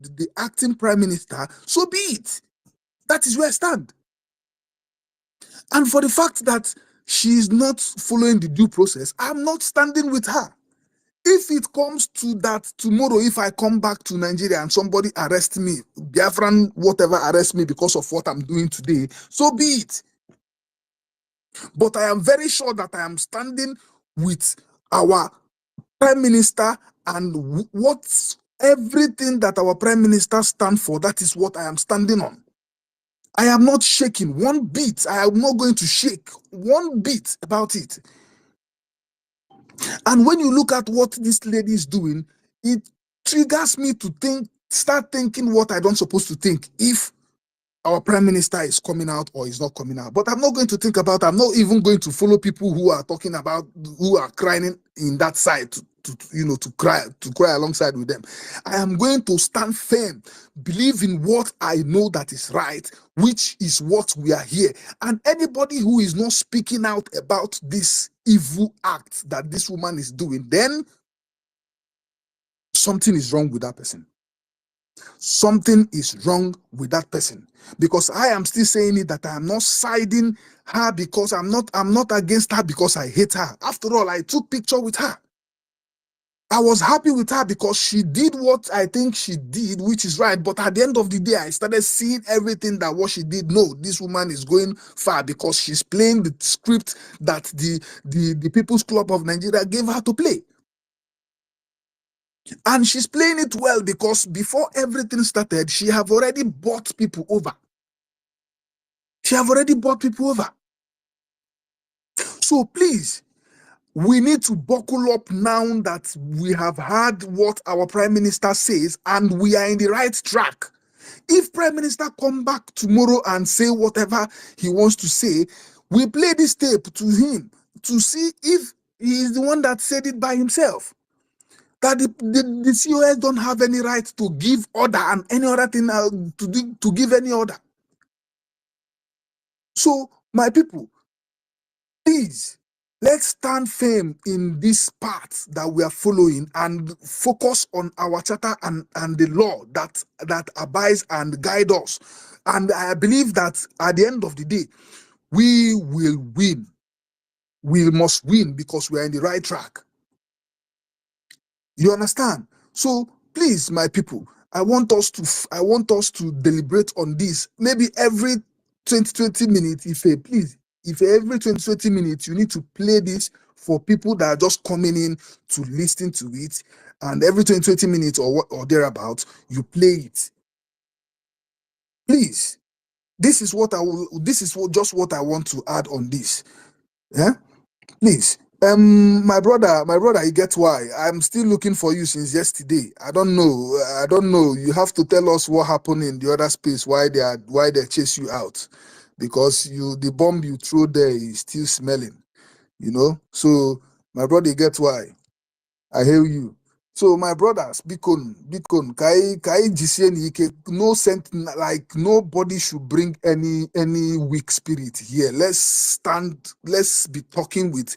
the acting prime minister, so be it. That is where I stand. And for the fact that she is not following the due process, I'm not standing with her. If it comes to that tomorrow, if I come back to Nigeria and somebody arrests me, Biafran, whatever, arrest me because of what I'm doing today, so be it. But I am very sure that I am standing with our prime minister, and what's everything that our prime minister stands for, that is what I am standing on. I am not shaking one bit. I am not going to shake one bit about it. And when you look at what this lady is doing, it triggers me to start thinking what I don't supposed to think if our prime minister is coming out or is not coming out. But I'm not going to think about, I'm not even going to follow people who are talking about, who are crying in that side to cry alongside with them. I am going to stand firm, believe in what I know that is right, which is what we are here. And anybody who is not speaking out about this evil act that this woman is doing, then something is wrong with that person. Something is wrong with that person, because I am still saying it, that I am not siding her because I'm not against her because I hate her. After all, I took picture with her. I was happy with her because she did what I think she did, which is right. But at the end of the day, I started seeing everything that what she did. No, this woman is going far because she's playing the script that the People's Club of Nigeria gave her to play. And she's playing it well because before everything started, she have already bought people over. She have already bought people over. So please, we need to buckle up now that we have heard what our prime minister says and we are in the right track. If prime minister come back tomorrow and say whatever he wants to say, we play this tape to him to see if he is the one that said it by himself. That the COS don't have any right to give order and any other thing to give any order. So, my people, please, let's stand firm in this path that we are following and focus on our charter and the law that abides and guide us. And I believe that at the end of the day, we will win. We must win because we are in the right track. You understand? So please, my people, I want us to deliberate on this. Maybe every 20 minutes, if every 20 minutes you need to play this for people that are just coming in to listen to it, and every 20 minutes or thereabout, you play it. Please, this is just what I want to add on this. Yeah, please. My brother, you get why I'm still looking for you since yesterday. I don't know. You have to tell us what happened in the other space, why they chase you out, because the bomb you throw there is still smelling, So my brother, you get why. I hear you. So my brothers, Bikon, kai GCN, no sent, like nobody should bring any weak spirit here. Let's be talking with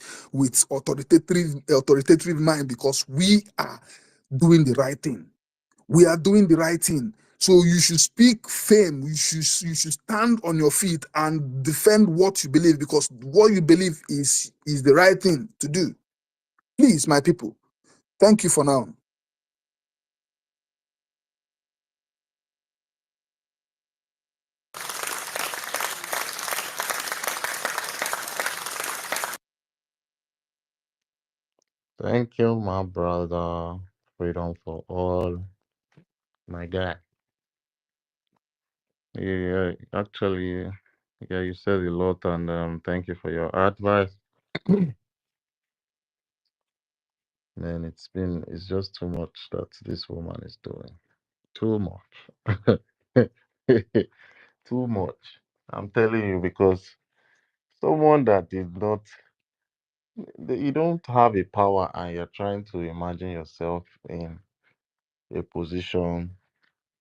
authoritative mind, because we are doing the right thing. We are doing the right thing. So you should speak firm. You should stand on your feet and defend what you believe, because what you believe is the right thing to do. Please, my people. Thank you for now. Thank you, my brother. Freedom for all, my guy. Yeah, actually, yeah, you said a lot, and thank you for your advice. Man, it's just too much that this woman is doing. Too much. Too much. I'm telling you, because someone that did not, you don't have a power, and you're trying to imagine yourself in a position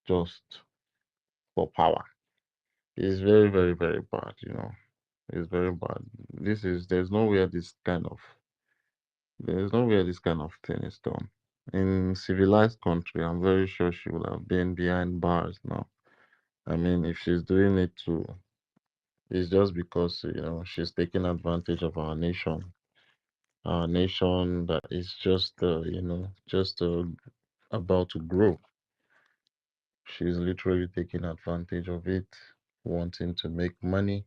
just for power. It's very, very, very bad. It's very bad. There's nowhere this kind of thing is done. in civilized country, I'm very sure she would have been behind bars now. I mean, if she's doing it to, it's just because she's taking advantage of our nation that is just just about to grow. She's literally taking advantage of it, wanting to make money,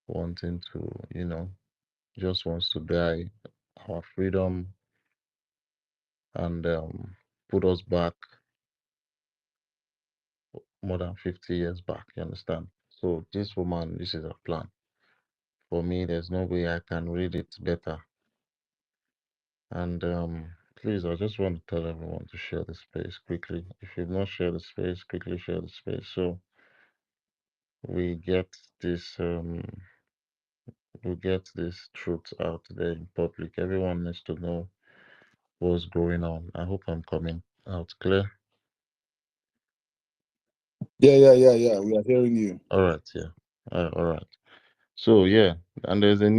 wanting to just wants to buy our freedom and put us back more than 50 years back. You understand? So this woman, this is her plan. For me, there's no way I can read it better. And please, I just want to tell everyone to share the space quickly. If you've not shared the space, quickly share the space so we get this truth out there in public. Everyone needs to know what's going on. I hope I'm coming out clear. Yeah. We are hearing you. All right, yeah. All right. So yeah, and there's a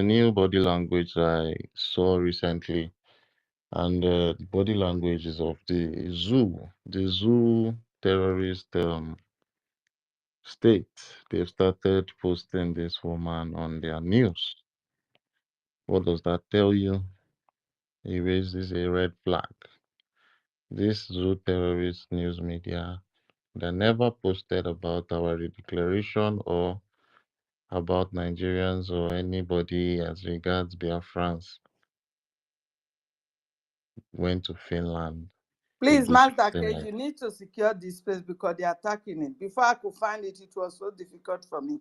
new body language I saw recently, and the body language is of the zoo terrorist state. They've started posting this woman on their news. What does that tell you? It raises a red flag. This zoo terrorist news media, they never posted about our declaration or about Nigerians or anybody as regards Biafrans went to Finland to Please, do Master something K, like. you need to secure this space because they're attacking it. Before I could find it, it was so difficult for me.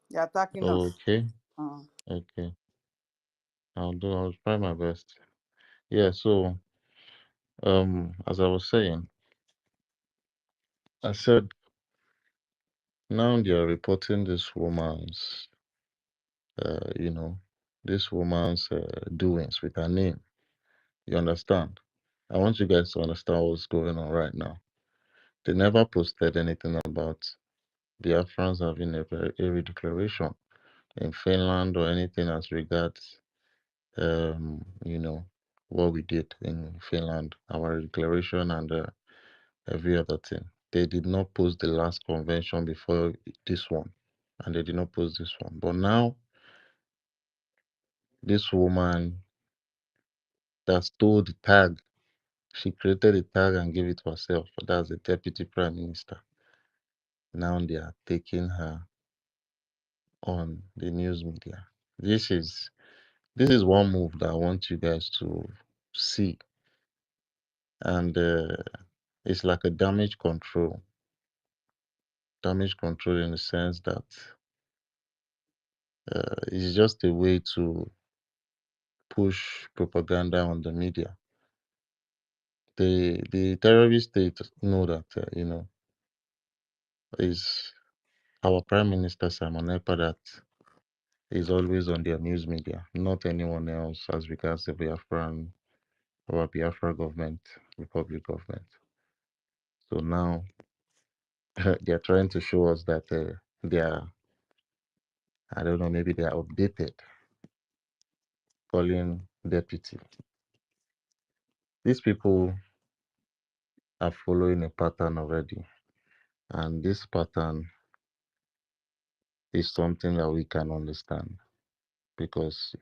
They're attacking us. Okay, Mm. okay, I'll try my best. Yeah, so as I was saying, I said now they are reporting uh, you know, this woman's doings with her name. You understand? I want you guys to understand what's going on right now. They never posted anything about Biafrans having a declaration in Finland or anything as regards, you know, what we did in Finland, our declaration and every other thing. They did not post the last convention before this one, and they did not post this one. But now, this woman that stole the tag, she created a tag and gave it to herself. That's the deputy prime minister. Now they are taking her on the news media. This is this is one move that I want you guys to see, and it's like a damage control in the sense that it's just a way to push propaganda on the media. The terrorist state know that is our prime minister Simon Ekpa that is always on their news media, not anyone else as regards the Biafran or Biafra government, Republic government. So now they are trying to show us that they are, I don't know, maybe they are updated, calling deputy. These people are following a pattern already, and this pattern is something that we can understand because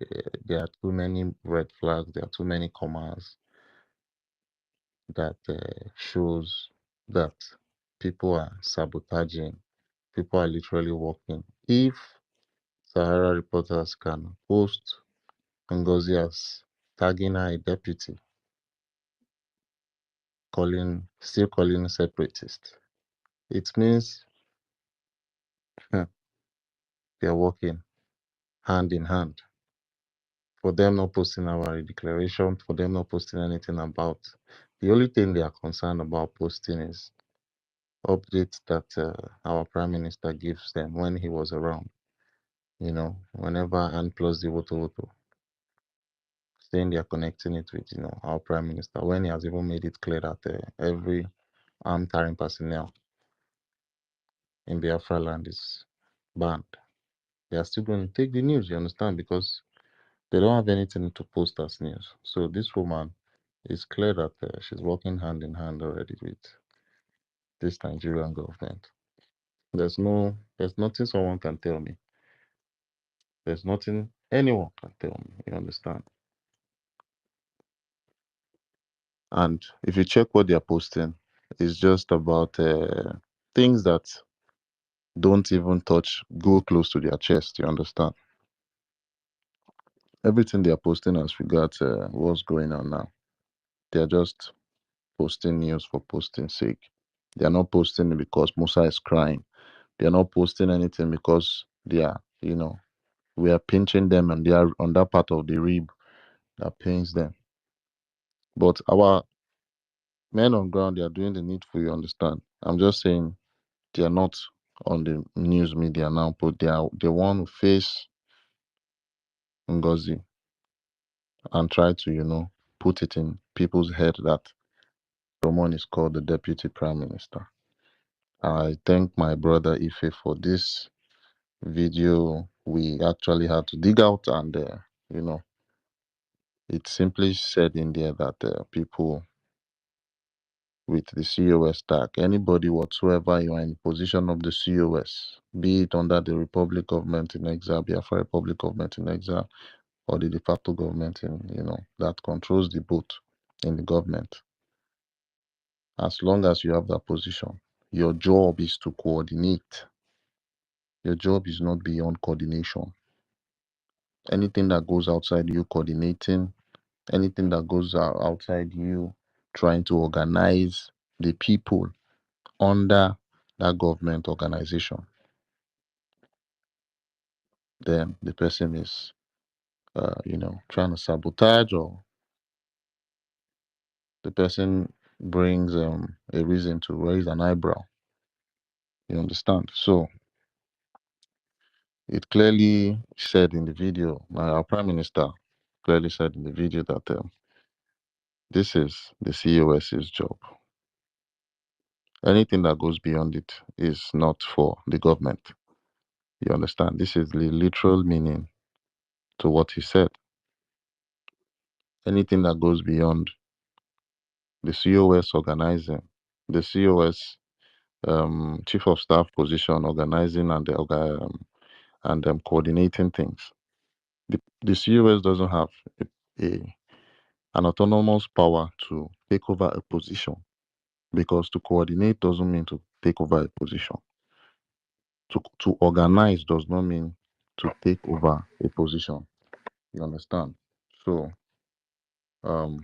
there are too many red flags, there are too many commas that shows that people are sabotaging, people are literally working. If Sahara reporters can post Ngozi as tagging her a deputy, still calling separatist, it means they are working hand in hand. For them not posting our declaration, for them not posting anything about, the only thing they are concerned about posting is updates that our prime minister gives them when he was around. Whenever and plus the Woto, saying they are connecting it with our prime minister when he has even made it clear that every armed carrying personnel in Biafra land is banned. They are still going to take the news, you understand, because they don't have anything to post as news. So this woman it's clear that she's working hand in hand already with this Nigerian government. There's nothing someone can tell me. There's nothing anyone can tell me. You understand? And if you check what they're posting, it's just about things that don't even go close to their chest. You understand? Everything they're posting as regards what's going on now, they're just posting news for posting sake. They're not posting it because Musa is crying. They're not posting anything because they are, we are pinching them and they are on that part of the rib that pains them. But our men on ground, they are doing the needful, you understand? I'm just saying they are not on the news media now, but they want to face Ngozi and try to, put it in people's head that someone is called the deputy prime minister. I thank my brother Ife for this video. We actually had to dig out, and it simply said in there that people with the COS tag, anybody whatsoever you are in position of the COS, be it under the Republic government in exile, Biafra Republic government in exile, or the de facto government in that controls the boat in the government, as long as you have that position, your job is to coordinate. Your job is not beyond coordination. Anything that goes outside you coordinating, anything that goes outside you trying to organize the people under that government organization, then the person is, trying to sabotage, or the person brings a reason to raise an eyebrow. You understand? So it clearly said in the video, our prime minister clearly said in the video that this is the COS's job. Anything that goes beyond it is not for the government. You understand? This is the literal meaning to what he said. Anything that goes beyond the COS organizing, the COS chief of staff position organizing and coordinating things. The COS doesn't have a an autonomous power to take over a position, because to coordinate doesn't mean to take over a position. To organize does not mean to take over a position. You understand? So, and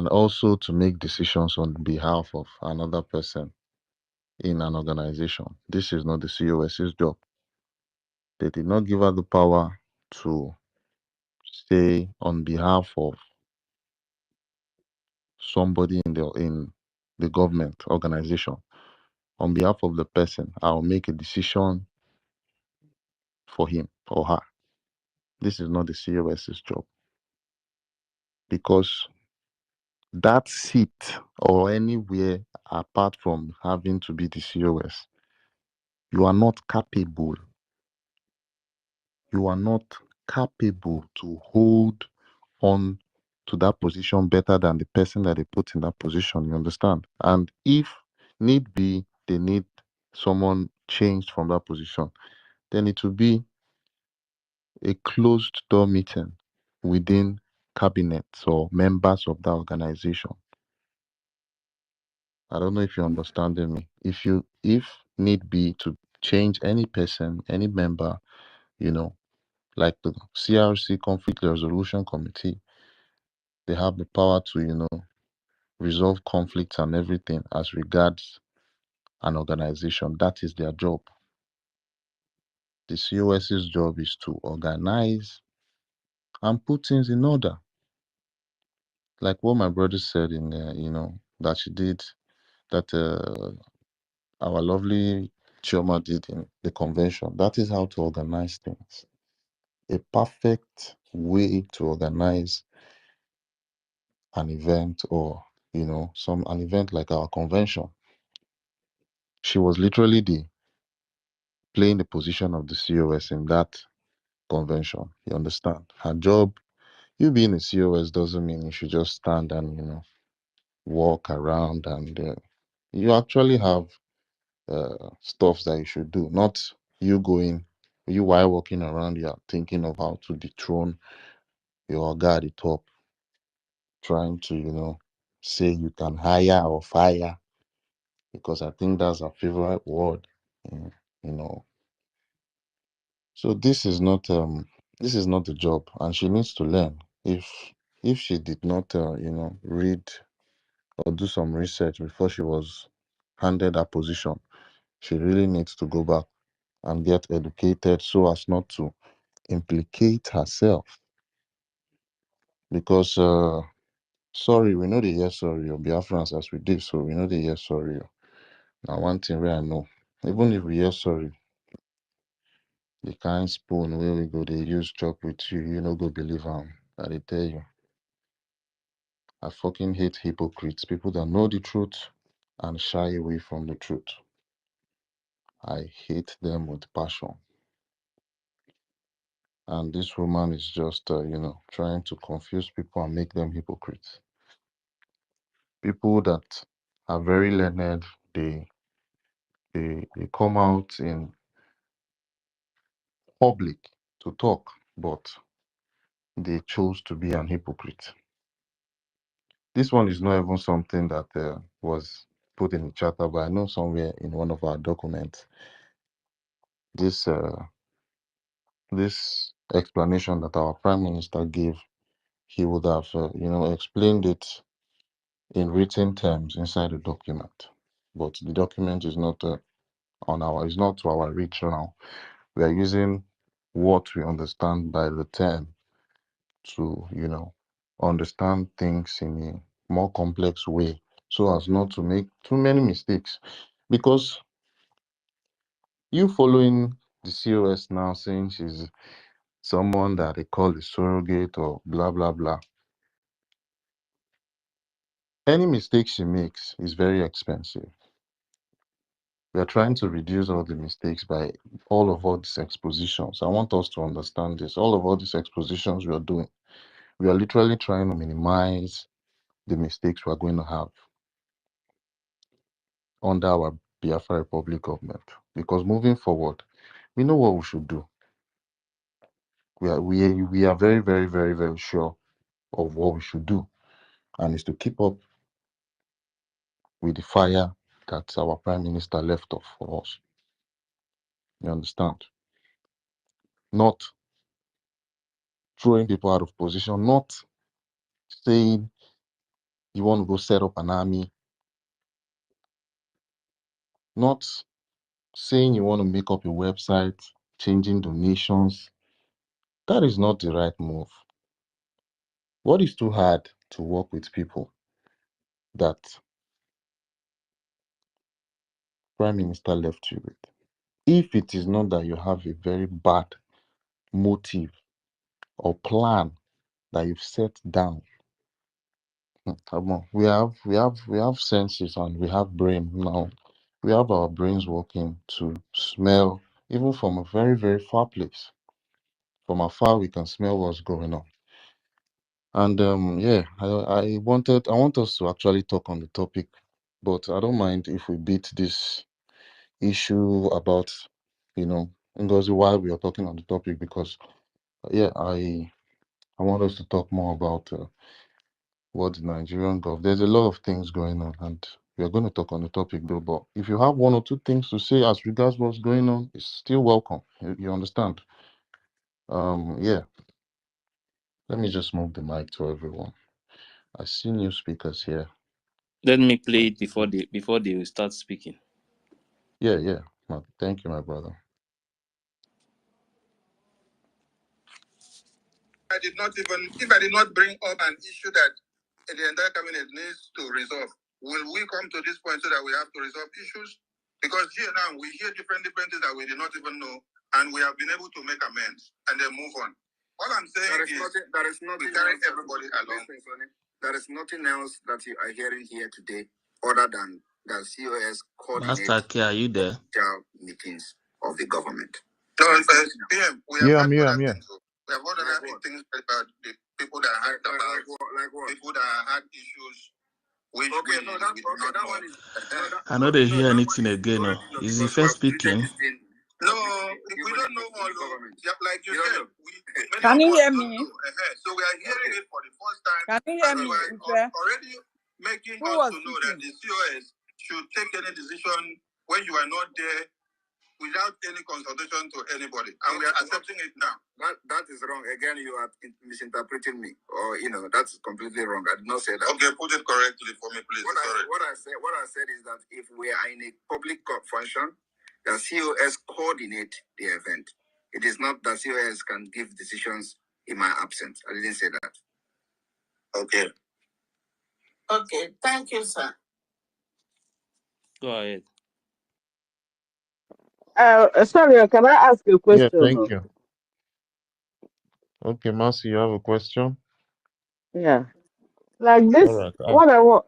also to make decisions on behalf of another person in an organization. This is not the COS's job. They did not give her the power to say on behalf of somebody in the government organization, on behalf of the person, I'll make a decision for him or her. This is not the COS's job, because that seat or anywhere apart from having to be the COS, you are not capable. You are not capable to hold on to that position better than the person that they put in that position. You understand? And if need be, they need someone changed from that position, then it will be a closed door meeting within cabinets or members of that organization. I don't know if you're understanding me. If need be to change any person, any member, like the CRC Conflict Resolution Committee, they have the power to, resolve conflicts and everything as regards an organization. That is their job. The COS's job is to organize and put things in order. Like what my brother said in, that she did, that our lovely Chioma did in the convention. That is how to organize things. A perfect way to organize an event, or an event like our convention. She was literally playing the position of the COS in that convention. You understand? Her job You being a COS doesn't mean you should just stand and, walk around and you actually have stuff that you should do, not you while walking around, you are thinking of how to dethrone your guy at the top, trying to, say you can hire or fire, because I think that's her favorite word, mm, you know. So this is not the job, and she needs to learn. If she did not, read or do some research before she was handed that position, she really needs to go back and get educated so as not to implicate herself. Because sorry, we know the yes sorry or Biafrans as we did, so we know the yes sorry. Now one thing where I know, even if we yes sorry, the kind spoon where we go they use chop with you no go believe them. I dey tell you. I fucking hate hypocrites, people that know the truth and shy away from the truth. I hate them with passion. And this woman is just, trying to confuse people and make them hypocrites. People that are very learned, they come out in public to talk, but they chose to be an hypocrite. This one is not even something that was put in the charter, but I know somewhere in one of our documents, this explanation that our Prime Minister gave, he would have, explained it in written terms inside the document. But the document is not is not to our reach now. We are using what we understand by the term to, understand things in a more complex way so as not to make too many mistakes. Because you following the COS now saying she's someone that they call a surrogate or blah, blah, blah. Any mistake she makes is very expensive. We are trying to reduce all the mistakes by all these expositions. I want us to understand this. All these expositions we are doing, we are literally trying to minimize the mistakes we are going to have under our Biafra Republic government. Because moving forward, we know what we should do. We are very, very, very, very sure of what we should do. And it's to keep up with the fire that our Prime Minister left off for us. You understand? Not throwing people out of position, not saying you want to go set up an army, not saying you want to make up a website, changing donations. That is not the right move. What is too hard to work with people that Prime Minister left you with? If it is not that you have a very bad motive or plan that you've set down, come on. We have senses and we have brain now. We have our brains working to smell, even from a very, very far place. From afar, we can smell what's going on. And I want us to actually talk on the topic, but I don't mind if we beat this issue about, Ngozi while we are talking on the topic, because I want us to talk more about what the Nigerian government. There's a lot of things going on, and we are going to talk on the topic though. But if you have one or two things to say as regards what's going on, it's still welcome. You understand? Yeah. Let me just move the mic to everyone. I see new speakers here. Let me play it before they start speaking. Yeah. Thank you, my brother. If I did not bring up an issue that the entire cabinet needs to resolve, will we come to this point so that we have to resolve issues? Because here now we hear different things that we did not even know, and we have been able to make amends and then move on. All I'm saying there is nothing we carry everybody along. There is nothing else that you are hearing here today other than the COS coordinate Master K, are you there? meetings of the government. No, PM, we have I'm here. We have heard other things about the people that had people that had issues. Which that one is. I know they hear anything again. No, is the first speaking? No, we don't know all of it. Yeah, like you said, Can you hear me? So we are hearing it for the first time. Can you hear me? We are already making us to know that the COS should take any decision when you are not there without any consultation to anybody, and we are accepting it now. That is wrong. Again, you are misinterpreting me, or that's completely wrong. I did not say that. Okay, put it correctly for me, please. What I said is that if we are in a public function, the COS coordinate the event. It is not that COS can give decisions in my absence. I didn't say that. Okay. Okay. Thank you, sir. Go ahead. Sorry, can I ask you a question? Yeah, thank you. Okay, Mercy, you have a question? Yeah, like this. All right.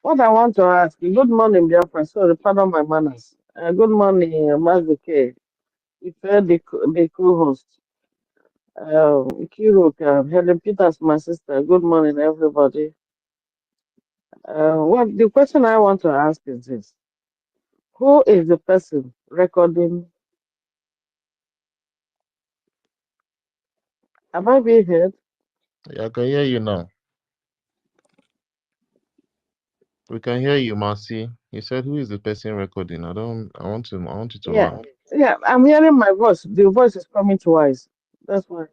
What I want to ask you. Good morning, Biafra. Sorry, pardon my manners. Good morning, Mazuke. If the co-host, Kiruka, Helen Peters, my sister. Good morning, everybody. What the question I want to ask is this: who is the person recording? Have I been heard? Yeah, I can hear you now. We can hear you, Mercy. You said, who is the person recording? I want you to land. Yeah, I'm hearing my voice. The voice is coming twice. That's why.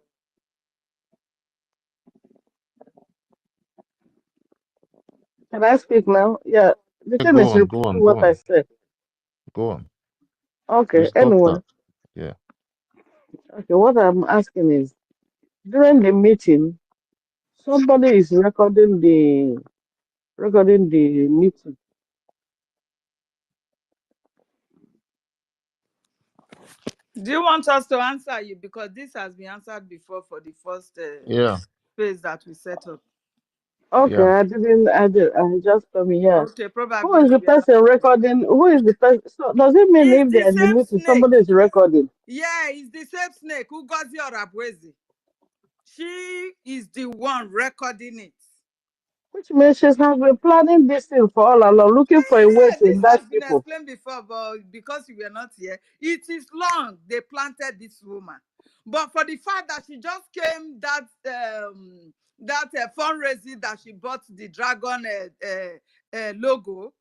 Can I speak now? Yeah, the thing is repeating what I said. Go on. Okay, anyway. That. Yeah. Okay, what I'm asking is, during the meeting, somebody is recording the meeting. Do you want us to answer you? Because this has been answered before for the first phase that we set up. Okay, yeah. I just told me, yes. Okay, probably. Who is the person recording? Who is the person? So does it mean if they're in the meeting, somebody is recording? Yeah, it's the same snake, Ngozi or Abwezi. She is the one recording it. Which means she has been planning this thing for all along, looking for a way to indict people. This has been explained before, but because you were not here, it is long they planted this woman. But for the fact that she just came that fundraising that she bought the dragon logo,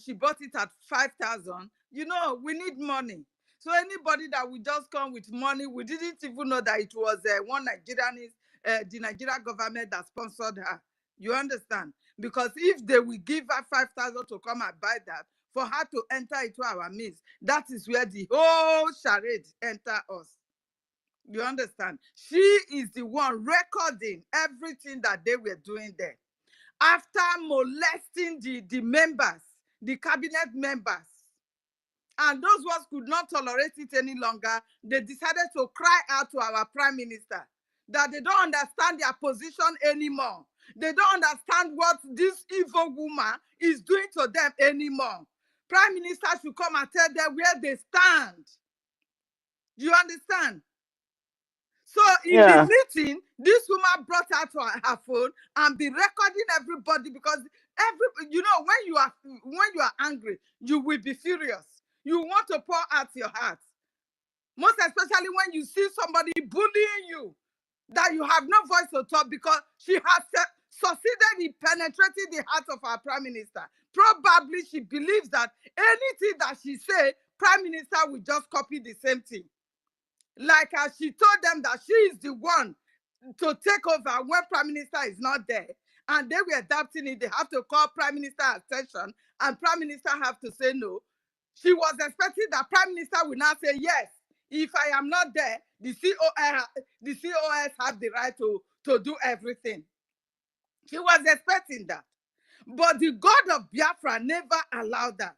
she bought it at 5,000. We need money. So anybody that will just come with money, we didn't even know that it was one Nigerian, the Nigerian government that sponsored her. You understand? Because if they will give her 5,000 to come and buy that, for her to enter into our midst, that is where the whole charade enter us. You understand? She is the one recording everything that they were doing there. After molesting the members, the cabinet members, and those ones could not tolerate it any longer, they decided to cry out to our prime minister that they don't understand their position anymore. They don't understand what this evil woman is doing to them anymore. Prime Minister should come and tell them where they stand. You understand? So in the meeting, this woman brought out her phone and be recording everybody, because when you are angry, you will be furious. You want to pour out your heart. Most especially when you see somebody bullying you, that you have no voice to talk, because she has succeeded in penetrating the heart of our prime minister. Probably she believes that anything that she says, prime minister will just copy the same thing. Like as she told them that she is the one to take over when prime minister is not there, and they were adapting it. They have to call prime minister attention, and prime minister have to say no. She was expecting that prime minister will now say yes. If I am not there, the COS have the right to do everything. She was expecting that. But the God of Biafra never allowed that.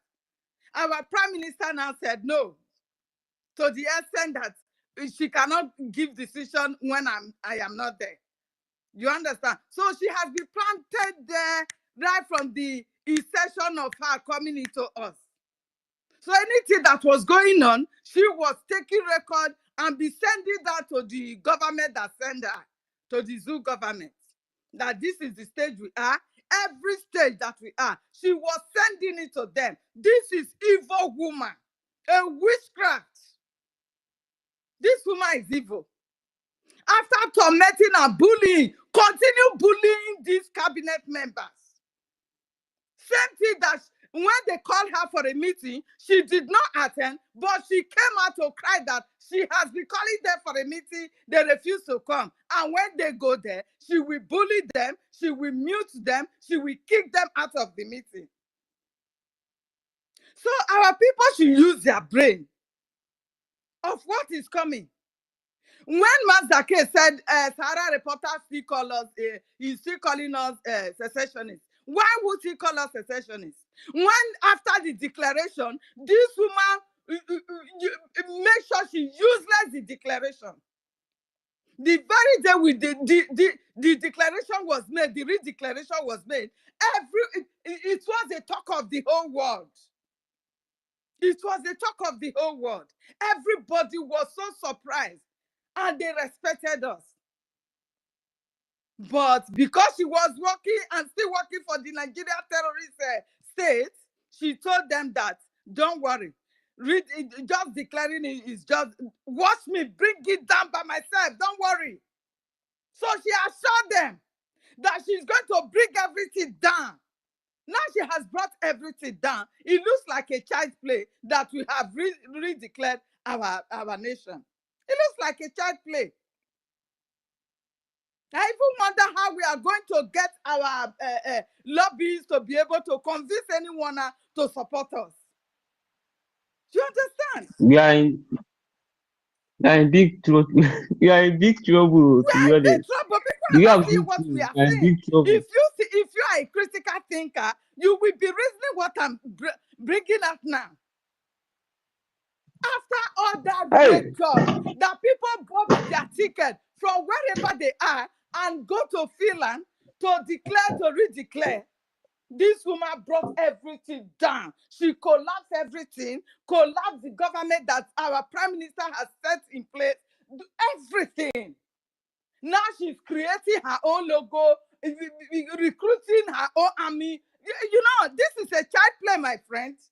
Our prime minister now said no, to the extent that she cannot give decision when I am not there. You understand? So she has been planted there right from the inception of her coming into us. So anything that was going on, she was taking record and be sending that to the government that sent her, to the zoo government. that this is the stage we are. Every stage that we are, she was sending it to them. This is evil woman, a witchcraft. This woman is evil. After tormenting and bullying, continue bullying these cabinet members. Same thing that when they called her for a meeting, she did not attend, but she came out to cry that she has been calling them for a meeting, they refuse to come. And when they go there, she will bully them, she will mute them, she will kick them out of the meeting. So our people should use their brain of what is coming. When Mazake said Sahara reporters still call us, he's still calling us secessionists. Why would he call us secessionists? When after the declaration, this woman make sure she useless the declaration. The very day we the declaration was made, the re-declaration was made, it was a talk of the whole world. It was the talk of the whole world. Everybody was so surprised and they respected us. But because she was working and still working for the Nigeria terrorist state, she told them that, don't worry, just declaring it is just, watch me bring it down by myself, don't worry. So she assured them that she's going to bring everything down. Now she has brought everything down. It looks like a child's play that we have re-declared our nation. It looks like a child play. I even wonder how we are going to get our lobbies to be able to convince anyone to support us. Do you understand? We are in big trouble. We are in big trouble. We are in big trouble. People are not seeing what we are saying. If you are a critical thinker, you will be reasoning what I'm bringing up now. After all that great job, that people bought their ticket from wherever they are and go to Finland to declare, to re-declare, this woman brought everything down. She collapsed everything, collapsed the government that our prime minister has set in place, everything. Now she's creating her own logo, recruiting her own army. You know, this is a child play, my friends.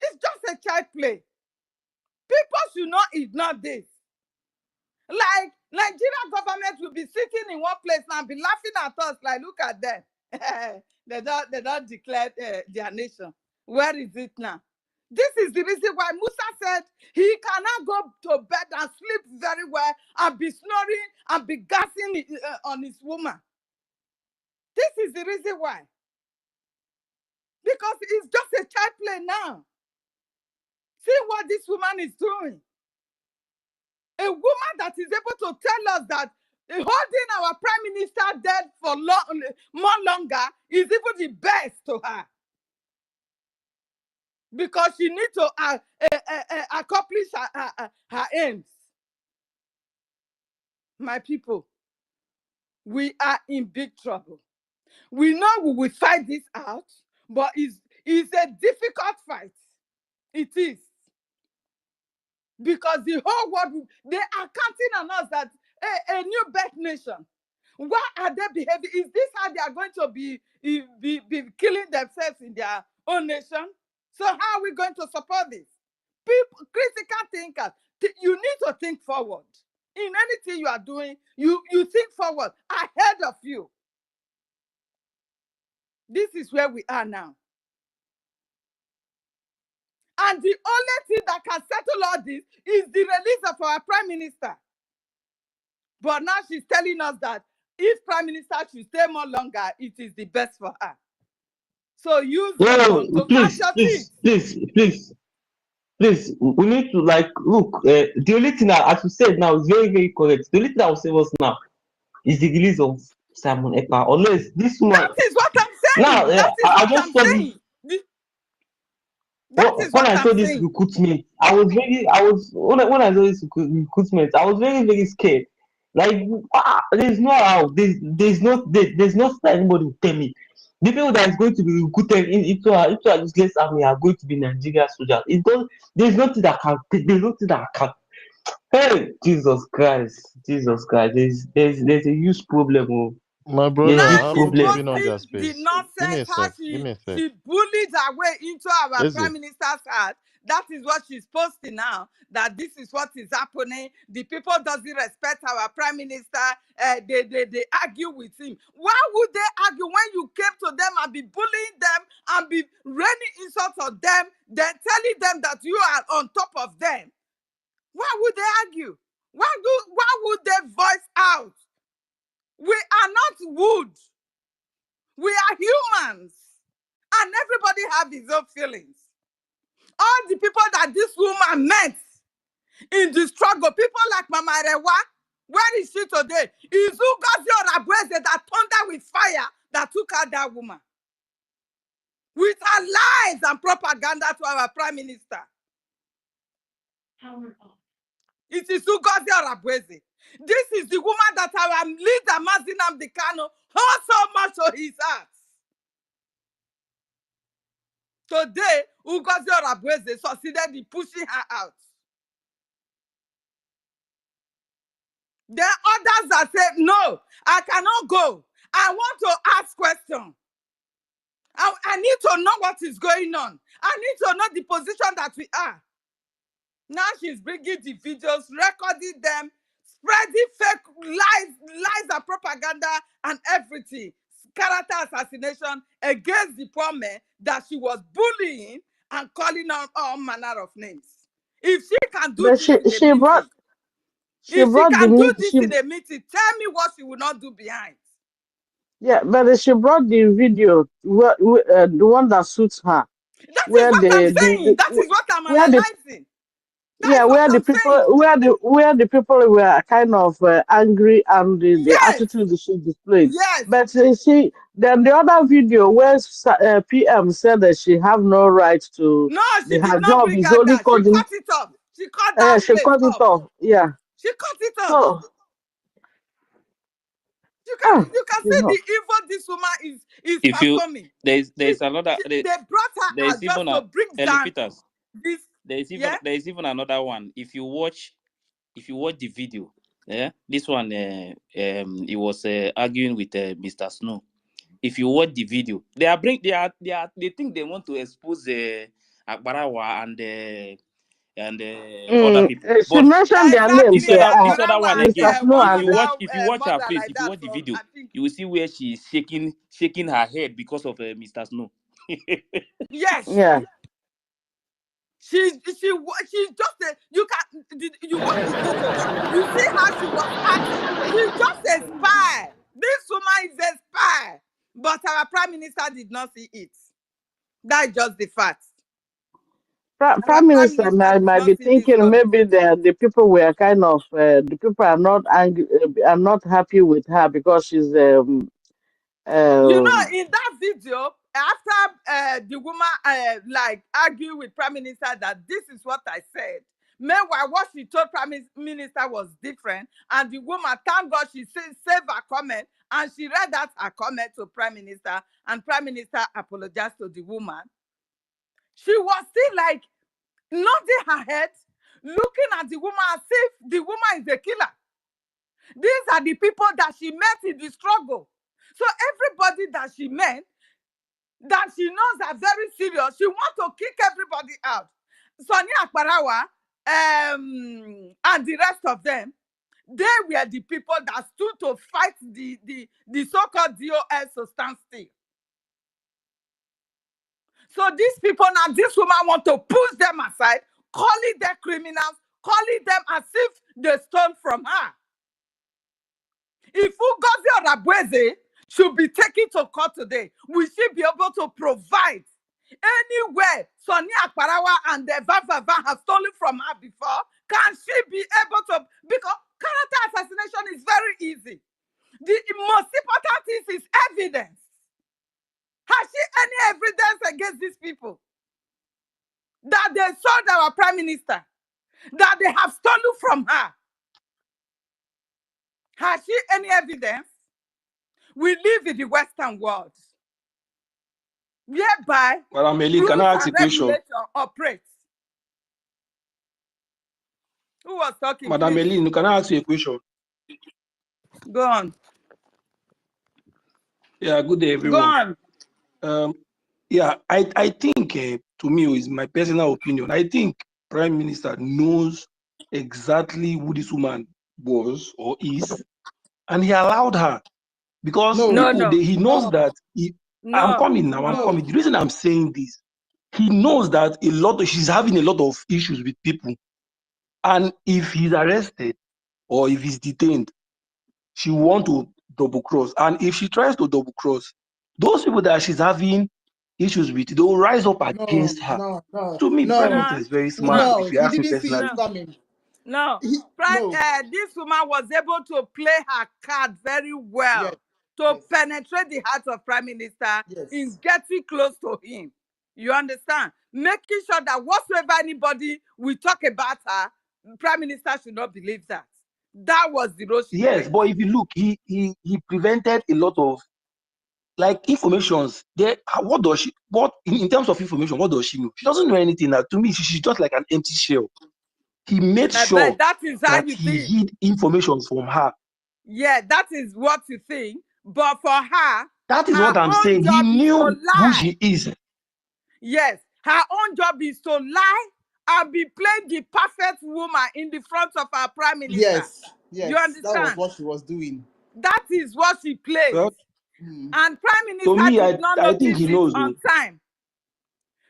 It's just a child play. People should not ignore this. Like, Nigeria government will be sitting in one place now and be laughing at us like, look at them. they don't declare their nation. Where is it now? This is the reason why Musa said he cannot go to bed and sleep very well and be snoring and be gassing on his woman. This is the reason why. Because it's just a child play now. See what this woman is doing. A woman that is able to tell us that holding our prime minister dead for more longer is even the best to her. Because she needs to accomplish her aims. My people, we are in big trouble. We know we will fight this out, but it's a difficult fight. It is. Because the whole world, they are counting on us that a new birth nation. Why are they behaving? Is this how they are going to be killing themselves in their own nation? So how are we going to support this? People, critical thinkers, you need to think forward. In anything you are doing, you think forward ahead of you. This is where we are now. And the only thing that can settle all this is the release of our prime minister. But now she's telling us that if prime minister should stay more longer, it is the best for her. So use please, we need to look. The only thing that, as you said now, is very, very correct. The only thing that will save us now is the release of Simon Ekpa. Unless this one. That is what I'm saying. Now, I just saw saying. When I saw this recruitment, when I saw this recruitment, I was very, very scared. Like, there's no how, there's not anybody will tell me. The people that is going to be recruited into a useless army are going to be Nigeria soldiers. There's nothing that can. Hey, Jesus Christ. There's a huge problem. My There's brother, big Now I'm she's even problem. giving us their posting the space. Give me nonsense, a how sec. Give me a sec. she bullied her way into our Easy. prime minister's heart. That is what she's posting now, that this is what is happening. The people doesn't respect our prime minister. They argue with him. Why would they argue when you came to them and be bullying them and be raining insults on them, then telling them that you are on top of them? Why would they argue? Why would they voice out? We are not wood. We are humans. And everybody have his own feelings. All the people that this woman met in the struggle, people like Mama Rewa, where is she today? Is Ngozi Orabueze that thunder with fire that took out that woman? With her lies and propaganda to our prime minister. It is Ngozi Orabueze. This is the woman that our leader, Mazi Nnamdi Kanu, holds so much to his heart. Today, Ngozi Orabueze succeeded in pushing her out. There are others that say, no, I cannot go. I want to ask questions. I need to know what is going on. I need to know the position that we are. Now she's bringing the videos, recording them, spreading fake lies and propaganda and everything. Character assassination against the poor men that she was bullying and calling on all manner of names. If she can do But this in a meeting, she if she brought the can do meat. this in a meeting, tell me what she will not do behind. Yeah, but she brought the video, the one that suits her, That is where what I'm saying. That is what I'm where the analyzing. That is what where the I'm people saying. where the people were kind of angry and the Yes. attitude she displayed. Yes. But then the other video where PM said that she have no right to No, she her did not job bring is her only down. She coordinating. cut it off. She cut that She place cut it off. off. Yeah. She cut it off. So you can see the evil this woman is If you performing. there's another They brought her there's out just even to a bring down Peters. this. There's even another one. If you watch the video, yeah, this one he was arguing with Mr. Snow. If you watch the video, they think they want to expose Akbarawa and other people. she But mentioned their names. this other one And again, Mr. Snow one if you watch her mother face, like if you that watch the from, video, I think, you will see where she is shaking her head because of Mr. Snow. yes. Yeah. She's just you watch the video. You see how she was acting. She's just a spy. This woman is a spy. But our prime minister did not see it. That's just the fact. Prime Minister might be thinking maybe the people were kind of the people are not angry, are not happy with her because she's in that video, after the woman like argued with prime minister that this is what I said. Meanwhile, what she told prime minister was different, and the woman, thank God, she saved her comment and she read out her comment to prime minister, and prime minister apologized to the woman. She was still like nodding her head, looking at the woman as if the woman is a killer. These are the people that she met in the struggle. So everybody that she met, that she knows are very serious, she wants to kick everybody out. Sonny Akbarawa and the rest of them, they were the people that stood to fight the so-called DOS to stand still. So these people now, this woman want to push them aside, calling them criminals, calling them as if they stole from her. If Ngozi Orabueze should be taken to court today, we should be able to provide anywhere Sonny Akbarawa and the Van have stolen from her before. Can she be able to? Because character assassination is very easy. The most important thing is evidence. Has she any evidence against these people? That they sold our prime minister, that they have stolen from her. Has she any evidence? We live in the Western world, whereby Madam Eli, rules can I ask and a question? regulation operates. Who was talking, Madam please? Eli, can I ask you a question? Go on. Yeah, good day, Go everyone. on. Yeah, I think, to me, is my personal opinion. I think Prime Minister knows exactly who this woman was or is, and he allowed her because No, No. he knows that I'm No. coming now. I'm no. coming. The reason I'm saying this, he knows that she's having a lot of issues with people, and if he's arrested or if he's detained, she want to double cross. And if she tries to double cross, those people that she's having issues with, they will rise up No, against her. no, no, To me, Prime no, Minister No. is very smart, No. no. if you He ask me didn't see it personally. No. coming. No. No. This woman was able to play her card very Yes, well to yes, penetrate the heart of Prime Minister yes. in getting close to him. You understand? Making sure that whatsoever anybody will talk about her, Prime Minister should not believe that. That was the role she Yes, played. but if you look, he prevented a lot of informations. What does she? What in terms of information? What does she know? She doesn't know anything. Now, to me, she's just like an empty shell. He made sure But that is how that you he think. hid information from her. Yeah, that is what you think. But for her, That is her what I'm own saying. He job is to knew who lie. she is. Yes, her own job is to lie and be playing the perfect woman in the front of our Prime Minister. Yes, yes. You That was understand? what she was doing. That is what she plays. Well, Mm. And Prime to Minister me, did not I think notice he this knows. on time.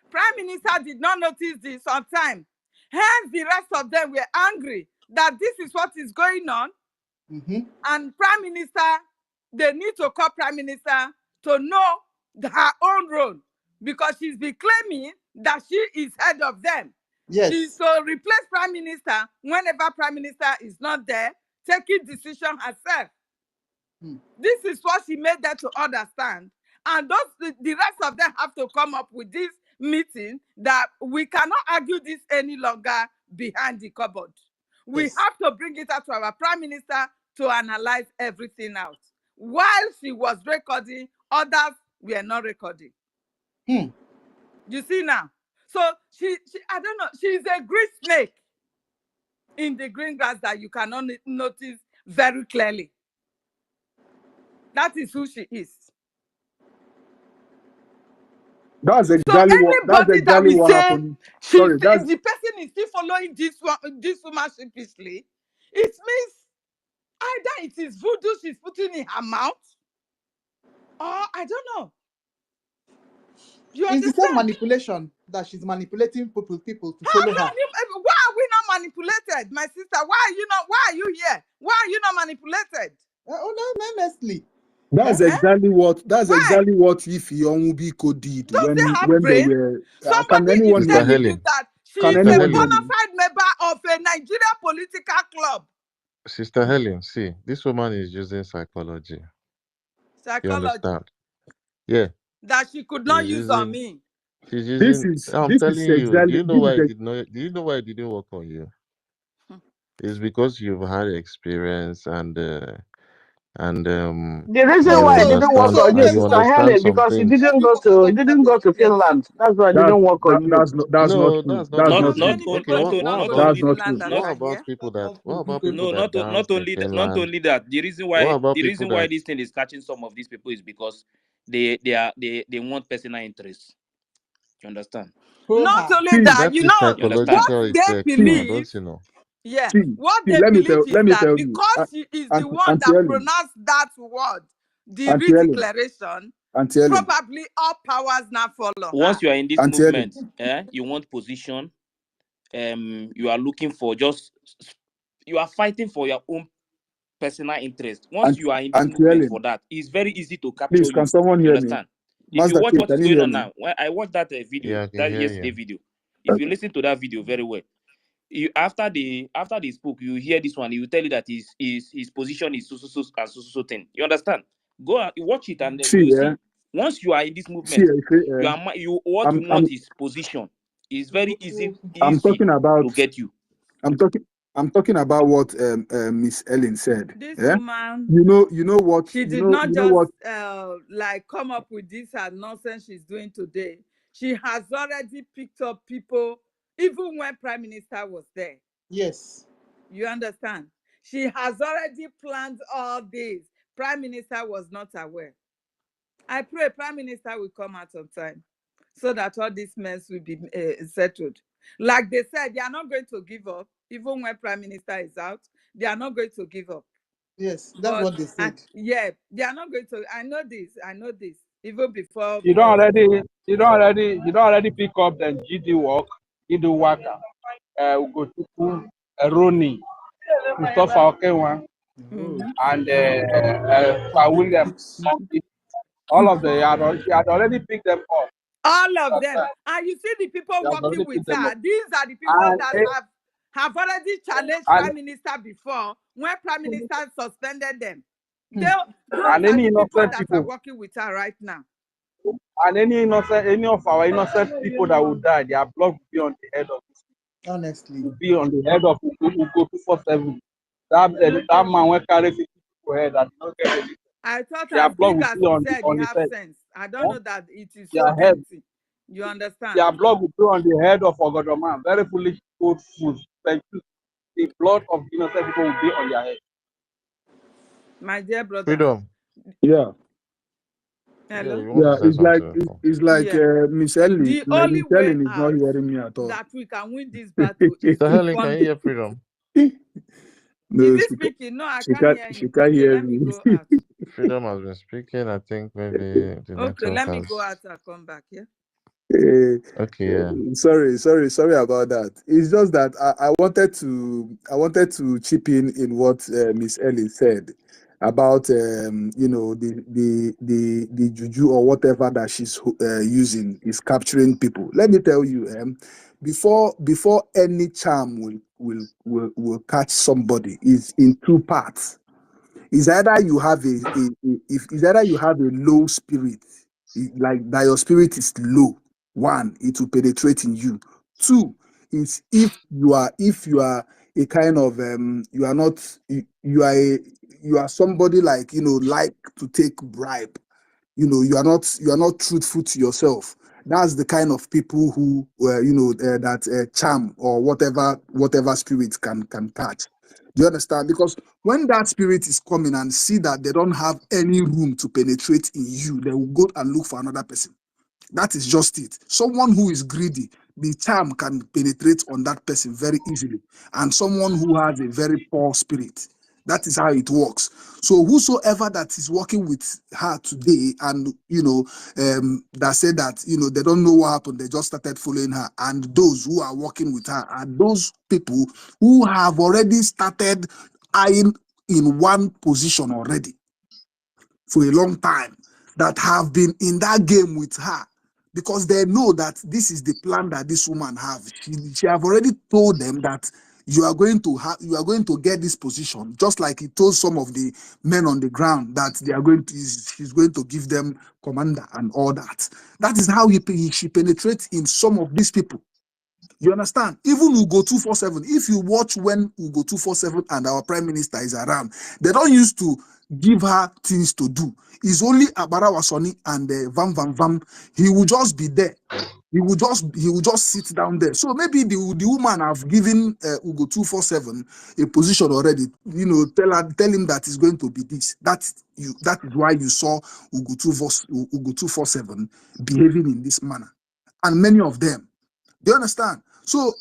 Prime Minister did not notice this on time. Hence, the rest of them were angry that this is what is going on. Mm-hmm. And Prime Minister, they need to call Prime Minister to know her own role, because she's been claiming that she is head of them. Yes. She's to replace Prime Minister whenever Prime Minister is not there, taking decision herself. This is what she made them to understand. And the rest of them have to come up with this meeting that we cannot argue this any longer behind the cupboard. We Yes. have to bring it out to our Prime Minister to analyze everything out. While she was recording, others were not recording. You see now? So she I don't know, she's a green snake in the green grass that you cannot notice very clearly. That is who she is. That's So exactly anybody that we say happened. Sorry, that's the person is still following this woman sheepishly, it means either it is voodoo she's putting in her mouth, or I don't know. You It's the same understand? manipulation that she's manipulating people to How follow her. can you? Why are we not manipulated, my sister? Why are you not? Why are you here? Why are you not manipulated? Honestly. That's exactly what EFIK-IBIBIO did Does they have when they brain? were. Can Somebody is anyone hear Sister me? telling you Helen, that she Can is a Sister anyone bona hear Helen, me? fide member of a Nigeria political club. Sister Helen, see, this woman is using psychology. You Psychology understand? Yeah, that she could not she's use on using. me. She's This using. is I'm this is telling you. Do exactly you know this why is it the, did not? Do you know why it didn't work on you? It's because you've had experience and The reason you why it So, didn't work understand so on you, and you Sister everybody, understand Helen, some because you things. didn't everybody go to has experience. Finland. That's why it didn't work on you. that's not No, true. that's not That's true. not So true. many Okay, people did not what go to That's about not true. Finland that what are about here. people that That's what not about true. people No, that not danced in only that, not Finland? only that. The reason What why about the people reason why that this thing is catching some of these people is because they want personal interest. You understand? Not only See, that, that you is know You understand? what psychological they effect now, see, believe. don't you know? Yeah, see, what see. they Let me believe tell is that you, because she is the one Auntie that Ellen, pronounced that word, the Auntie Ellen, redeclaration, Auntie Ellen, probably all powers now follow Once her. you are in this Auntie Ellen. movement, you want position. You are looking for you are fighting for your own personal interest. Once you are in this Auntie movement for Ellen, that, it's very easy to capture please, can you. someone You hear me? understand? If you Master watch K, what is can you going hear on me? now, when I watched that video, Yeah, I can that hear yesterday you. video, if you listen to that video very well, after they spoke, you hear this one. He will tell you that his position is so and so thing. You understand? Go and watch it, and then See, you see. Once you are in this see, movement, what you I'm want is position. It's very I'm easy talking about to get you. I'm talking about what Miss Ellen said. This Yeah, woman, you know what she did not just like come up with this nonsense she's doing today. She has already picked up people, even when Prime Minister was there. Yes. You understand? She has already planned all this. Prime Minister was not aware. I pray Prime Minister will come out on time so that all these mess will be settled. Like they said, they are not going to give up. Even when Prime Minister is out, they are not going to give up. Yes, that's But what they said. yeah, they are not going to. I know this. Even before. You don't already pick up the GD work, Idu Waka, Ugochukwu, Roni, Christopher Okenwa, and William. All of them, she had already picked them up. All of them. And you see the people working with her. These are the people that have already challenged Prime Minister before when Prime Minister suspended them. Those are the people that are working with her right now. And any of our innocent people that will die, their blood will be on the head of this. Honestly. Will be on the head of Ugo 247. That man will carry 50 people head and not get anything. I thought as big as he said, he has sense. I don't know that it is so empty. You understand? Their blood will be on the head of OGOJA man. Very foolish old fools. The blood of innocent people will be on their head. My dear brother. Freedom. Yeah. Hello? Yeah, it's like Miss Ellen. The only Miss way Ellen is not hearing me at all. that we can win this battle is Mr. Helen, can you hear Freedom? No, is he speaking? No, I can't hear him. She can't hear me. Freedom has been speaking. I think maybe the okay, let me go out and come back. Yeah. Okay. Yeah. Sorry about that. It's just that I wanted to chip in what Miss Ellie said about the juju or whatever that she's using is capturing people. Let me tell you, before any charm will catch somebody is in two parts. Is either you have a low spirit, like that your spirit is low. One, it will penetrate in you. Two, is if you are a kind of you are somebody like like to take bribe. You are not truthful to yourself. That's the kind of people who that charm or whatever spirit can catch. Do you understand? Because when that spirit is coming and see that they don't have any room to penetrate in you, they will go and look for another person. That is just it. Someone who is greedy, the charm can penetrate on that person very easily. And someone who has a very poor spirit, that is how it works. So whosoever that is working with her today and, that said that, they don't know what happened, they just started following her. And those who are working with her are those people who have already started eyeing in one position already for a long time, that have been in that game with her, because they know that this is the plan that this woman have. She have already told them that you are going to get this position, just like he told some of the men on the ground that he's going to give them commander and all that. That is how she penetrates in some of these people. You understand? Even Ugo 247, if you watch when Ugo 247 and our prime minister is around, they don't used to give her things to do. It's only Abara Wasoni and Vam. He will just be there. He will just sit down there. So maybe the woman have given Ugo 247 a position already. Tell him that it's going to be this. That is why you saw Ugo 247 behaving in this manner, and many of them. Do you understand? So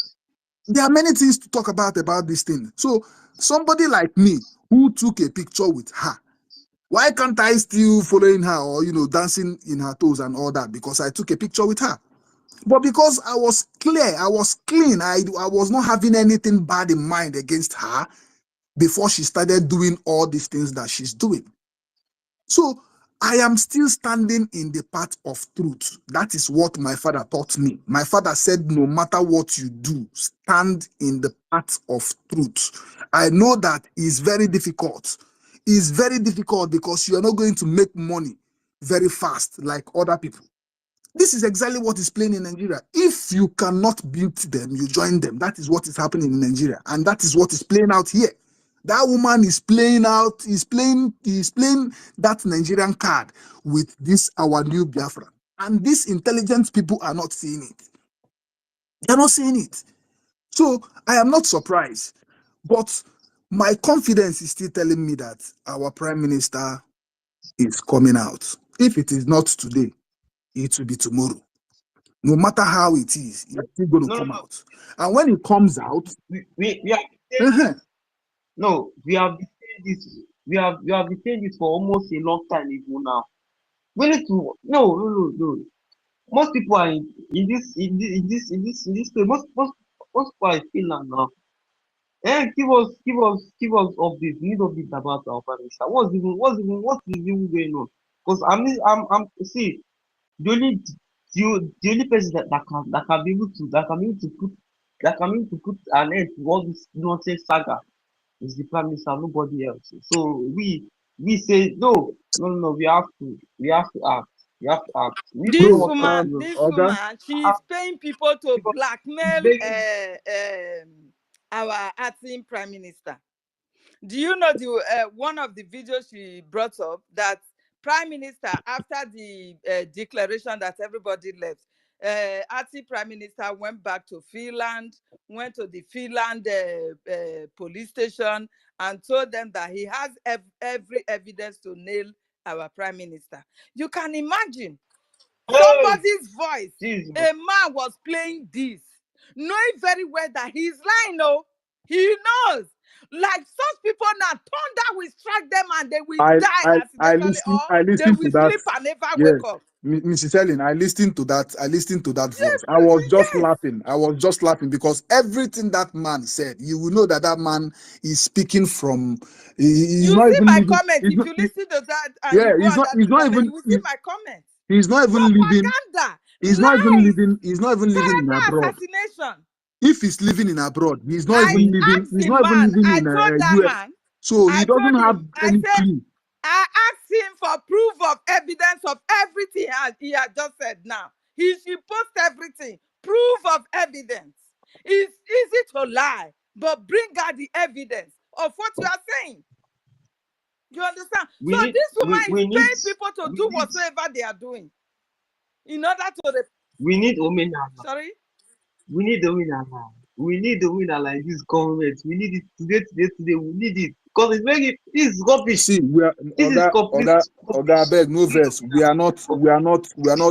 there are many things to talk about this thing. So somebody like me who took a picture with her, why can't I still following her or dancing in her toes and all that? Because I took a picture with her. But because I was clear, I was clean, I was not having anything bad in mind against her before she started doing all these things that she's doing. So I am still standing in the path of truth. That is what my father taught me. My father said, no matter what you do, stand in the path of truth. I know that is very difficult. It's very difficult because you are not going to make money very fast like other people. This is exactly what is playing in Nigeria. If you cannot beat them, you join them. That is what is happening in Nigeria. And that is what is playing out here. That woman is playing that Nigerian card with this, our new Biafra. And these intelligent people are not seeing it. They're not seeing it. So I am not surprised. But my confidence is still telling me that our prime minister is coming out. If it is not today, it will be tomorrow. No matter how it is, it's still going to come out. And when it comes out, we have been saying this. No, we have been saying this. We have been saying this for almost a long time even now. We need to no. Most people are in this place. Most people are in Finland now. Give us updates. We need updates about our prime minister. What is even going on? Because I'm see the only person that can be able to put an end to all this nonsense saga is the prime minister, nobody else. So we say no. We have to act. We have to act. We need to know This what we are woman, doing. this Oga, woman, she is paying people to Because it's blackmail very our acting prime minister. Do you know the one of the videos she brought up that prime minister, after the declaration that everybody left, acting prime minister went back to Finland, went to the Finland police station and told them that he has every evidence to nail our prime minister. You can imagine hey, somebody's voice. Jesus. A man was playing this, knowing very well that he's lying. No, he knows. Like such people now, thunder will strike them and they will die I accidentally, listen, or I they listened will to that. sleep and never Yes, wake up. Mrs. Ellen, I listened to that voice. I was just Yes. laughing. Because everything that man said, you will know that man is speaking from. He's You not see even my living. comment. He's If not, you listen to that and yeah, you go under he's the not comment, even. you will see my comment. He's not even living. Propaganda, He's not even lies, living. He's not even living in character abroad. assassination. If he's living in abroad, he's not I even living. asked He's the not even man, living I in told that US. man, So he I doesn't told have him, I any said, clue. I asked him for proof of evidence of everything he had just said now. He should post everything, proof of evidence. It's easy to lie, but bring out the evidence of what you are saying. You understand? So this woman is paying people to do whatsoever they are doing in order to... We need Omena. Sorry? We need Omena now. We need Omena like this government. We need it today. We need it. Because this is rubbish. See, we are This is complete Oga, rubbish. beg no verse. We are not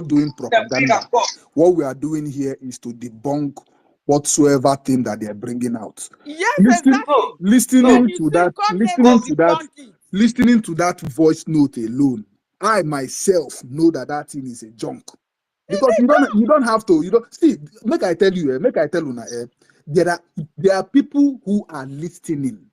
doing propaganda. What we are doing here is to debunk whatsoever thing that they are bringing out. Yes, Listen, exactly. listening You to see, that, come here listening to to that, debunk it. listening to that voice note alone, I myself know that thing is a junk. Because you don't have to, see, make I tell you, there are people who are listening.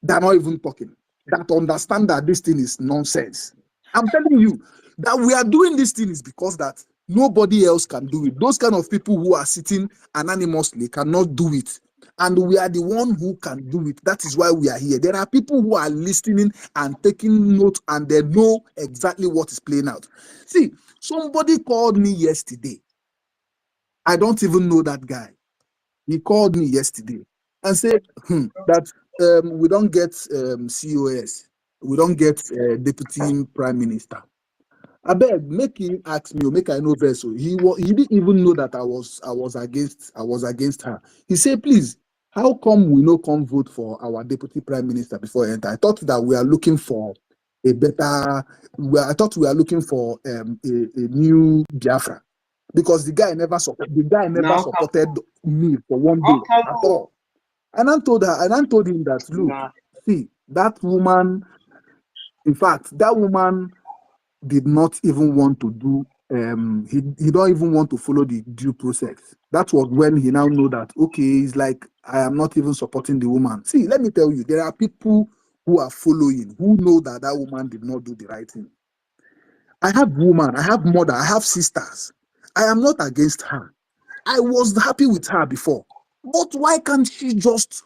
They're not even talking. That understand that this thing is nonsense. I'm telling you that we are doing this thing is because that nobody else can do it. Those kind of people who are sitting anonymously cannot do it. And we are the one who can do it. That is why we are here. There are people who are listening and taking note and they know exactly what is playing out. See, somebody called me yesterday. I don't even know that guy. He called me yesterday and said that we don't get COS, we don't get deputy prime minister. I beg, make him ask me, or make I know vessel. He didn't even know that I was against her. He said, please, how come we no come vote for our deputy prime minister before I enter? I thought that we are looking for a better. I thought we are looking for a new Biafra. Because the guy never supported me for one day at all. And I told him that, look, see, that woman, in fact, that woman did not even want to do, he don't even want to follow the due process. That was when he now know that, okay, he's like, I am not even supporting the woman. See, let me tell you, there are people who are following, who know that that woman did not do the right thing. I have woman, I have mother, I have sisters. I am not against her. I was happy with her before. But why can't she just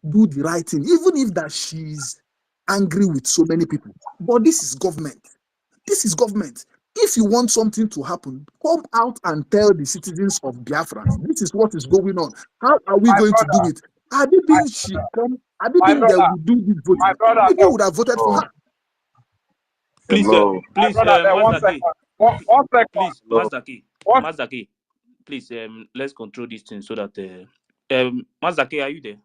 do the right thing? Even if that she's angry with so many people. But this is government. This is government. If you want something to happen, come out and tell the citizens of Biafrans, this is what is going on. How are we My going to do brother, it? Had it been she come, had it my been there brother, we do this my voting, brother, people would have voted for her. Please, Hello. my brother, there, one Mazaki, second. One second. please, Hello. One, Mazaki, please, let's control this thing so that, Mazaki, are you there?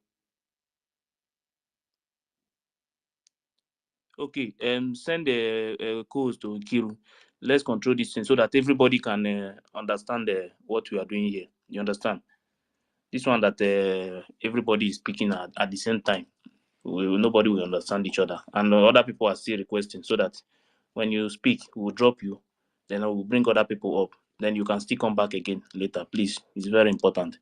Okay, send a calls to Kiru. let's control this thing so that everybody can understand what we are doing here. You understand? This one that everybody is speaking at the same time, nobody will understand each other, and other people are still requesting, so that when you speak, we'll drop you, then we'll bring other people up, then you can still come back again later. Please, it's very important.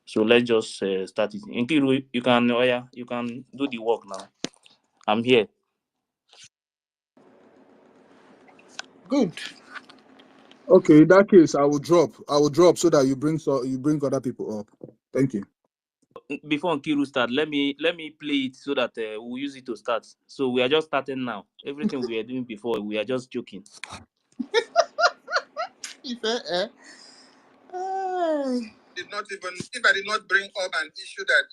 So let's just start it. Nkiru, you can do the work now. I'm here. Good. Okay, in that case, I will drop so that you bring other people up. Thank you. Before Nkiru start, let me play it so that we'll use it to start. So we are just starting now. Everything we were doing before, we are just joking. Did not even, if I did not bring up an issue that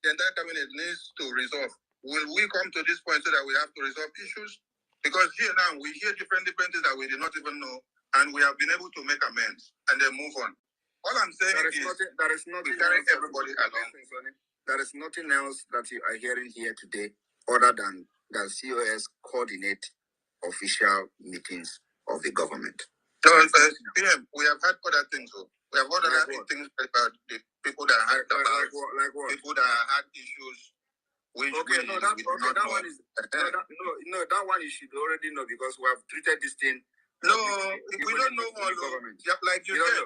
the entire cabinet needs to resolve, will we come to this point so that we have to resolve issues? Because here now we hear different things that we did not even know, and we have been able to make amends and then move on. All I'm saying there is nothing we carry everybody along. There is nothing else that you are hearing here today other than that COS coordinate official meetings of the government. No, PM, we have had other things. We have heard other things about the people that had people that had issues. That one is that one you should already know because we have treated this thing. No, we don't know all of it. Like you said,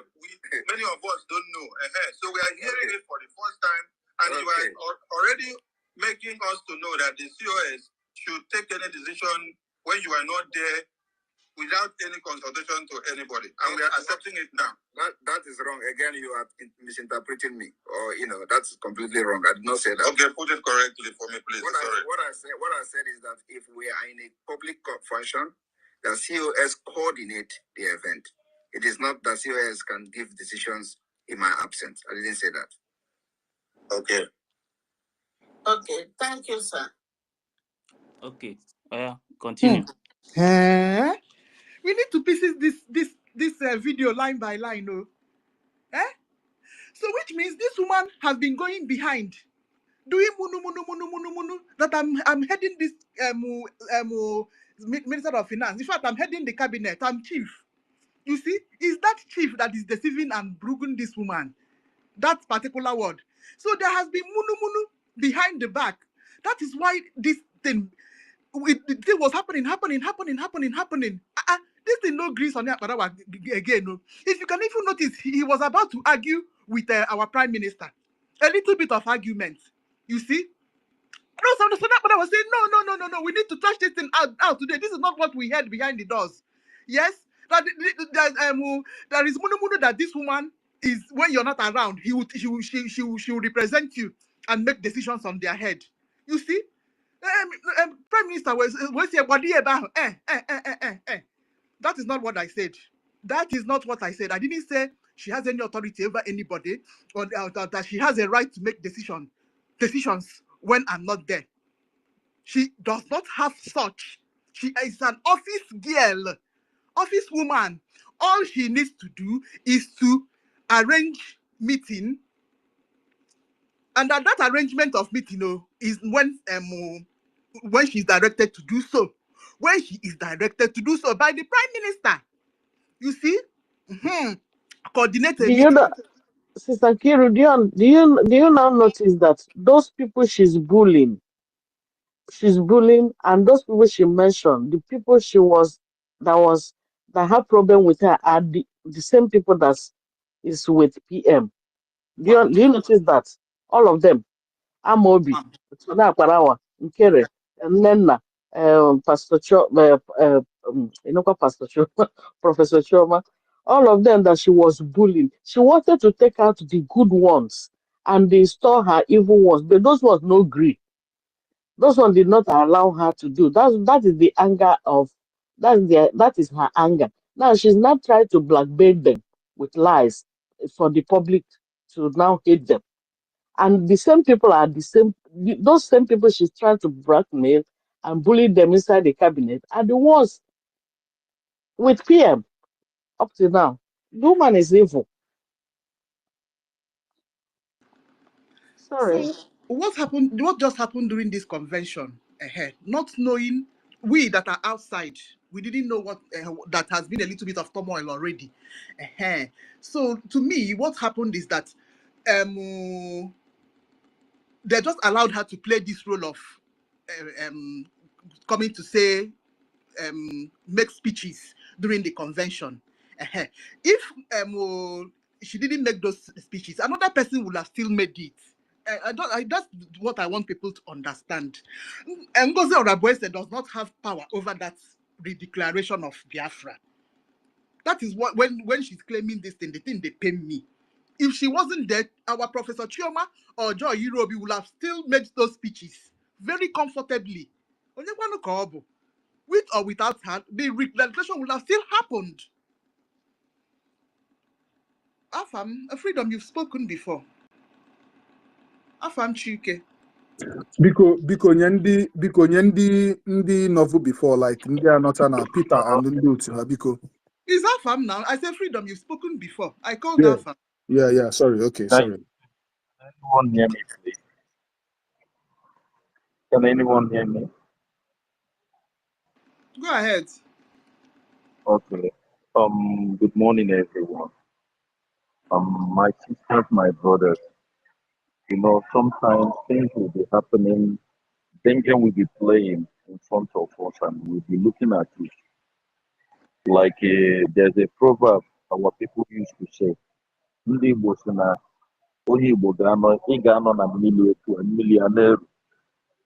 many of us don't know. So we are hearing it for the first time, and you are already making us to know that the COS should take any decision when you are not there without any consultation to anybody, and we are accepting it now. That is wrong. Again, you are misinterpreting me, or that's completely wrong. I did not say that. Okay, put it correctly for me, please. What I said is that if we are in a public function, the COS coordinate the event. It is not that COS can give decisions in my absence. I didn't say that. Okay. Okay. Thank you, sir. Okay. Continue. We need to pieces this video line by line, no? So which means this woman has been going behind, doing munu, that I'm heading this Minister of Finance. In fact, I'm heading the cabinet. I'm chief. You see, is that chief that is deceiving and broken this woman? That particular word. So there has been munu behind the back. That is why this thing was happening. This thing no grease on it again. No. If you can even notice, he was about to argue with our prime minister. A little bit of argument. You see? No, so that but I was saying, no. We need to trash this thing out today. This is not what we heard behind the doors. Yes? That there is munu that this woman is, when you're not around, she will represent you and make decisions on their head. You see? Prime Minister was here, that is not what I said. That is not what I said. I didn't say she has any authority over anybody, or that she has a right to make decisions when I'm not there. She does not have such. She is an office girl, office woman. All she needs to do is to arrange meeting, and that arrangement of meeting is when she's directed to do so. When she is directed to do so by the Prime Minister. You see? Coordinate a Do you meeting. know, Sister Kiru, do you now notice that those people she's bullying, and those people she mentioned, the people that have problem with her are the same people that is with PM. Do you notice that? All of them. Amobi, Tuna Parawa, Nkere, and Nenna, Pastor Pastor Choma, Professor Choma, all of them that she was bullying. She wanted to take out the good ones and install her evil ones, but those ones no agree. Those ones did not allow her to do. That is the anger of that is her anger. Now she's not trying to blackmail them with lies for the public to now hate them. And the same people are those same people she's trying to blackmail and bully them inside the cabinet are the ones with PM up to now. The woman is evil. Sorry. So what happened? What just happened during this convention ahead? Not knowing we that are outside, we didn't know what that has been a little bit of turmoil already. So to me, what happened is that they just allowed her to play this role of coming to say, make speeches during the convention. If she didn't make those speeches, another person would have still made it. That's what I want people to understand. Ngozi Oraboese does not have power over that redeclaration of Biafra. That is what when she's claiming this thing, the thing they pay me. If she wasn't dead, our Professor Chioma or Joy Irobi would have still made those speeches very comfortably. With or without her, the declaration would have still happened. Afam, freedom, you've spoken before. Afam Chike. Biko ndị novel before, like ndị anọcha na Peter and ndị otu ha, biko. Is Afam now? I said freedom, you've spoken before. I called Yeah. Afam. Yeah, sorry, okay, sorry. Can anyone hear me, please? Can anyone hear me? Go ahead. Okay. Good morning, everyone. My sisters, my brothers. You know, sometimes things will be happening, danger will be playing in front of us, and we'll be looking at it. Like there's a proverb our people used to say, "Ndị Igbo sị na onye Igbo ga-anọ, ị ga-anọ na mmiri etu a, mmiri a na-eru.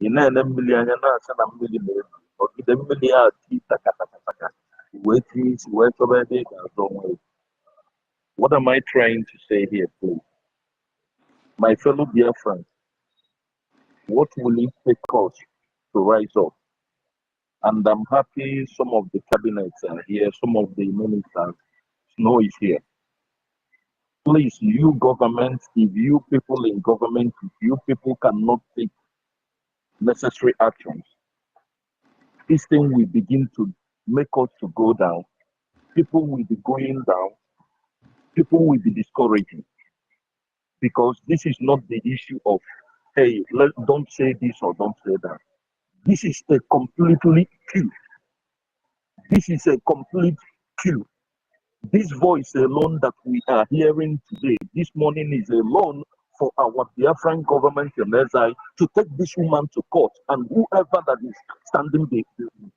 Ị na-ele mmiri anya na-asị na mmiri na-eru. Ọgide mmiri a ti takatakataka. Wee tie isi wee chọba ebe ị ga-azọ onwe gị." What am I trying to say here, please? My fellow Biafrans, what will it take us to rise up? And I'm happy some of the cabinets are here, some of the ministers. Snow is here. Please, you government, if you people in government, if you people cannot take necessary actions, this thing will begin to make us to go down. People will be going down. People will be discouraging. Because this is not the issue of, hey, don't say this or don't say that. This is a completely kill. This is a complete kill. This voice alone that we are hearing today, this morning, is alone for our Biafran government in Ezai to take this woman to court and whoever that is standing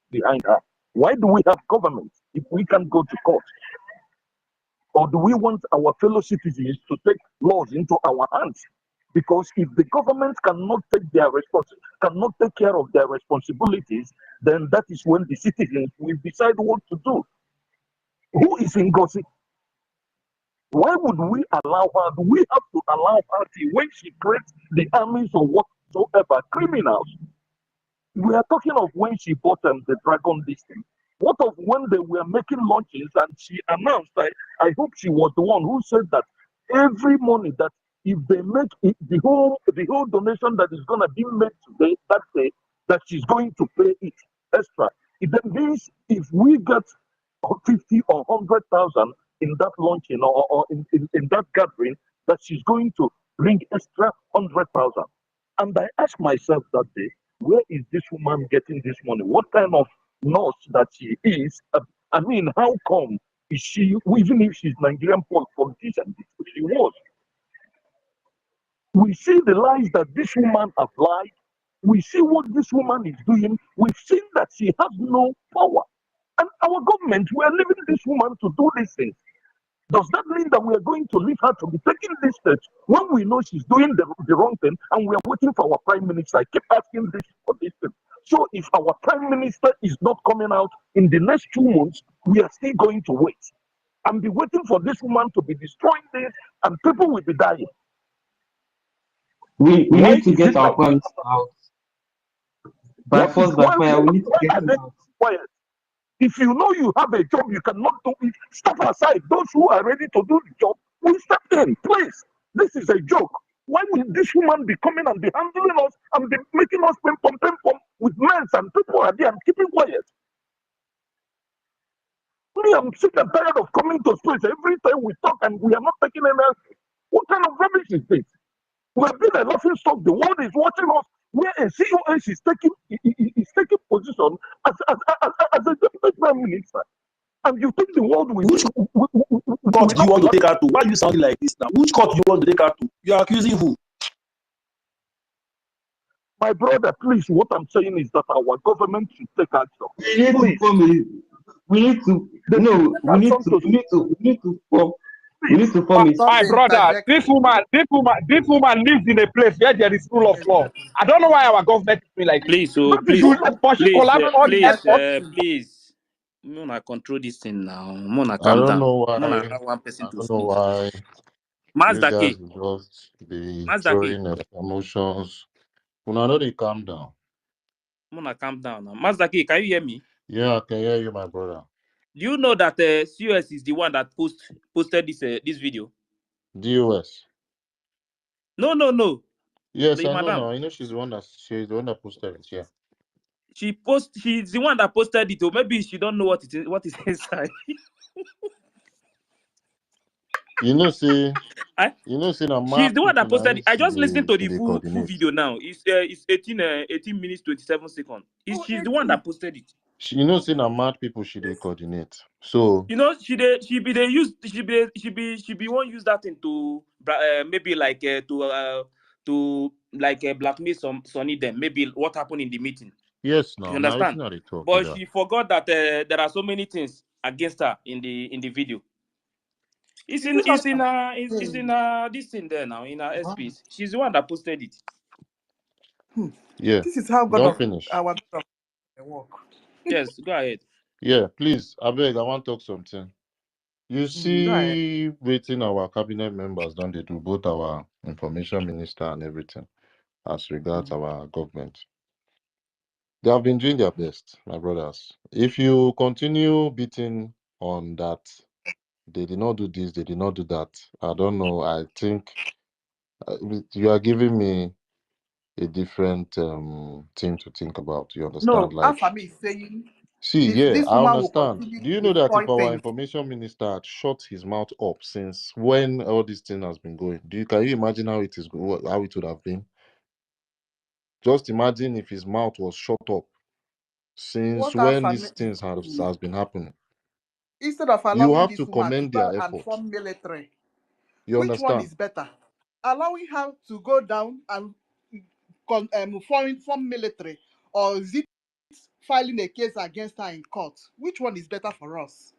behind her. Why do we have government if we can't go to court? Or do we want our fellow citizens to take laws into our hands? Because if the government cannot take cannot take care of their responsibilities, then that is when the citizens will decide what to do. Who is Ngozi? Why would we allow her? Do we have to allow her to, when she creates the armies or whatsoever criminals? We are talking of when she bought the dragon listing. What of when they were making launches and she announced, I hope she was the one who said that every money that if they make it, the whole donation that is going to be made today, that day, that she's going to pay it extra. It means if we get 50 or 100,000 in that launching or in that gathering, that she's going to bring extra 100,000. And I asked myself that day, where is this woman getting this money? What kind of nurse that she is? I mean, how come is she, even if she's Nigerian politician, she was. We see the lies that this woman has lied. We see what this woman is doing. We've seen that she has no power. And our government, we are leaving this woman to do these things. Does that mean that we are going to leave her to be taking this steps when we know she's doing the wrong thing and we are waiting for our prime minister? I keep asking this for this thing. So if our prime minister is not coming out in the next 2 months, we are still going to wait and be waiting for this woman to be destroying this and people will be dying. We need to get our points out. By force, by fire, we need to get them out. Quiet. If you know you have a job, you cannot do it. Step aside. Those who are ready to do the job will step in. Please. This is a joke. Why will this woman be coming and be handling us and be making us pim pom with men and people are there and keeping quiet? Me, I'm sick and tired of coming to space every time we talk and we are not taking any action. What kind of rubbish is this? We have been a laughing stock. The world is watching us. Where a COS is taking is taking position as a deputy prime minister. And you think the world will... Which court do you want to take her to? Why are you sounding like this now? Which court do you want to take her to? You are accusing who? My brother, please, what I'm saying is that our government should take action. We need to form a My brother, this woman lives in a place where there is rule of law. I don't know why our government is doing like this. Please, so But she please, collapsed all the efforts. please. Mona control this thing now. Mona I calm don't down. know why. Mona allow one person I to don't know speak. why you guys Mazdaki, will just be Mazdaki. throwing emotions. Una know they calm down. Mona calm down now. Mazdaki, can you hear me? Yeah, I can hear you, my brother. Do you know that COS is the one that posted this video? DOS. No. Yes, The I know madam. now. You know she's the one that posted it. Yeah. She's the one that posted it, or maybe she don't know what is inside. You know, see, I, now she's mad the one that people now. posted it. I just listened to She the they full coordinate. video now. It's 18 minutes 27 seconds. She's the one that posted it. You know, see, now mad people she they coordinate. So You know, she be one use that thing to maybe like to like blackmail some Sonny them. Maybe what happened in the meeting. yes, You now it's understand? not a talk. But she forgot that there are so many things against her in the video. It's in this thing there now in her SPs. She's the one that posted it. Yeah. This is how Don't finish. our God of work. Yes, go ahead. Yeah, please. I beg, I want to talk something. You Go ahead. see, waiting our cabinet members, don't they do both our information minister and everything as regards our government? They have been doing their best, my brothers. If you continue beating on that, they did not do this, they did not do that. I don't know. I think you are giving me a different thing to think about. You understand? No, Like, Afami is saying see, yeah, this I woman will understand. continue Do you to know that destroy if our things. information minister had shut his mouth up since when all this thing has been going, can you imagine how it is how it would have been? Just imagine if his mouth was shut up since What when Afami these is things saying, has been happening. instead of You allowing have this to woman to commend go their and effort. form military, You which one understand? is better? Allowing her to go down and form military, or is it filing a case against her in court? Which one is better for us?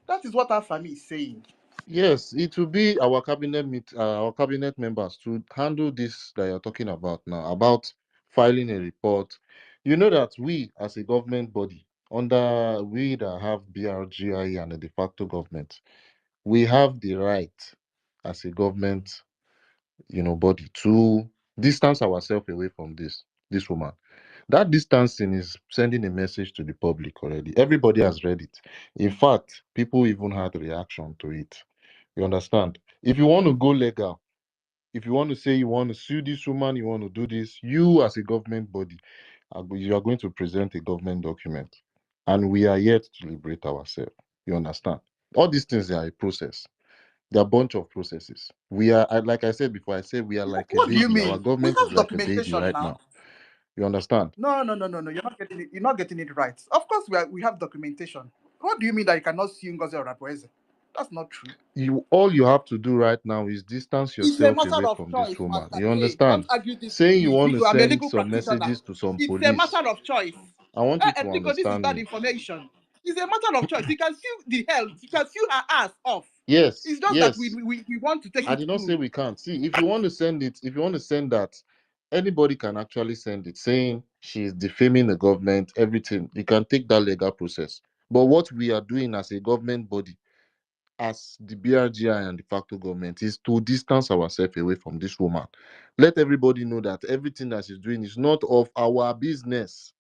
That is what Afami is saying. Yes, it will be our our cabinet members to handle this that you're talking about now, about filing a report. You know that we, as a government body, under we that have BRGIE and a de facto government, we have the right as a government, body to distance ourselves away from this woman. That distancing is sending a message to the public already. Everybody has read it. In fact, people even had reaction to it. You understand? If you want to go legal, if you want to say you want to sue this woman, you want to do this, you as a government body, you are going to present a government document. And we are yet to liberate ourselves. You understand? All these things are a process. They're a bunch of processes. We are, like I said before, I said we are like a What do you baby. Our mean? We government is have like a baby documentation right now. now. You understand? No. You're not getting it. You're not getting it right. Of course, we have documentation. What do you mean that you cannot sue Ngozi or Rapoeze? That's not true. All you have to do right now is distance It's a yourself matter away of from this choice, woman. Master You K. Don't understand? argue this with Saying you want to I'm a send legal some practitioner. messages to some It's a police, matter of choice. I want you to Because this is understand bad me. information. It's a matter of choice. You can sue the health. You can sue her ass off. Yes, It's just that yes. we want to take I it did not say through. we can't. See, if you want to send it, if you want to send that, anybody can actually send it saying she's defaming the government, everything. You can take that legal process. But what we are doing as a government body, as the BRGI and de facto government, is to distance ourselves away from this woman. Let everybody know that everything that she's doing is not of our business.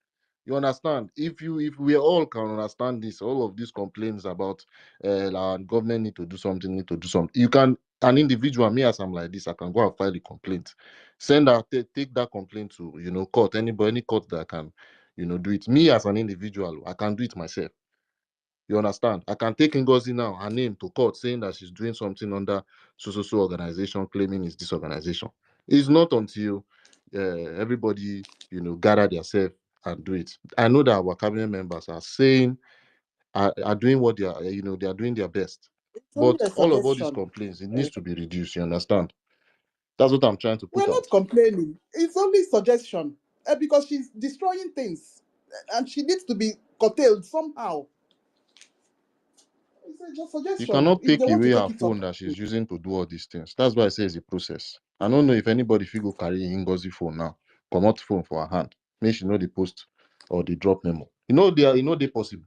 You understand? If we all can understand this, all of these complaints about our government need to do something, you can, an individual, me as I'm like this, I can go and file a complaint. Send out, take that complaint to court, any court that can, do it. Me as an individual, I can do it myself. You understand? I can take Ngozi now, her name, to court saying that she's doing something under so organization, claiming it's this organization. It's not until everybody, gather themselves and do it. I know that our cabinet members are saying, are doing what they are, they are doing their best. It's only But a all these suggestion. complaints, it needs to be reduced. You understand? That's what I'm trying to We're put not out. complaining. It's only suggestion because she's destroying things and she needs to be curtailed somehow. It's a You suggestion. cannot If they take want to away her take it up. phone that she's using to do all these things. That's why I say it's a process. I don't know if anybody feel go carry Ngozi phone now, come out phone for her hand. Make she know the post or the drop memo. They possible.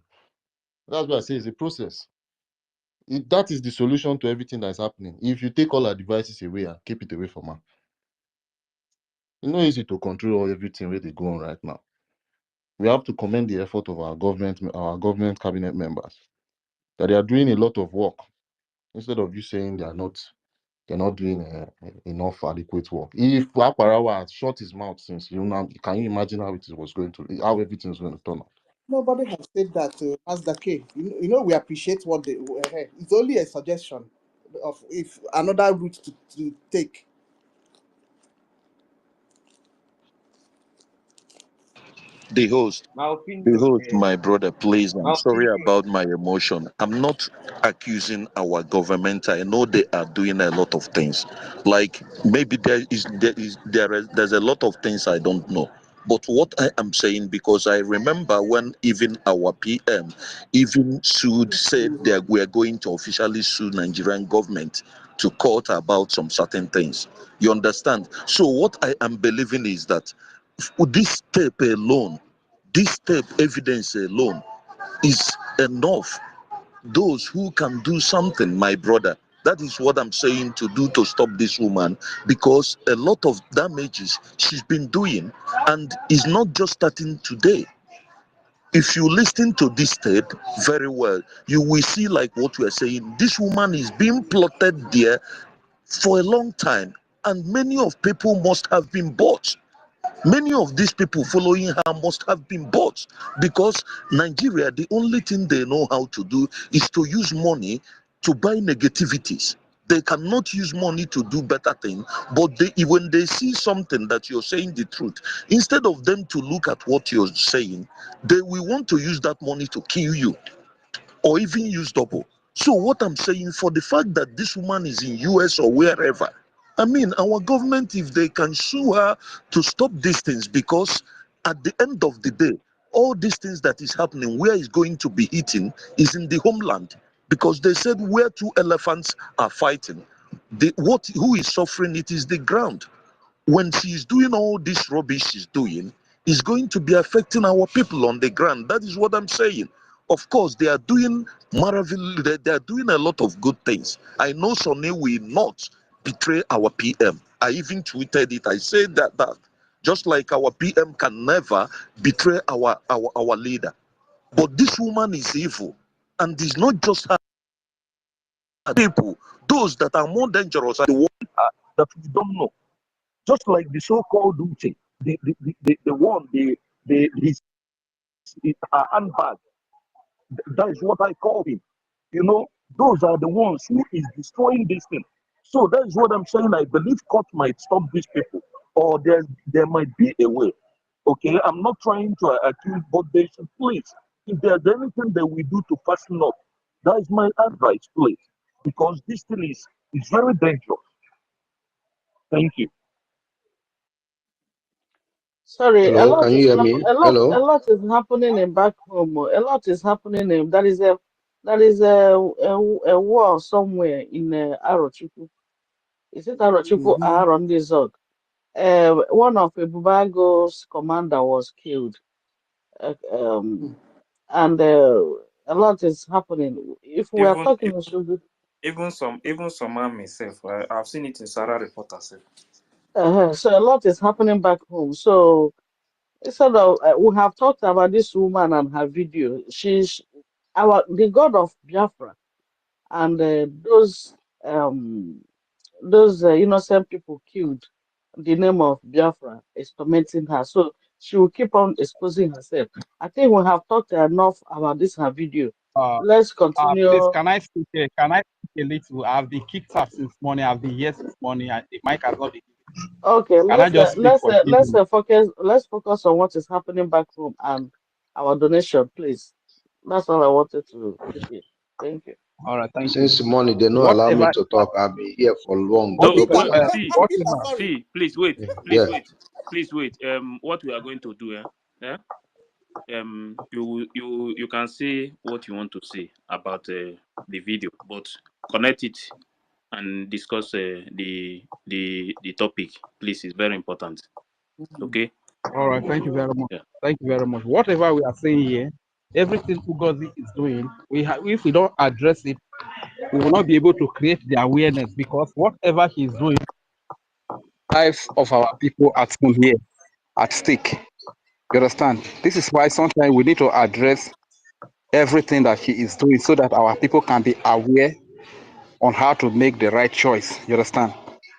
That's why I say it's a process. That is the solution to everything that is happening. If you take all her devices away and keep it away from her, it's not easy to control everything where they go on right now. We have to commend the effort of our government cabinet members, that they are doing a lot of work instead of you saying they're not doing enough adequate work. If Aparawa had shut his mouth since, can you imagine how how everything is going to turn out? Nobody has said that, Master K. We appreciate what they. It's only a suggestion of if another route to take. The host, My opinion, my brother, please, my I'm sorry opinion. about my emotion. I'm not accusing our government. I know they are doing a lot of things. Like maybe there's a lot of things I don't know. But what I am saying, because I remember when even our PM even said that we are going to officially sue Nigerian government to court about some certain things. You understand? So what I am believing is that this step evidence alone is enough. Those who can do something, my brother, that is what I'm saying to do to stop this woman, because a lot of damages she's been doing and is not just starting today. If you listen to this tape very well, you will see, like what we are saying, this woman is being plotted there for a long time, and many of people must have been bought. Many of these people following her must have been bought, because Nigeria, the only thing they know how to do is to use money to buy negativities. They cannot use money to do better things, but when they see something that you're saying the truth, instead of them to look at what you're saying, they will want to use that money to kill you or even use double. So what I'm saying, for the fact that this woman is in US or wherever, I mean, our government, if they can sue her to stop these things, because at the end of the day, all these things that is happening, where is going to be eaten is in the homeland, because they said where two elephants are fighting, who is suffering it is the ground. When she's doing all this rubbish she's doing, is going to be affecting our people on the ground. That is what I'm saying. Of course, they are doing marvelous, they are doing a lot of good things. I know Sonny will not betray our PM. I even tweeted it. I said that just like our PM can never betray our leader. But this woman is evil. And it's not just her people. Those that are more dangerous are the ones that we don't know. Just like the so-called Uche, the one, his handbag. That is what I call him. Those are the ones who is destroying this thing. So that is what I'm saying. I believe court might stop these people, or there might be a way. Okay, I'm not trying to accuse, but they should please, if there's anything that we do to fasten up, that is my advice, please, because this thing is very dangerous. Thank you. Sorry, a Hello, lot can you is hear happen. me? Hello. A lot is happening in back home. A lot is happening in that is a war somewhere in Arochukwu. Is it Arochukwu Mm-hmm. or on the Zog? One of Ibubago's commander was killed, and a lot is happening. If we are Even talking, it should be. even some man myself, I've seen it in Sarah Reporter self. So a lot is happening back home. So instead of we have talked about this woman and her video. She's the god of Biafra, and those innocent people killed. The name of Biafra is tormenting her, so she will keep on exposing herself. I think we have talked enough about this her video. Let's Please, continue. can I speak? Can I speak a little? I've been kicked out since morning. I've been here since morning, and the mic has not been. Okay, Can I just speak for 2 minutes? focus on what is happening back home and our donation, please. That's all I wanted to chip in. Thank you. All right, thank you. Since morning they don't allow me Whatever, to talk. I've been here for long. No, Peter, Nobody well, allow. see, Peter, whatever. sorry. see, please wait, Yeah. please wait. What we are going to do, you can say what you want to say about the video, but connect it and discuss the topic, please. It's very important. Okay. All right, thank you very much. Yeah. Thank you very much. Whatever we are saying here, everything Ngozi is doing, if we don't address it, we will not be able to create the awareness because whatever he's doing, lives of our people at home here at stake. You understand? This is why sometimes we need to address everything that he is doing so that our people can be aware on how to make the right choice. You understand?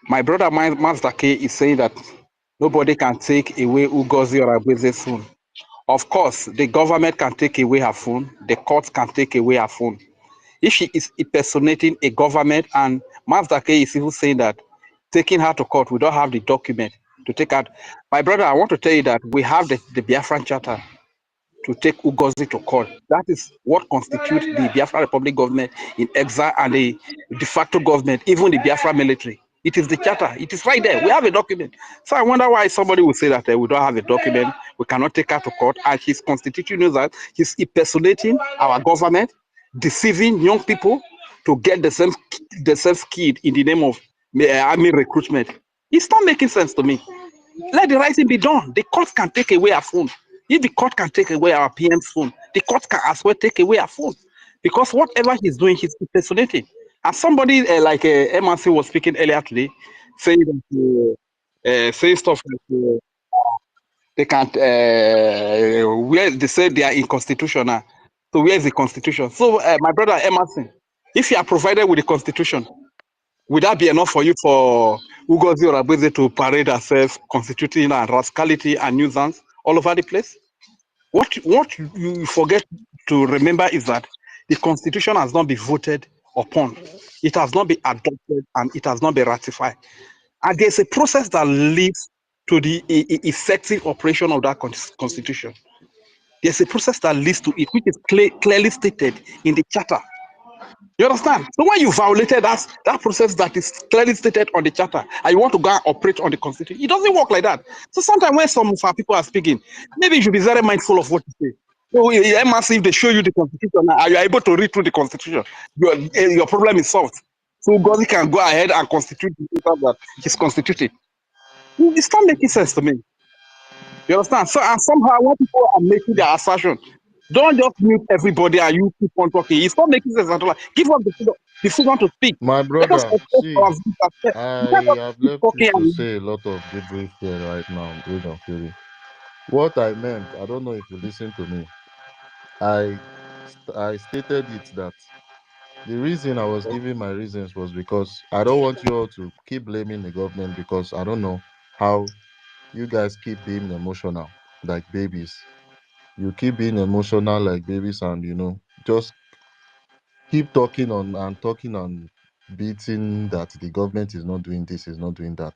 My brother Master K is saying that nobody can take away Ngozi or Agbeze's phone. Of course, the government can take away her phone, the courts can take away her phone. If she is impersonating a government, and Master K is even saying that taking her to court, we don't have the document to take her. My brother, I want to tell you that we have the Biafran Charter to take Ngozi to court. That is what constitutes the Biafra Republic government in exile and the de facto government, even the Biafra military. It is the charter. It is right there. We have a document. So I wonder why somebody would say that we don't have a document. We cannot take her to court. And his constitution knows that he's impersonating our government, deceiving young people to get the same kid in the name of army recruitment. It's not making sense to me. Let the right thing be done. The court can take away our phone. If the court can take away our PM's phone, the court can as well take away our phone. Because whatever he's doing, he's impersonating. And somebody like MRC was speaking earlier today, saying that saying stuff like they can't, where they say they are inconstitutional. So where is the constitution? So my brother Emerson, if you are provided with the constitution, would that be enough for you for Ngozi or Agbeзе to parade herself, constituting and rascality and nuisance all over the place? What you forget to remember is that the constitution has not been voted upon, it has not been adopted, and it has not been ratified. And there's a process that leads to the effective operation of that constitution. There's a process that leads to it, which is clearly stated in the charter. You understand? So when you violated that process that is clearly stated on the charter, and you want to go and operate on the constitution, it doesn't work like that. So sometimes when some of our people are speaking, maybe you should be very mindful of what you say. So if they show you the constitution, and you are able to read through the constitution, your problem is solved. So God can go ahead and constitute the paper that he's constituted. It's not making sense to me. You understand? So and somehow when people are making their assertion, don't just mute everybody and you keep on talking. It's not making sense at all. Give us the freedom to speak. My Let us brother, express see, our views ourselves. You I can't have just keep left you talking to and say a lot of gibberish here right now, based on theory. What I meant, I don't know if you listen to me. I I stated it that the reason I was giving my reasons was because I don't want you all to keep blaming the government, because I don't know how you guys keep being emotional like babies. You keep being emotional like babies, and just keep talking and beating that the government is not doing this, is not doing that.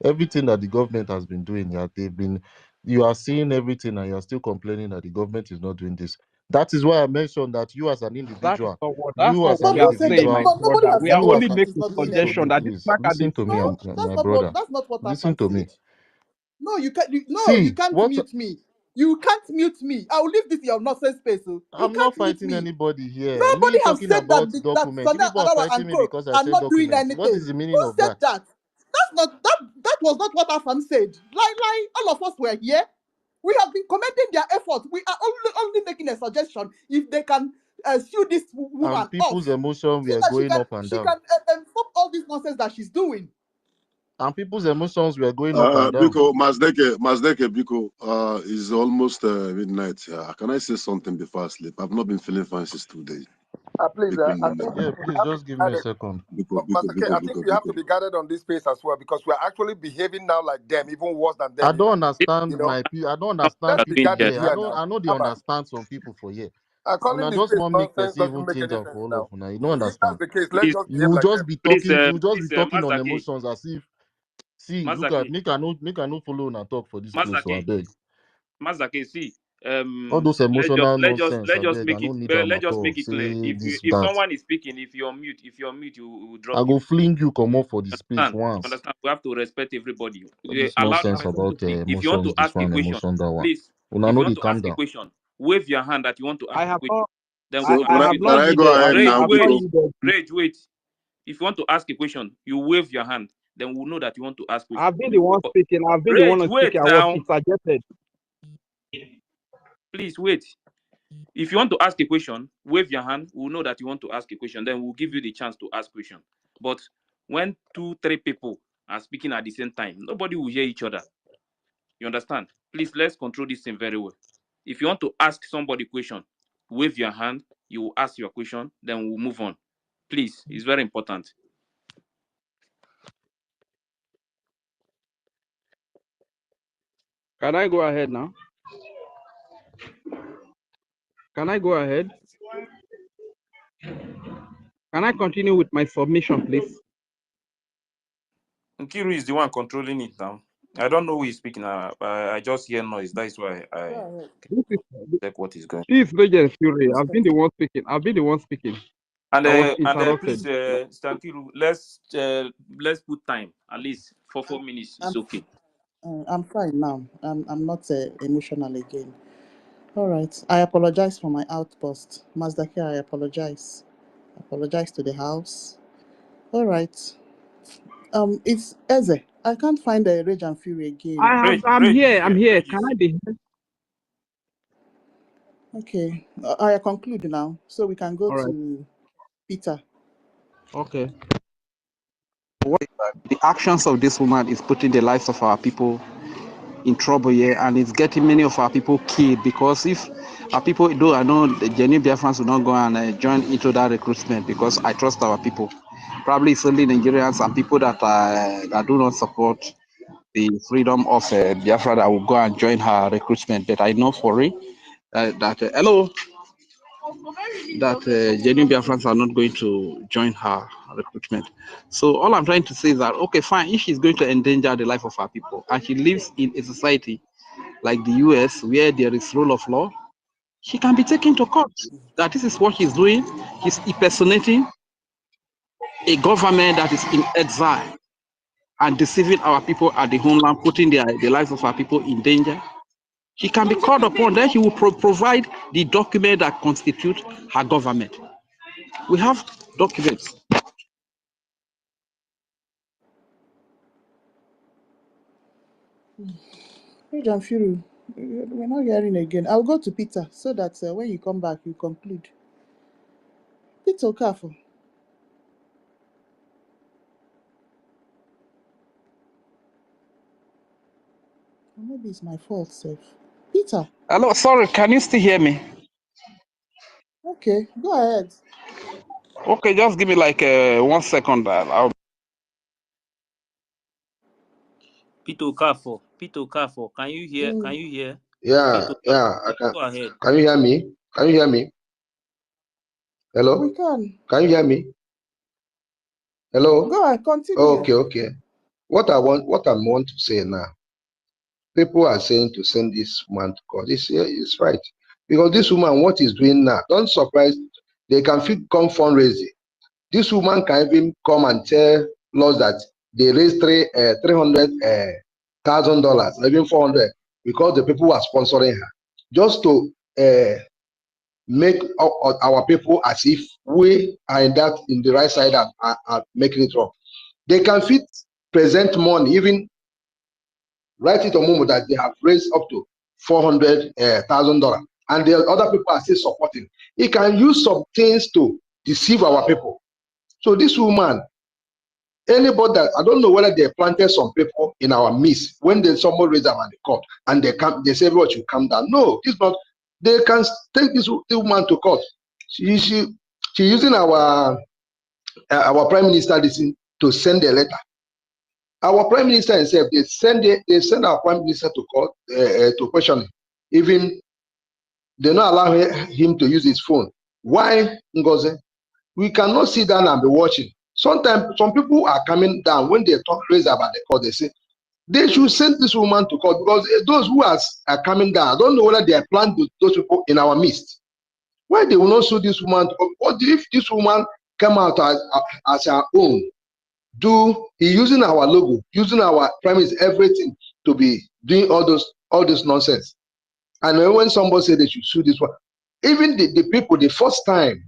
Everything that the government has been doing, yeah, you are seeing everything, and you are still complaining that the government is not doing this. That is why I mentioned that you as an That is individual, not what you as an we are Nobody said that. saying, my individual, Nobody brother. has We said are you the as only government is making not doing listen to suggestion anything. that this please market listen is to me, No, my brother. that's not what Listen Afam to me. said. No, you can't. No, you See can't what mute me. You can't mute me. I will leave this your nonsense space. So you I'm can't not mute fighting me. anybody here. Nobody Me have talking said that about that documents. You Sunday people are Adawa fighting and me Co because I are said not doing documents. What anything. is the meaning Who of said that? that? That's not that was not what Afam said. Like all of us were here. We have been commending their effort. We are only making a suggestion if they can sue this woman And off people's emotions so were that going up and she down. can stop all this nonsense that she's doing. And people's emotions were going up and down. Biko, Mazdeke, Biko, it's almost midnight here. Can I say something before I sleep? I've not been feeling fine since 2 days. Please, Biko, I no, no. think Yeah, we please have to just be give me a guided. second. Master K, I think we have to be guided on this space as well, because we are actually behaving now like them, even worse than I them. don't Even understand I don't understand let's be people guided here. Yes. here now. I know they Abba, understand some people for here. calling Una this just space want make nonsense person doesn't even make change any am sense for all of now. una. You don't So if that's understand. the case, let's Please, just You behave will like just them. be talking, please, on Master K, emotions as if See, look at Mazake, make I no follow and talk for this place, so I Mazake, beg. Mazake, see, All those emotional nonsense, I let's just beg. I make no it need them let's at just all. make it clear. Say this, If that. someone is speaking, if you're mute, you will I drop go you. fling you come off for the space Understand? once. Understand? We have to respect everybody. All this Allow the nonsense person to about speak. If you want to emotions, this ask a one, question, emotion, that one. please. Una If know you they want to calm ask a down. question, wave your hand that you want to ask I a have question. not. Then we So can I can I, give have you the can not chance. I go yielded. ahead I now, have not Biko? yielded. Rage, wait. If you want to ask a question, you wave your hand. Then we'll know that you want to ask question. I've been the one speaking. I've been the Rage, one wait speaking. I was now. interjected. Please wait. If you want to ask a question, wave your hand. We'll know that you want to ask a question. Then we'll give you the chance to ask question. But when 2-3 people are speaking at the same time, nobody will hear each other. You understand? Please, let's control this thing very well. If you want to ask somebody question, wave your hand. You will ask your question. Then we'll move on. Please, it's very important. Can I go ahead now? Can I go ahead? Can I continue with my submission, please? Nkiru is the one controlling it now. I don't know who is speaking. I just hear noise. That's why I This is check what is going on. this is Legend Fury. I've been the one speaking. I've been the one speaking. And I was please, interrupted. Nkiru, let's put time at least for 4 minutes. It's okay. I'm fine now. I'm not emotional again. All right. I apologize for my outburst. Mazdaki, I apologize. Apologize to the house. All right. It's Eze. I can't find the Rage and Fury again. I'm Rage is here. I'm here. here. Rage Can is I here. be here? Okay. I conclude now. So we can go All right. to Peter. Okay. The actions of this woman is putting the lives of our people in trouble here, and it's getting many of our people killed, because if our people, though I know the genuine Biafrans will not go and join into that recruitment, because I trust our people. Probably it's only Nigerians and people that do not support the freedom of Biafra that will go and join her recruitment. But I know for it that genuine Biafrans are not going to join her recruitment. So all I'm trying to say is that, okay, fine, if she's going to endanger the life of our people, and she lives in a society like the US, where there is rule of law, she can be taken to court. That this is what she's doing. She's impersonating a government that is in exile and deceiving our people at the homeland, putting the lives of our people in danger. She can be called upon. Then she will provide the document that constitute her government. We have documents. Rage and Fury. We're not hearing again. I'll go to Peter so that when you come back, you conclude. Peter Okafor. Maybe it's my fault, Seth. Peter. Hello, sorry, can you still hear me? Okay, go ahead. Okay, just give me like 1 second. Peter Okafor, can you hear? Can you hear? Yeah, Peter yeah, I Okafor, can. go ahead. Can you hear me? Can you hear me? Hello? We can. Can you hear me? Hello? Go ahead, continue. Okay, okay. What I want to say now, people are saying to send this woman to court. It's right. Because this woman, what is doing now, don't surprise, they can come fundraising. This woman can even come and tell us that they raised $300,000, even 400, because the people are sponsoring her. Just to make our people as if we are in the right side and are making it wrong. They can present money, even write it on Momo that they have raised up to $400,000, and the other people are still supporting. He can use some things to deceive our people. So this woman, anybody that, I don't know whether they planted some people in our midst when someone raised them at the court and they say, "What, you calm down." No, it's not. They can take this woman to court. She using our prime minister to send a letter. Our prime minister himself, they send our prime minister to court to question him. Even they not allow him to use his phone. Why, Ngozi? We cannot sit down and be watching. Sometimes some people are coming down when they talk crazy about the court. They say they should send this woman to court because those who are coming down, I don't know whether they are planned to those people in our midst. Why they will not sue this woman? What if this woman come out as her own? Using our logo, using our premise, everything to be doing all this nonsense. And when somebody say they should sue this one, even the people, the first time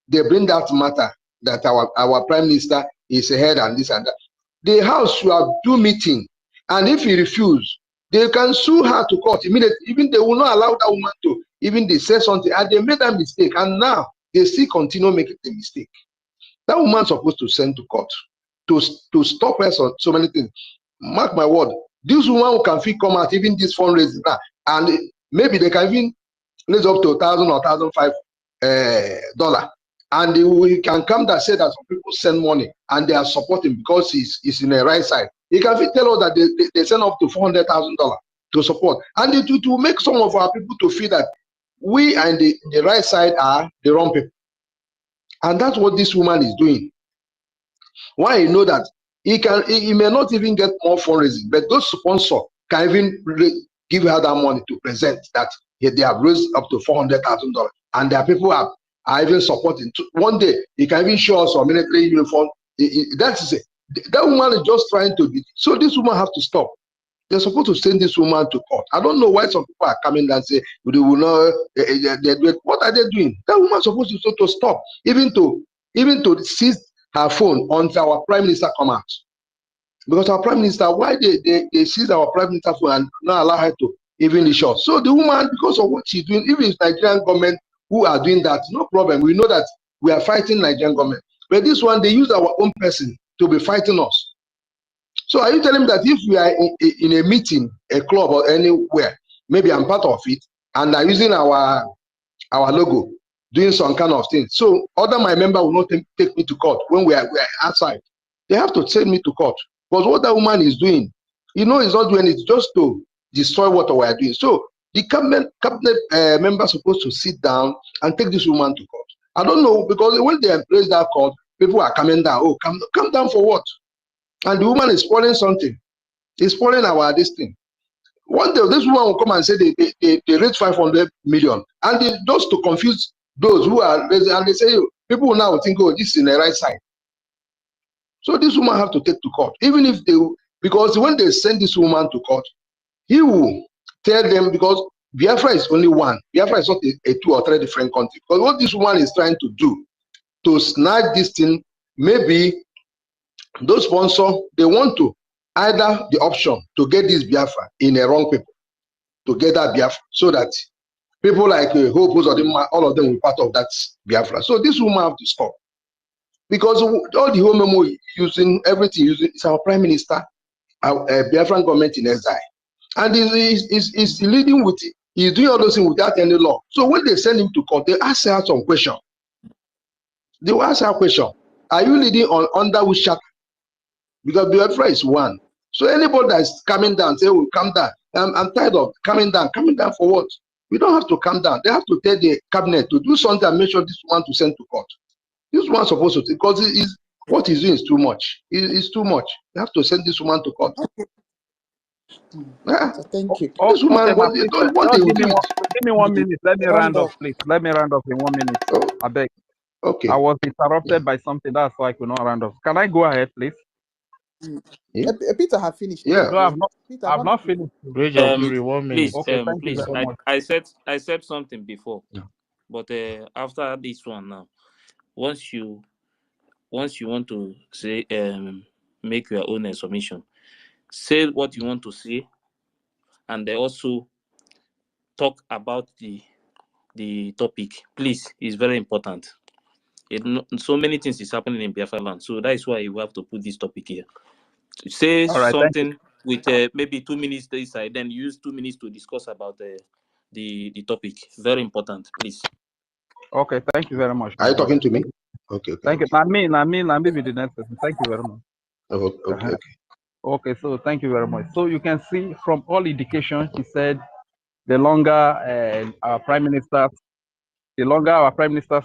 they bring that matter that our prime minister is ahead and this and that, the house should have do meeting, and if he refuse, they can sue her to court immediately. Even they will not allow that woman to even they say something, and they made that mistake, and now they still continue making the mistake. That woman supposed to send to court to stop us on so many things. Mark my word, this woman who can fit come out even this fundraising now, and maybe they can even raise up to $1,000 or $1,500, and we can come that say that some people send money and they are supporting because he's in the right side. He can fit tell us that they send up to $400,000 to support, and to make some of our people to feel that we and the right side are the wrong people. And that's what this woman is doing. Why? You know that he may not even get more fundraising, but those sponsors can even give her that money to present that they have raised up to $400,000, and their people are even supporting. One day he can even show us a military uniform. That woman is just trying to be. So this woman have to stop. They're supposed to send this woman to court. I don't know why some people are coming and say they will not. What are they doing? That woman is supposed to stop, even to seize her phone until our prime minister come out. Because our prime minister, why they seize our prime minister phone and not allow her to even reach out? So the woman, because of what she's doing, even if Nigerian government who are doing that, no problem. We know that we are fighting Nigerian government, but this one they use our own person to be fighting us. So are you telling me that if we are in a meeting, a club or anywhere, maybe I'm part of it, and I'm using our logo, doing some kind of thing, so other my member will not take me to court when we are outside? They have to send me to court because what that woman is doing, you know, is not doing it just to destroy what we are doing. So the cabinet member supposed to sit down and take this woman to court. I don't know, because when they embrace that court, people are coming down. Oh, come down for what? And the woman is spoiling something. It's spoiling this thing. One day, this woman will come and say they raised 500 million. And just to confuse those who are raising, and they say, people will now think, oh, this is in the right side. So this woman have to take to court. Even if because when they send this woman to court, he will tell them, because Biafra is only one. Biafra is not a 2 or 3 different countries. Because what this woman is trying to do, to snatch this thing, maybe those sponsors, they want to either the option to get this Biafra in a wrong people, to get that Biafra, so that people like Hope, all of them will be part of that Biafra. So this woman have to stop, because all the whole memo using everything is our prime minister, our Biafran government in exile, and he's leading with it. He's doing all those things without any law. So when they send him to court, they ask her some question. They will ask her a question: are you leading under which chapter? Because Biafra is one. So anybody that's coming down, say, "Oh, come down." I'm tired of coming down. Coming down for what? We don't have to come down. They have to tell the cabinet to do something and make sure this one to send to court. This one supposed to, because what he's doing is too much. It's too much. They have to send this woman to court. Yeah. So thank you. This woman, Okay, my what sister, they just will do it. give me 1 minute. Let me Round round up. off, please. Let me round off in 1 minute. Oh, I beg. okay. I was interrupted by something. That's why I could not round off. Can I go ahead, please? Yeah. Peter have finished. Yeah. No, I've not. Peter, I've what not did you finished. Bridge of Fury, 1 minute. Please, Okay, thank you please. very much. I said something before, but after this one now, once you want to say make your own submission, say what you want to say, and they also talk about the topic. Please, it's very important. So many things is happening in Biafra land, so that is why you have to put this topic here. Say All right, thank you. something with maybe 2 minutes this side, then use 2 minutes to discuss about the topic. Very important, please. Okay, thank you very much, Are my you talking brother. to me? Okay. Thank you. Not me be the next person. Thank you very much. Okay. Okay, so thank you very much. So you can see from all indications, he said, the longer our prime minister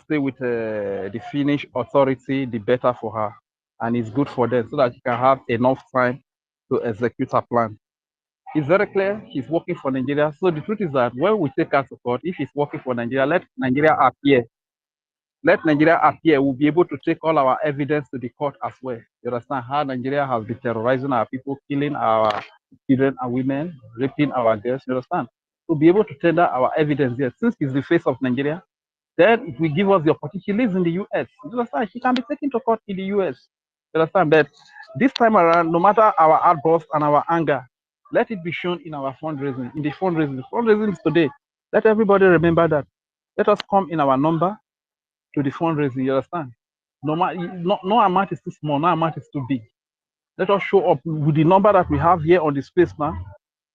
stay with the Finnish authority, the better for her. and it's good for them so that she can have enough time to execute her plan. It's very clear she's working for Nigeria. So the truth is that when we take her to court, if she's working for Nigeria, let Nigeria appear. Let Nigeria appear. We'll be able to take all our evidence to the court as well. You understand how Nigeria has been terrorizing our people, killing our children and women, raping our girls. You understand? To be able to tender our evidence there, since it's the face of Nigeria, then it will give us the opportunity. She lives in the US. You understand? She can be taken to court in the US. You understand? But this time around, no matter our outburst and our anger, let it be shown in our fundraising. In the fundraising, fundraising is today. Let everybody remember that. Let us come in our number to the fundraising. You understand? No amount is too small. No amount is too big. Let us show up with the number that we have here on the space now.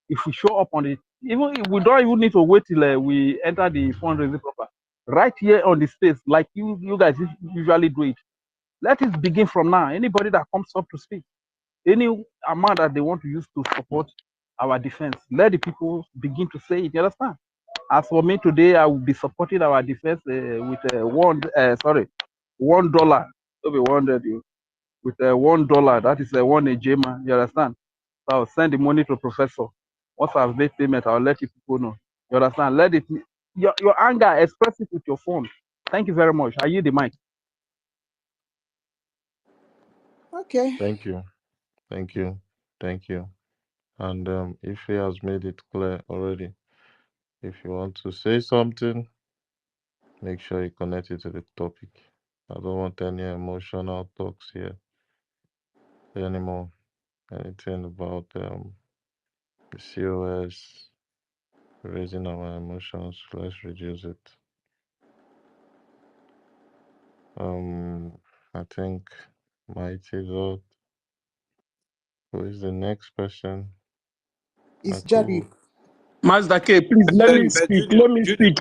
If we show up on it, even if we don't even need to wait till we enter the fundraising proper. Right here on the space, like you guys usually do it. Let it begin from now. Anybody that comes up to speak, any amount that they want to use to support our defense, let the people begin to say it. You understand? As for me today, I will be supporting our defense with $1. Don't be wondered you with $1. That is one ejema. You understand? So I'll send the money to professor. Once I've made payment, I'll let you people know. You understand? Let it your anger, express it with your phone. Thank you very much. I yield the mic. Okay. Thank you. Thank you. Thank you. And if he has made it clear already, if you want to say something, make sure you connect it to the topic. I don't want any emotional talks here anymore. Anything about the COS, raising our emotions, let's reduce it. I think Mighty God. Who is the next person? It's Jerry. Aku. Master K, please let me speak. Let me speak,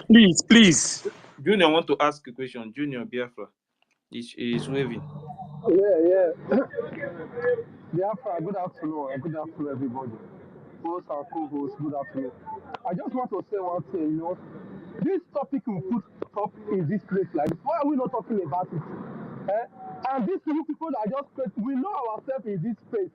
please. Junior want to ask a question. Junior Biafra is waving. Yeah. Biafra, good afternoon. Good afternoon, everybody. Host and co-host, good afternoon. I just want to say one thing, this topic we put up in this place like this. Why are we not talking about it? And these new people that just create, we know ourselves in this space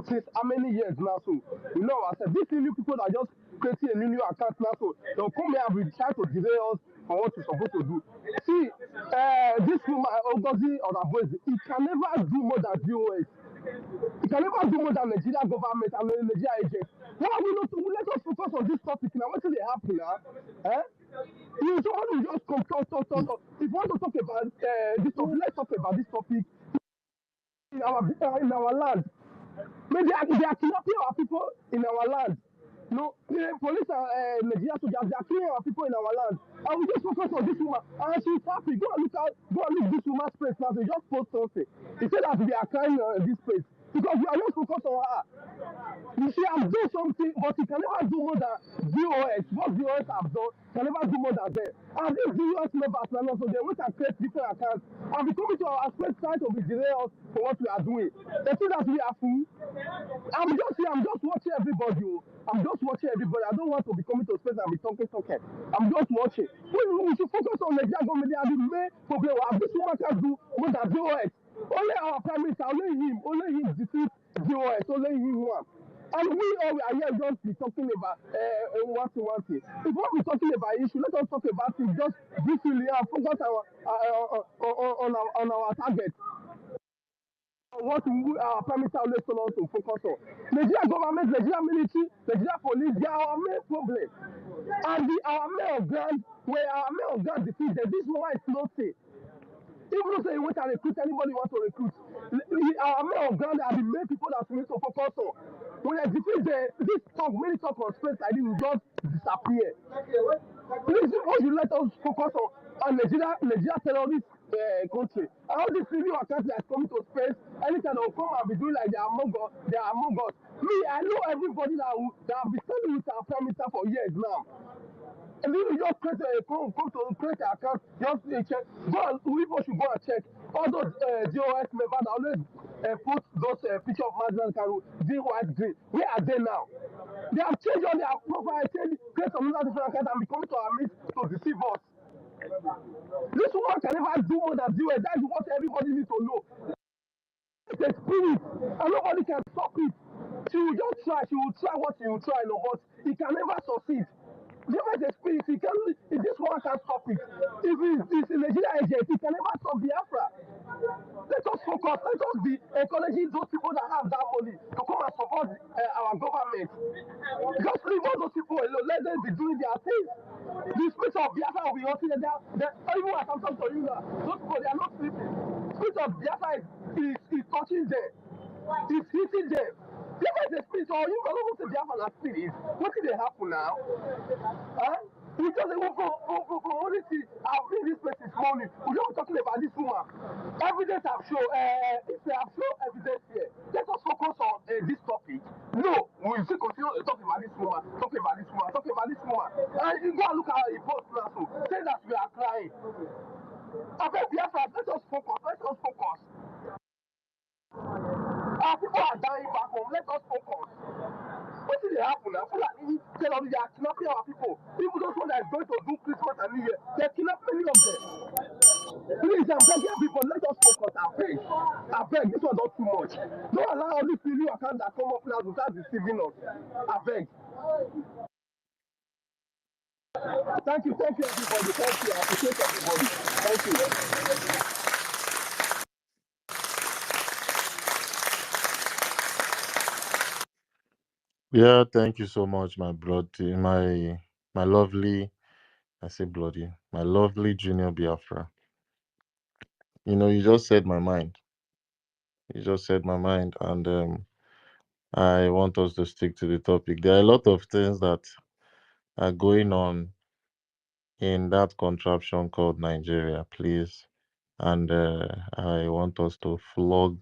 since how many years now? So we know ourselves. These new people that just creating a new account now, so they'll come here and be trying to delay us for what we're supposed to do. See, this woman, Ngozi or the boys, it can never do more than BOS. You can never do more than Nigeria government and Nigeria agents. Why are we not? Let us focus on this topic now. What will happen now? You someone will just come talk. If you want to talk about this topic, let's talk about this topic in our land. Maybe they are kidnapping our people in our land. No, the police and Nigeria soldiers, they are killing our people in our land. And we just focus on this woman. And she's happy. Go and look this woman's face now. They just post something. They say that we are crying in this place. Because we are not focused on her. You see, I've done something, but you can never do more than BOS. What BOS have done can never do more than them. And these BOS members now also they want to create different accounts and be coming to our space trying to be delay us for what we are doing. They think that we are fools. I'm just here, I'm just watching everybody. I'm just watching everybody. I don't want to be coming to space and be talking. I'm just watching. We should focus on the government and the main problem. This woman can do more than BOS. Only our prime minister, only him defeat BOS, only him one. And we all are here just be talking about one thing. If we be talking about issue, let us talk about it just briefly and focus on our target. What our prime minister always told us to focus on. Nigeria government, Nigeria military, Nigeria police, they are our main problem. And our men of ground, where our men of ground defeated, this one is nothing. Even though they want to recruit anybody want to recruit, our men on ground are the main people that we need to focus on. When I defeat this talk, many talk on space like this will just disappear. Please, what you let us focus on Nigeria terrorist country. And all these new accounts that are coming to space, anytime they'll come and be doing like they are among us. Me, I know everybody that have been standing with our prime minister for years now. And then you just come to create an account, just check. We should go and check. All those GOS members that always put those picture of Mazda Karu, green, white, green. Where are they now? They have changed all their profile, create another different account and be coming to our midst to deceive us. This one can never do more than GOS. That is what everybody needs to know. It's a spirit, and nobody can stop it. She will just try. She will try what she will try, no, but he can never succeed. Biafra is a spirit. He can. If this one can stop it, if it's a Nigerian agent, he can never stop Biafra. Let us focus. Let us be encouraging those people that have that money to come and support our government. Just leave all those people alone. Let them be doing their thing. The spirit of Biafra will be hurting them. Even as I'm talking to you now, those people, they are not sleeping. Spirit of Biafra is touching them. It's hitting them. Biafra is a spirit. Or you can almost say Biafra is a spirit. What did they happen now? Huh? We just even for honesty, I've been this place this morning. We don't talking about this woman. Evidence have shown, if they have shown evidence here, let us focus on this topic. No, we still continue talking about this woman, talking about this woman, talking about this woman. And you go and look at her post now, so say that we are crying. I beg Biafra, let us focus, let us focus. Our people are dying back home, let us focus. What did they happen now? Fulani tell us they are kidnapping our people. People those one that is going to do Christmas and New Year, they kidnap many of them. Please, I'm begging people, let us focus. I beg, this was not too much. Don't allow all these new accounts that come up now to start deceiving us. I beg. Thank you, everybody. Thank you. I appreciate everybody. Thank you. Yeah, thank you so much, my bloody, my lovely. I say bloody, my lovely junior Biafra. You know, you just said my mind. You just said my mind, and I want us to stick to the topic. There are a lot of things that are going on in that contraption called Nigeria, please. And I want us to flog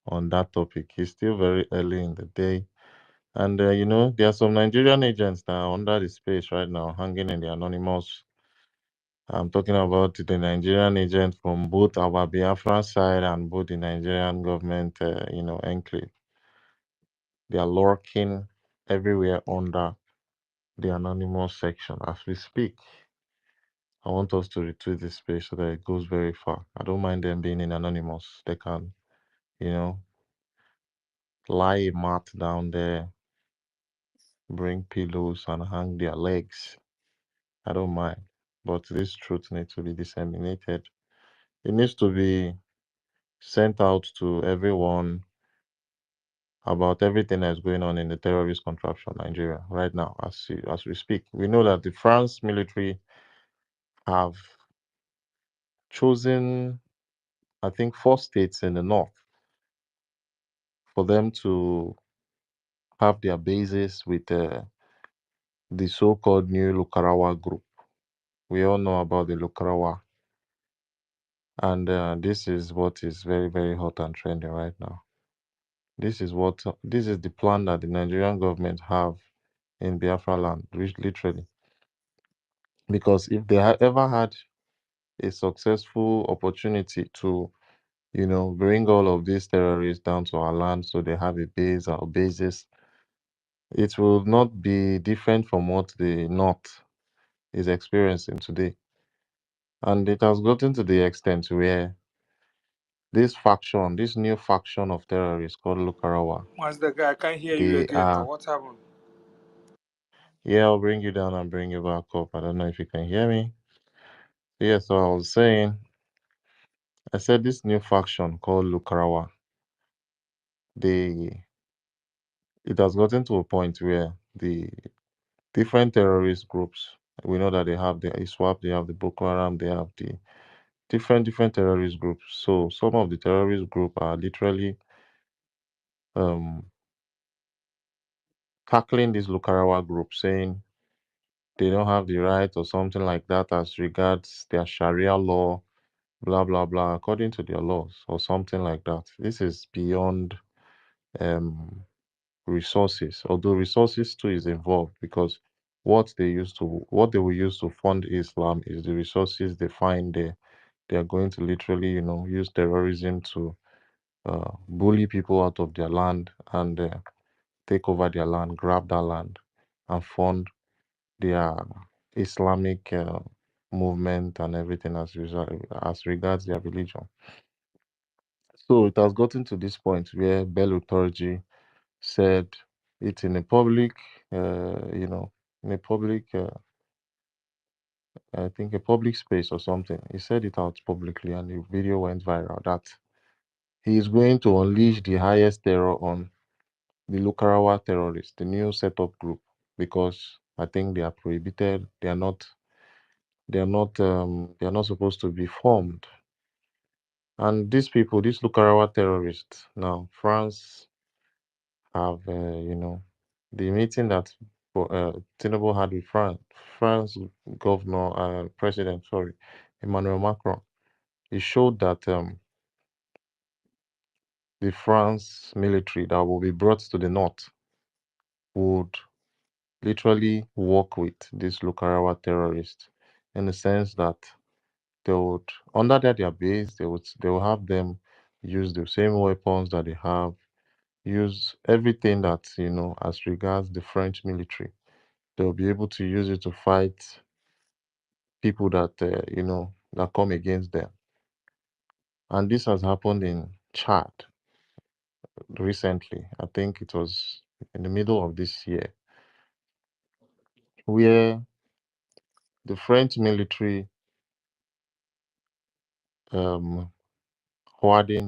on that topic. It's still very early in the day. And, you know, there are some Nigerian agents that are under the space right now, hanging in the anonymous. I'm talking about the Nigerian agent from both our Biafran side and both the Nigerian government, you know, enclave. They are lurking everywhere under the anonymous section as we speak. I want us to retweet this space so that it goes very far. I don't mind them being in anonymous. They can, you know, lie a mat down there, bring pillows and hang their legs. I don't mind. But this truth needs to be disseminated. It needs to be sent out to everyone about everything that's going on in the terrorist contraption Nigeria right now as we speak. We know that the France military have chosen, I think, 4 states in the north for them to have their bases with the so-called new Lukarawa group. We all know about the Lukarawa, and this is what is very, very hot and trending right now. This is the plan that the Nigerian government have in Biafra land, literally. Because if they had ever had a successful opportunity to, you know, bring all of these terrorists down to our land so they have a base or bases, it will not be different from what the North is experiencing today. And it has gotten to the extent where this faction, this new faction of terrorists called Lukarawa, Once the guy, I can't hear you they again now. are, What happened? yeah, I'll bring you down and bring you back up. I don't know if you can hear me. Yeah, so I was saying, I said this new faction called Lukarawa, they, it has gotten to a point where the different terrorist groups, we know that they have the ISWAP, they have the Boko Haram, they have the different terrorist groups. So some of the terrorist group are literally um, tackling this Lukarawa group, saying they don't have the right or something like that as regards their Sharia law, blah blah blah, according to their laws or something like that. This is beyond um, resources, although resources too is involved because what they will use to fund Islam is the resources they find there. They are going to literally, you know, use terrorism to bully people out of their land and take over their land, grab that land, and fund their Islamic movement and everything as regards their religion. So it has gotten to this point where Bello Turji said it in a public, in a public, I think a public space or something. He said it out publicly and the video went viral that he is going to unleash the highest terror on the Lukarawa terrorists, the new setup group, because I think they are prohibited. They are not supposed to be formed. And these people, these Lukarawa terrorists, now France have, the meeting that Tinubu had with France governor, president, sorry, Emmanuel Macron. It showed that the France military that will be brought to the north would literally work with these Lukarawa terrorists in the sense that they would, under their base, they will have them use the same weapons that they have, use everything that, as regards the French military. They'll be able to use it to fight people that, that come against them. And this has happened in Chad recently. I think it was in the middle of this year, where the French military hoarding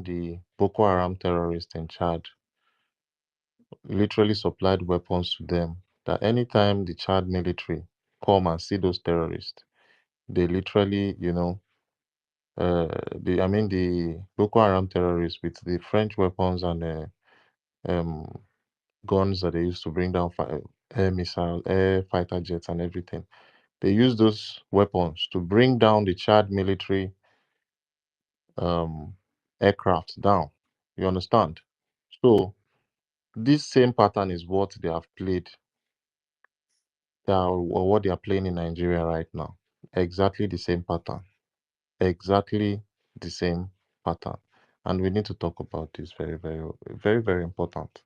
the Boko Haram terrorists in Chad literally supplied weapons to them. That anytime the Chad military come and see those terrorists, they literally, the Boko Haram terrorists with the French weapons and guns that they used to bring down air missiles, air fighter jets, and everything. They use those weapons to bring down the Chad military aircraft down. You understand? So this same pattern is what they have played, or what they are playing in Nigeria right now. Exactly the same pattern. Exactly the same pattern. And we need to talk about this. Very, very, very, very important.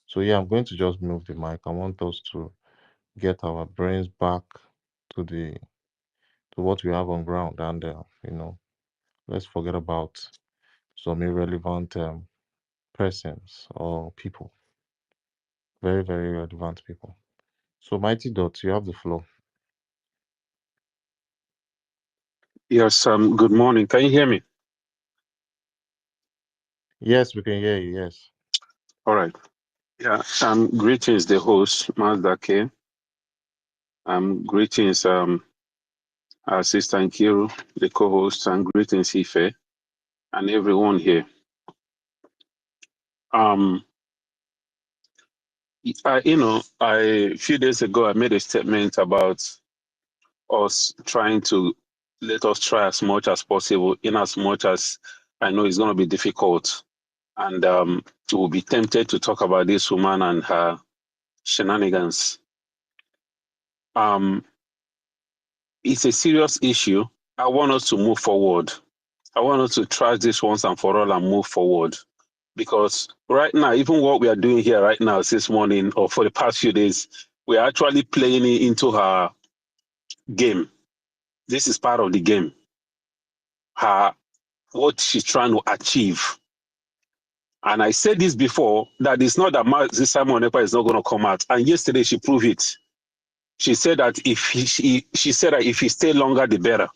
So yeah, I'm going to just move the mic. I want us to get our brains back to what we have on ground, and let's forget about some irrelevant persons or people. Very, very relevant people. So Mighty Dot, you have the floor. Yes, good morning. Can you hear me? Yes, we can hear you, yes. All right. Yeah, greetings, the host, Mazda K. Greetings, our sister Nkiru, the co-host, and greetings, Ife, and everyone here. A few days ago, I made a statement about us trying to let us try as much as possible, in as much as I know it's going to be difficult. And we'll be tempted to talk about this woman and her shenanigans. It's a serious issue. I want us to move forward. I want us to try this once and for all and move forward. Because right now, even what we are doing here right now, this morning or for the past few days, we are actually playing into her game. This is part of the game. What she's trying to achieve. And I said this before, that it's not that this Simon Ekpa is not going to come out. And yesterday she proved it. She said that if he stay longer, the better,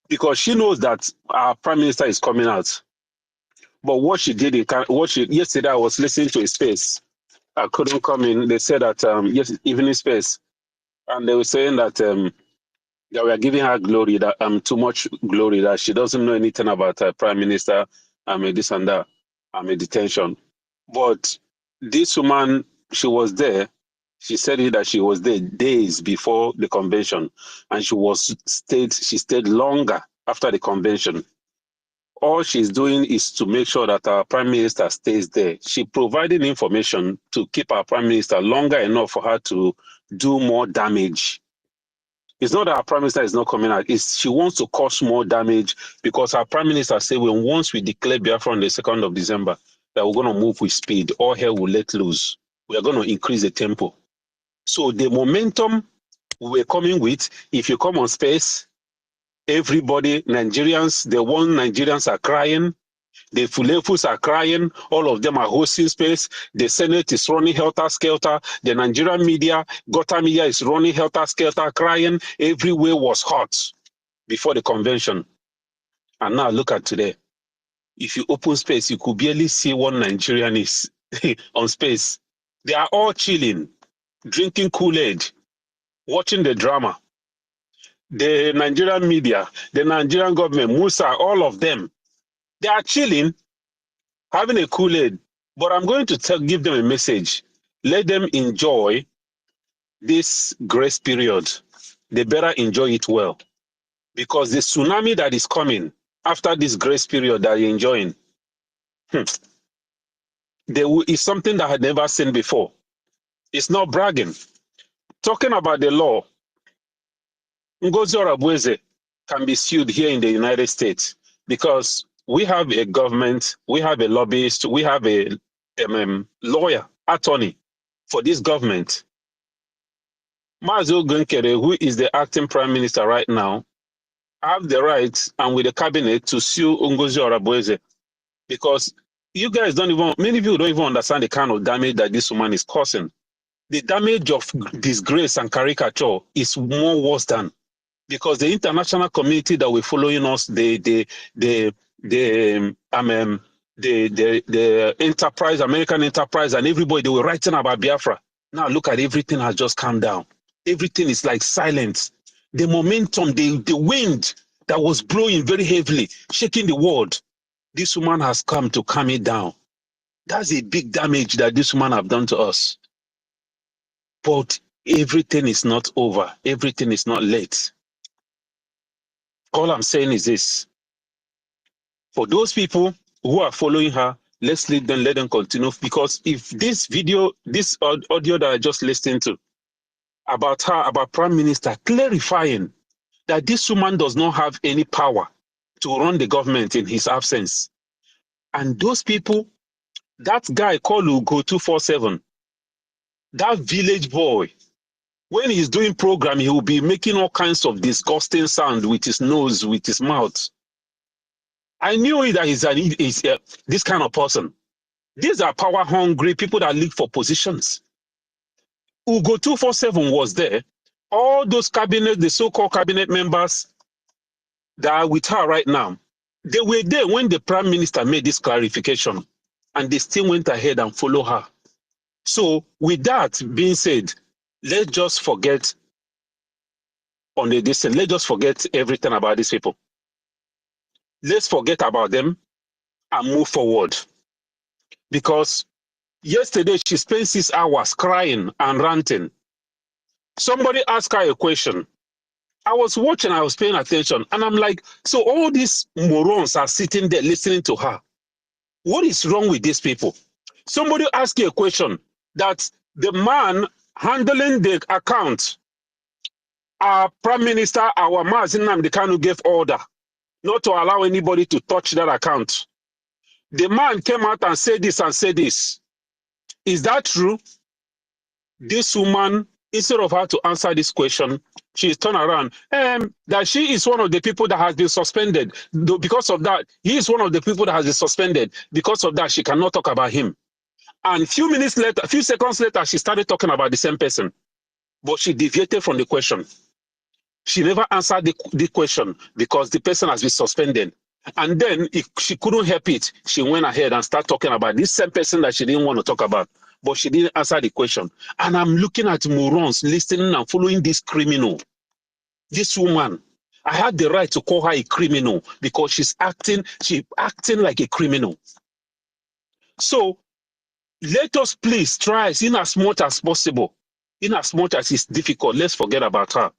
because she knows that our prime minister is coming out. But what she did yesterday, I was listening to a space. I couldn't come in. They said that yes, evening space, and they were saying that they were giving her glory, that too much glory, that she doesn't know anything about her prime minister. This and that. Detention. But this woman, she was there. She said it that she was there days before the convention, and she stayed longer after the convention. All she's doing is to make sure that our prime minister stays there. She provided information to keep our prime minister longer enough for her to do more damage. It's not that our prime minister is not coming out. It's she wants to cause more damage, because our prime minister said, when once we declare Biafra on the 2nd of December, that we're going to move with speed. All hell will let loose. We are going to increase the tempo. So the momentum we're coming with, if you come on space, everybody, Nigerians, the one Nigerians are crying. The Fulefus are crying. All of them are hosting space. The Senate is running helter-skelter. The Nigerian media, Gotham media is running helter-skelter, crying. Everywhere was hot before the convention. And now look at today. If you open space, you could barely see one Nigerian is on space. They are all chilling, drinking Kool-Aid, watching the drama. The Nigerian media, the Nigerian government, Musa, all of them, they are chilling, having a Kool-Aid. But I'm going to give them a message. Let them enjoy this grace period. They better enjoy it well. Because the tsunami that is coming after this grace period that you're enjoying, is something that I had never seen before. It's not bragging. Talking about the law, Ngozi Orabueze can be sued here in the United States because we have a government, we have a lobbyist, we have a lawyer, attorney for this government. Mazo Gunkere, who is the acting prime minister right now, have the right and with the cabinet to sue Ngozi Orabueze because you guys don't even, many people don't even understand the kind of damage that this woman is causing. The damage of disgrace and caricature is more worse than, because the international community that we're following us, the enterprise, American enterprise, and everybody, they were writing about Biafra. Now look at everything has just calmed down. Everything is like silence. The momentum, the wind that was blowing very heavily, shaking the world, this woman has come to calm it down. That's a big damage that this woman have done to us. But everything is not over. Everything is not late. All I'm saying is this. For those people who are following her, let's let them continue. Because if this video, this audio that I just listened to about her, about Prime Minister, clarifying that this woman does not have any power to run the government in his absence. And those people, that guy called Ugo 247, that village boy, when he's doing program, he will be making all kinds of disgusting sound with his nose, with his mouth. I knew that he's this kind of person. These are power hungry people that look for positions. Ugo 247 was there. All those cabinet, the so-called cabinet members that are with her right now, they were there when the prime minister made this clarification, and they still went ahead and follow her. So with that being said, let's just forget on the distance. Let's just forget everything about these people. Let's forget about them and move forward. Because yesterday she spent 6 hours crying and ranting. Somebody asked her a question. I was watching, I was paying attention, and I'm like, so all these morons are sitting there listening to her. What is wrong with these people? Somebody asked you a question that the man handling the account, our prime minister, our Mazin Namdekanu gave order not to allow anybody to touch that account. The man came out and said this and said this. Is that true? This woman, instead of her to answer this question, she's turned around. That she is one of the people that has been suspended. Because of that, he is one of the people that has been suspended. Because of that, she cannot talk about him. And a few seconds later, she started talking about the same person. But she deviated from the question. She never answered the question because the person has been suspended. And then if she couldn't help it, she went ahead and started talking about this same person that she didn't want to talk about. But she didn't answer the question. And I'm looking at morons, listening and following this criminal. This woman. I had the right to call her a criminal because she's acting like a criminal. So let us please try in as much as possible, in as much as it's difficult, let's forget about her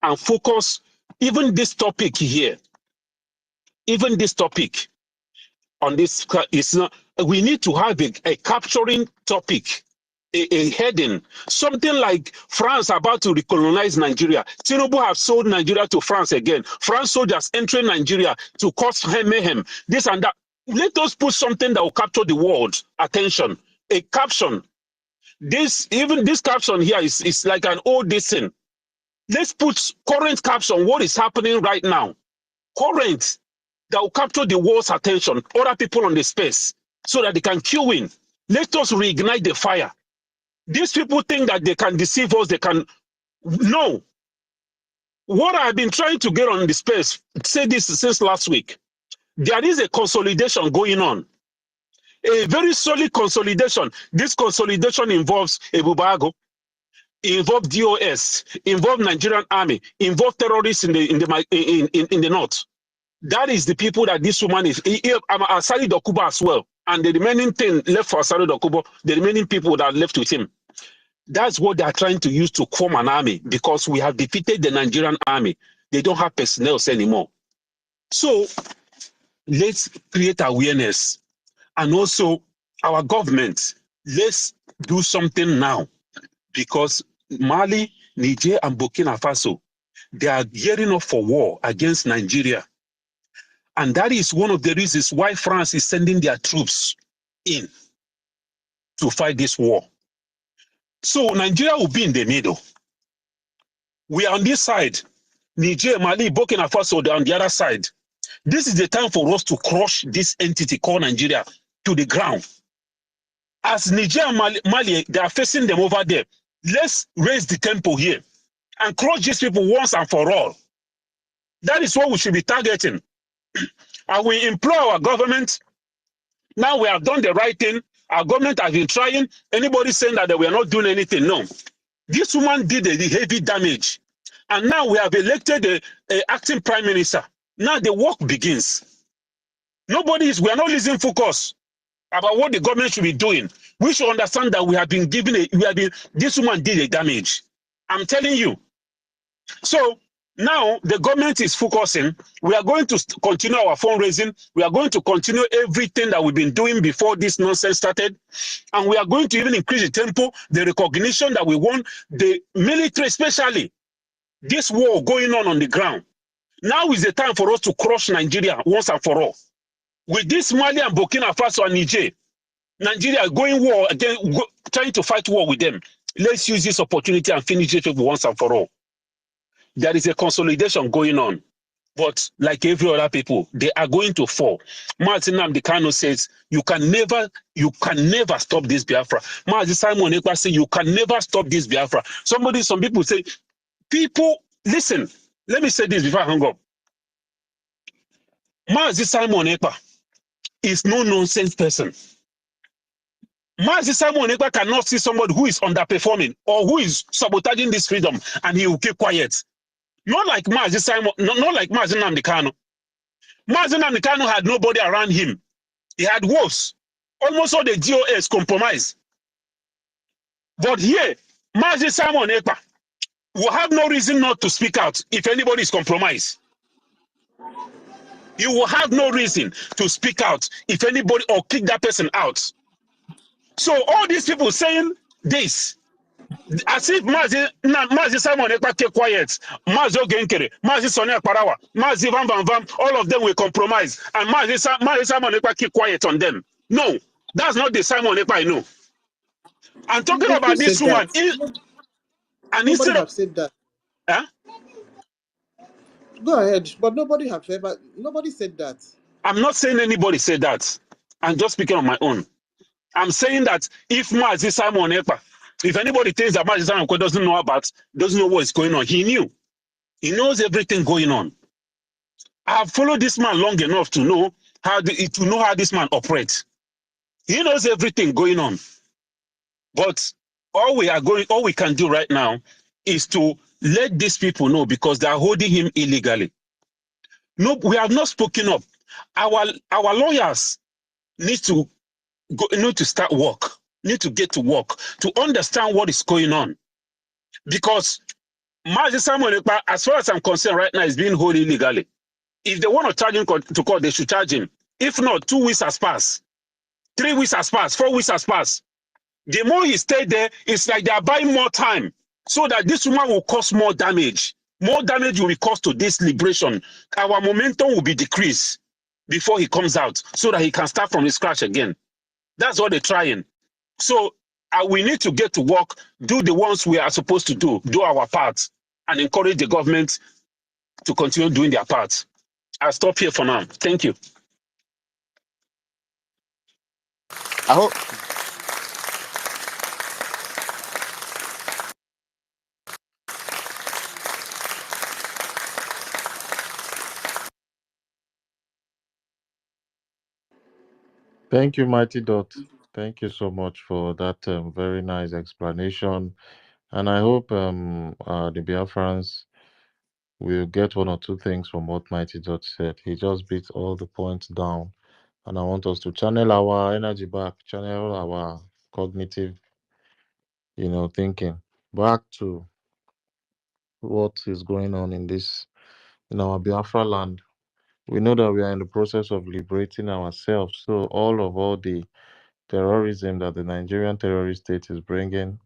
and focus. Even this topic here, even this topic on this is not, we need to have a capturing topic, a heading, something like France about to recolonize Nigeria. Tinubu have sold Nigeria to France again. France soldiers entering Nigeria to cause mayhem, this and that. Let us put something that will capture the world's attention. A caption. This caption here is like an old thing. Let's put current caption. What is happening right now? Current. that will capture the world's attention, other people on the space, so that they can queue in. Let us reignite the fire. These people think that they can deceive us, they can. No. What I've been trying to get on the space, say this since last week, there is a consolidation going on. A very solid consolidation. This consolidation involves Ebubago, involves DOS, involves Nigerian army, involves terrorists in the north. That is the people that this woman is. I'm Asari Dokubo as well. And the remaining thing left for Asari Dokubo, the remaining people that are left with him. That's what they are trying to use to form an army, because we have defeated the Nigerian army. They don't have personnel anymore. So let's create awareness. And also our government, let's do something now, because Mali, Niger, and Burkina Faso, they are gearing up for war against Nigeria. And that is one of the reasons why France is sending their troops in to fight this war. So Nigeria will be in the middle. We are on this side. Niger, Mali, Burkina Faso, they're on the other side. This is the time for us to crush this entity called Nigeria to the ground. As Niger and Mali, they are facing them over there. Let's raise the tempo here and crush these people once and for all. That is what we should be targeting. And we implore our government. Now we have done the right thing. Our government has been trying. Anybody saying that we are not doing anything? No. This woman did a heavy damage. And now we have elected an acting prime minister. Now the work begins. We are not losing focus about what the government should be doing. We should understand that we have been this woman did a damage. I'm telling you. So now the government is focusing. We are going to continue our fundraising. We are going to continue everything that we've been doing before this nonsense started. And we are going to even increase the tempo, the recognition that we want, the military especially, this war going on the ground. Now is the time for us to crush Nigeria once and for all. With this Mali and Burkina Faso and Niger, Nigeria going war again, trying to fight war with them. Let's use this opportunity and finish it once and for all. There is a consolidation going on, but like every other people, they are going to fall. Martin Namdekano says, you can never stop this Biafra. Martin Simon Ekpa says, you can never stop this Biafra. Some people say, listen, let me say this before I hang up. Martin Simon Ekpa is no nonsense person. Mazi Simon Ekpa cannot see somebody who is underperforming or who is sabotaging this freedom and he will keep quiet. Not like Mazi Simon, not like Mazi Namdekano. Mazi Namdekano had nobody around him. He had wolves. Almost all the GOS compromised. But here, Mazi Simon Ekpa will have no reason not to speak out if anybody is compromised. You will have no reason to speak out if anybody or kick that person out. So all these people saying this, as if Mazi Simon Ekpa kept quiet, Mazi Ogenkere, Mazi Sonia Parawa, Mazi Van Van Van, all of them will compromise, and Mazi Simon Ekpa keep quiet on them. No, that's not the Simon Ekpa I know. I'm talking But who about said this woman. that? And Nobody instead of, have said that. huh? Go ahead, but nobody said that. I'm not saying anybody said that. I'm just speaking on my own. I'm saying that if Mazi Simon Ekpa, if anybody thinks that Mazi Simon Ekpa doesn't know what is going on, he knew. He knows everything going on. I have followed this man long enough to know how this man operates. He knows everything going on. But all we can do right now is to let these people know, because they are holding him illegally. No, we have not spoken up. Our lawyers need to start work, need to get to work to understand what is going on. Because Mazi Simon Ekpa, as far as I'm concerned right now, is being held illegally. If they want to charge him to court, they should charge him. If not, 2 weeks has passed, 3 weeks has passed, 4 weeks has passed. The more he stayed there, it's like they are buying more time so that this woman will cause more damage. More damage will be caused to this liberation. Our momentum will be decreased before he comes out so that he can start from scratch again. That's what they're trying. So we need to get to work, do the ones we are supposed to do our part, and encourage the government to continue doing their part. I'll stop here for now. Thank you. I hope. Thank you, Mighty Dot. Thank you so much for that very nice explanation. And I hope the Biafrans will get one or two things from what Mighty Dot said. He just beat all the points down. And I want us to channel our energy back, channel our cognitive, thinking back to what is going on in our Biafra land. We know that we are in the process of liberating ourselves. So all the terrorism that the Nigerian terrorist state is bringing,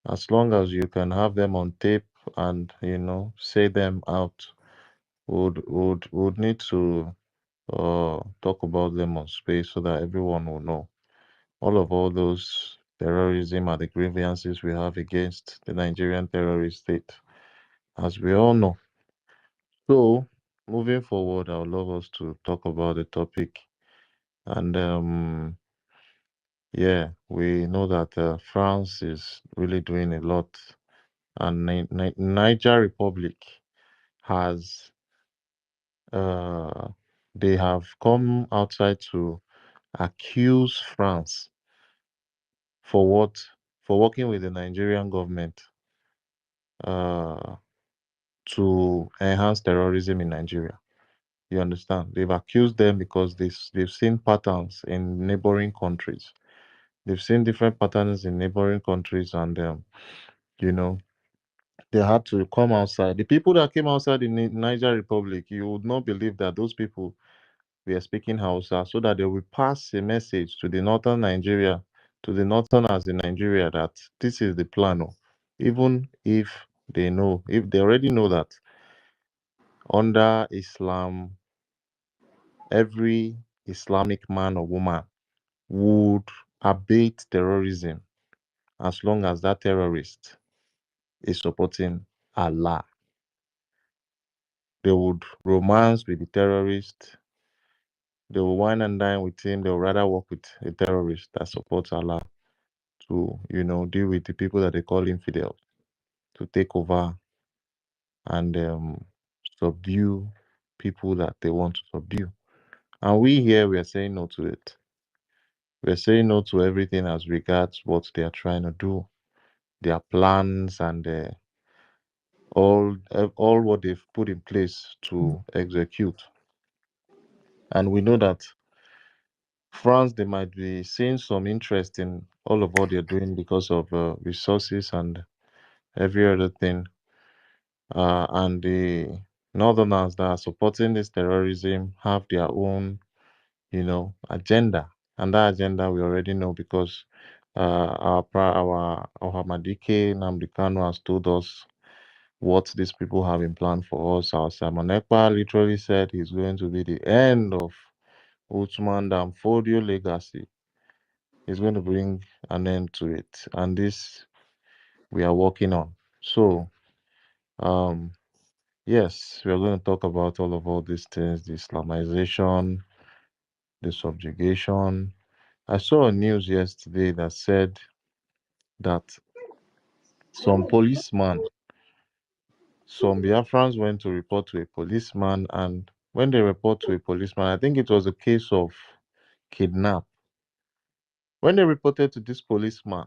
as long as you can have them on tape and say them out, would need to talk about them on space so that everyone will know. All those terrorism are the grievances we have against the Nigerian terrorist state, as we all know. So, moving forward, I would love us to talk about the topic. And yeah, we know that France is really doing a lot, and Niger Republic has they have come outside to accuse France for what for working with the Nigerian government uh, to enhance terrorism in Nigeria. You understand? They've accused them because they've seen patterns in neighboring countries. They've seen different patterns in neighboring countries, and you know they had to come outside. The people that came outside in Niger Republic, you would not believe that those people were speaking Hausa, so that they will pass a message to the northern Nigeria, to the northerners in Nigeria, that this is the plan. Oh. Even if if they already know that under Islam, every Islamic man or woman would abate terrorism as long as that terrorist is supporting Allah. They would romance with the terrorist. They will wine and dine with him. They would rather work with a terrorist that supports Allah to, deal with the people that they call infidels, to take over and subdue people that they want to subdue. And we here, we are saying no to it. We're saying no to everything as regards what they are trying to do, their plans, and all what they've put in place to execute. And we know that France, they might be seeing some interest in all of what they're doing because of resources and every other thing. And the northerners that are supporting this terrorism have their own, agenda. And that agenda we already know because our Madike Namdekano has told us what these people have in plan for us. Our Simon Ekpa literally said he's going to be the end of Uthman Danfodio legacy. He's going to bring an end to it. And this we are working on. So, yes, we are going to talk about all these things, the Islamization, the subjugation. I saw a news yesterday that said that some policeman, some Biafrans went to report to a policeman, and when they report to a policeman, I think it was a case of kidnap. When they reported to this policeman,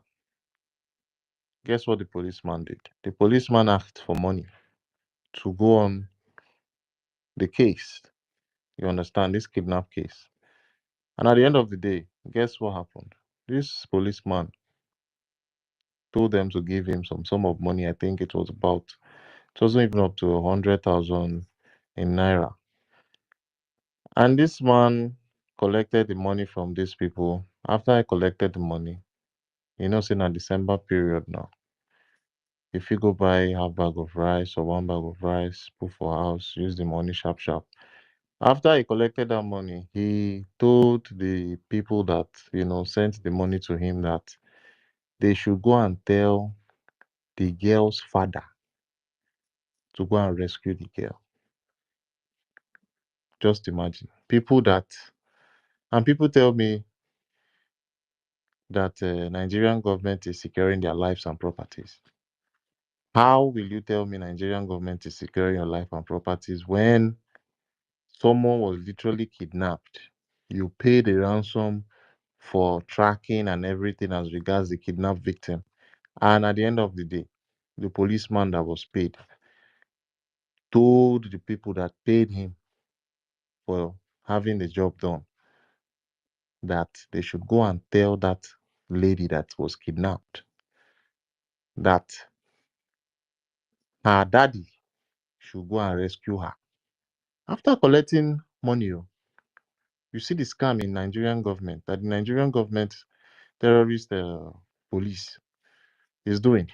guess what the policeman did? The policeman asked for money to go on the case. You understand this kidnap case. And at the end of the day, guess what happened? This policeman told them to give him some sum of money. I think it wasn't even up to 100,000 in naira. And this man collected the money from these people. After I collected the money, in a December period now, if you go buy half bag of rice or one bag of rice, put for house, use the money sharp sharp. After he collected that money, he told the people that, sent the money to him that they should go and tell the girl's father to go and rescue the girl. Just imagine people that, and people tell me that Nigerian government is securing their lives and properties. How will you tell me Nigerian government is securing your life and properties when someone was literally kidnapped? You paid a ransom for tracking and everything as regards the kidnapped victim. And at the end of the day, the policeman that was paid told the people that paid him for having the job done that they should go and tell that lady that was kidnapped that her daddy should go and rescue her. After collecting money, you see the scam in Nigerian government that the Nigerian government terrorist police is doing.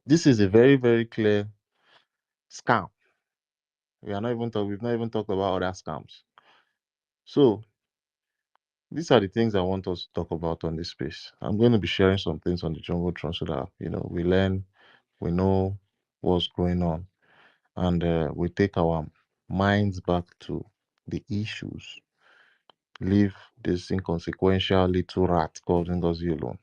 This is a very, very clear scam. We've not even talked about other scams. So these are the things I want us to talk about on this space. I'm going to be sharing some things on the Jumbotron so that we learn, we know what's going on, and we take our minds back to the issues. Leave this inconsequential little rat called Ngozi alone.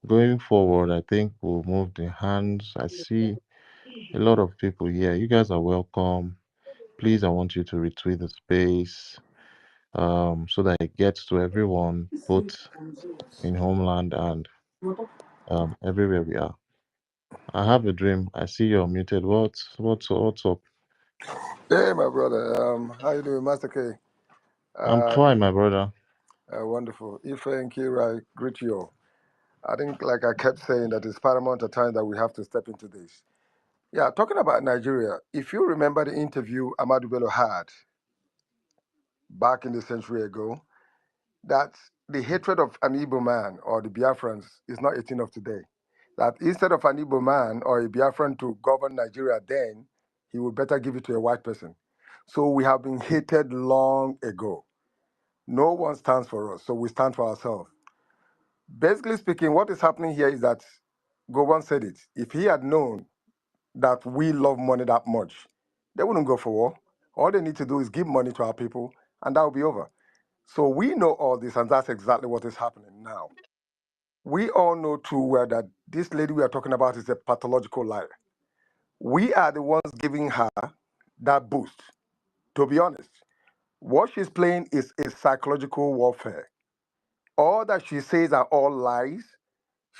Going forward, I think we'll move the hands. I see a lot of people here. You guys are welcome. Please, I want you to retweet the space so that it gets to everyone, both in homeland and everywhere we are. I have a dream. I see you're muted. What's up? Hey, my brother. How you doing, Master K? I'm fine, my brother. Wonderful. Ife and Kira, greet you all. I think, like I kept saying, that it's paramount at time that we have to step into this. Yeah, talking about Nigeria, if you remember the interview Ahmadu Bello had back in the century ago, that the hatred of an Igbo man or the Biafrans is not a thing of today. That instead of an Igbo man or a Biafran to govern Nigeria then, he would better give it to a white person. So we have been hated long ago. No one stands for us, so we stand for ourselves. Basically speaking, what is happening here is that Gowan said it. If he had known that we love money that much, they wouldn't go for war. All they need to do is give money to our people, and that will be over. So we know all this, and that's exactly what is happening now. We all know too well that this lady we are talking about is a pathological liar. We are the ones giving her that boost. To be honest, what she's playing is a psychological warfare. All that she says are all lies.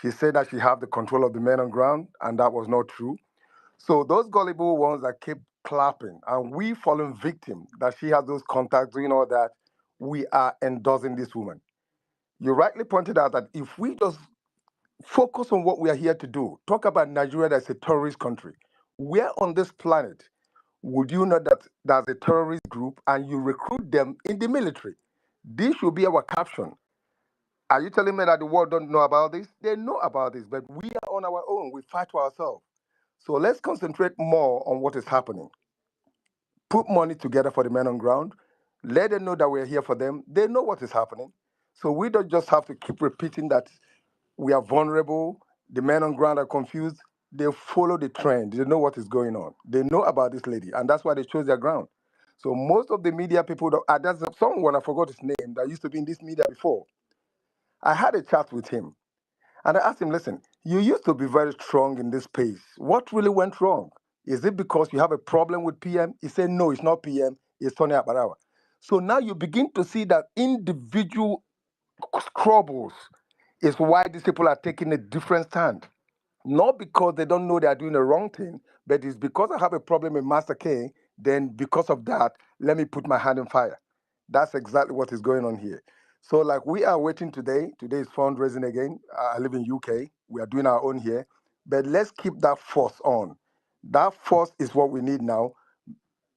She said that she have the control of the men on ground, and that was not true. So those gullible ones that keep clapping, and we falling victim that she has those contacts doing all that, we are endorsing this woman. You rightly pointed out that if we just focus on what we are here to do, talk about Nigeria as a terrorist country, where on this planet would you know that there's a terrorist group and you recruit them in the military? This should be our caption. Are you telling me that the world don't know about this? They know about this, but we are on our own. We fight for ourselves. So let's concentrate more on what is happening. Put money together for the men on ground. Let them know that we're here for them. They know what is happening. So we don't just have to keep repeating that we are vulnerable. The men on ground are confused. They follow the trend. They know what is going on. They know about this lady, and that's why they chose their ground. So most of the media people, there's someone, I forgot his name, that used to be in this media before. I had a chat with him, and I asked him, listen, you used to be very strong in this space. What really went wrong? Is it because you have a problem with PM? He said, no, it's not PM, it's Tony Abarawa. So now you begin to see that individual squabbles is why these people are taking a different stand. Not because they don't know they are doing the wrong thing, but it's because I have a problem with Master K, then because of that, let me put my hand in fire. That's exactly what is going on here. So like we are waiting today. Today is fundraising again. I live in UK. We are doing our own here. But let's keep that force on. That force is what we need now.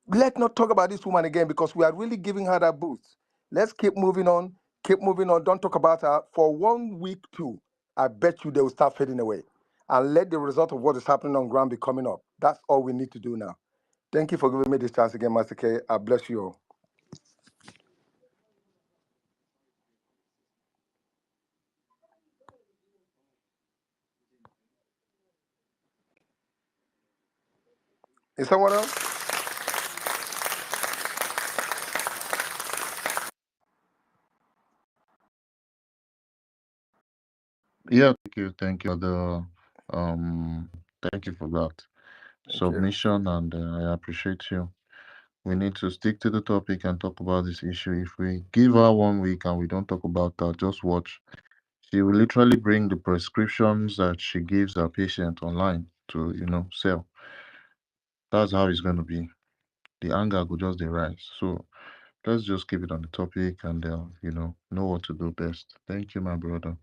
Let's not talk about this woman again because we are really giving her that boost. Let's keep moving on. Keep moving on. Don't talk about her for 1 week too. I bet you they will start fading away. And let the result of what is happening on ground be coming up. That's all we need to do now. Thank you for giving me this chance again, Master K. I bless you all. Is someone else? Yeah, thank you for the um, thank you for that Thank you. submission, and I appreciate you. We need to stick to the topic and talk about this issue. If we give her 1 week and we don't talk about that, just watch. She will literally bring the prescriptions that she gives her patient online to, sell. That's how it's going to be. The anger will just dey rise. So let's just keep it on the topic and, know what to do best. Thank you, my brother.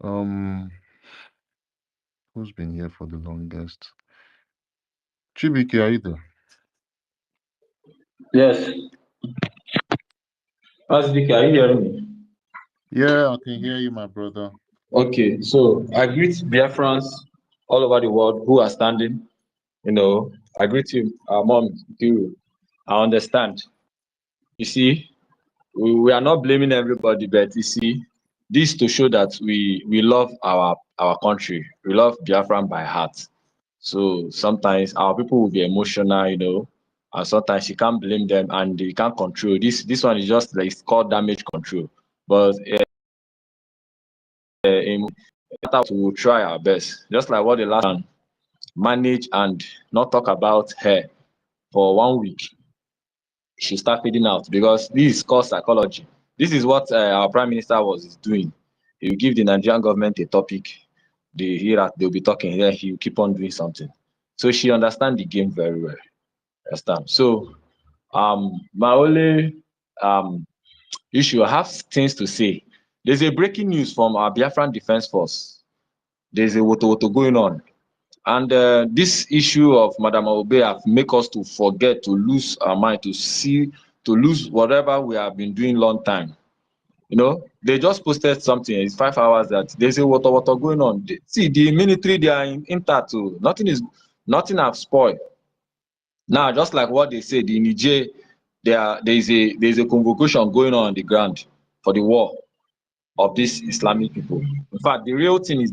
Um, who's been here for the longest? Chibike, are you there? Yes, Asbik, are you hearing me? Yeah, I can hear you, my brother. Okay, so I greet Biafrans all over the world who are standing. I greet you, our mom, too. I understand. You see, we are not blaming everybody, but you see, this to show that we love our country. We love Biafran by heart. So sometimes our people will be emotional, and sometimes you can't blame them and you can't control. This one is just like it's called damage control. But in matter we will try our best. Just like what the last one manage and not talk about her for 1 week. She start fading out because this is called psychology. This is what our prime minister was doing. He will give the Nigerian government a topic. They hear that they'll be talking here. He will keep on doing something. So she understand the game very well. Understand? So my only issue, I have things to say. There's a breaking news from our Biafran Defense Force. There's a woto going on. And this issue of Madam Obe have make us to forget, to lose our mind, to lose whatever we have been doing long time. They just posted something. It's 5 hours that there's a water going on. See, the military, they are intact too. Nothing have spoiled. Now, just like what they said in Niger, there's a convocation going on the ground for the war of these Islamic people. In fact, the real deal is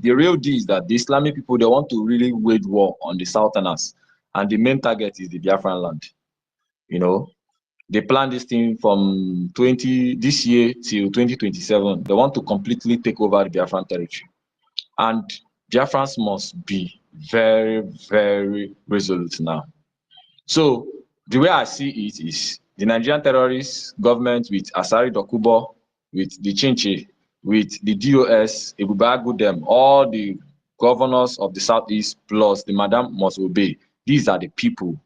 that the Islamic people, they want to really wage war on the Southerners, and the main target is the Biafran land. They plan this thing from this year till 2027. They want to completely take over the Biafran territory, and Biafrans must be very, very resolute now. So the way I see it is the Nigerian terrorist government with Asari Dokubo, with the Chinche, with the DOS, Ebubagu them, all the governors of the Southeast plus the Madam must obey. These are the people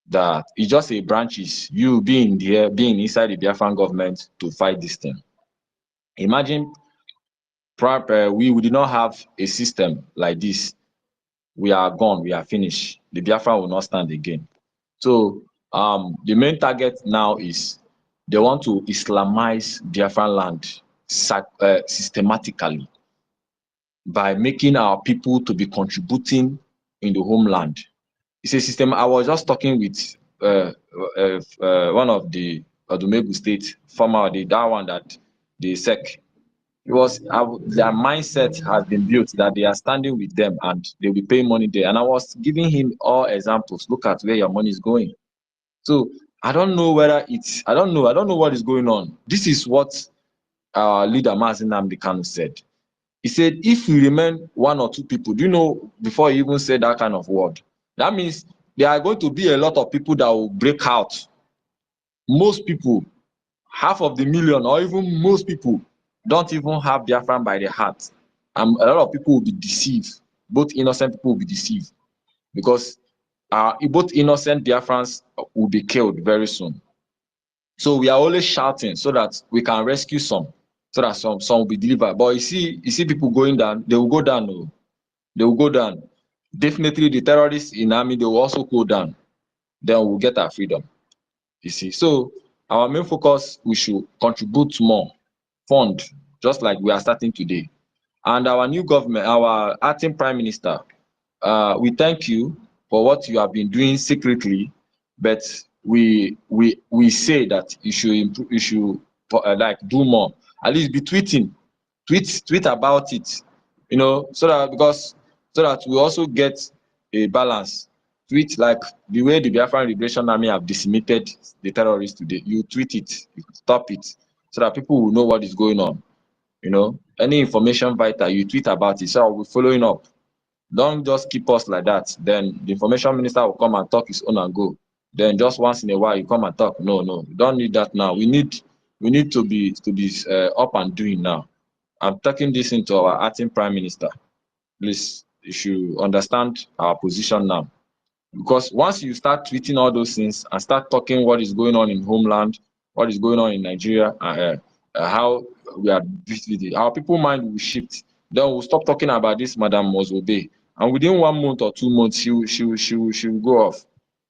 that it's just a branches, you being there, being inside the Biafran government to fight this thing. Imagine we did not have a system like this. We are gone, we are finished. The Biafran will not stand again. So the main target now is they want to Islamize Biafran land systematically by making our people to be contributing in the homeland. It's a system. I was just talking with one of the Odumegu state former, that one that the SEC. It was their mindset has been built that they are standing with them and they'll be paying money there. And I was giving him all examples. Look at where your money is going. So I don't know I don't know what is going on. This is what our leader Mazi Nnamdi Kanu said. He said, if we remain one or two people, do you know, before he even said that kind of word, that means there are going to be a lot of people that will break out. Most people, half of the million, or even most people, don't even have Biafran by their heart. And a lot of people will be deceived. Both innocent people will be deceived. Because both innocent Biafrans will be killed very soon. So we are always shouting so that we can rescue some, so that some will be delivered. But you see people going down, they will go down. No. They will go down. Definitely the terrorists in army, they will also go down. Then we'll get our freedom. You see. So our main focus, we should contribute more, fund, just like we are starting today. And our new government, our acting prime minister, we thank you for what you have been doing secretly, but we say that you should improve, you should like do more. At least be tweet about it, so that we also get a balance. Tweet like the way the Biafran Liberation Army have decimated the terrorists today. You tweet it, you stop it, so that people will know what is going on. You know, any information vital, you tweet about it. So we're following up. Don't just keep us like that. Then the information minister will come and talk his own and go. Then just once in a while you come and talk. No, we don't need that now. We need to be up and doing now. I'm taking this into our acting prime minister. Please, you should understand our position now. Because once you start tweeting all those things and start talking what is going on in homeland, what is going on in Nigeria, how we are visited, our people mind will shift. Then we'll stop talking about this Madam must obey. And within 1 month or 2 months, she will go off.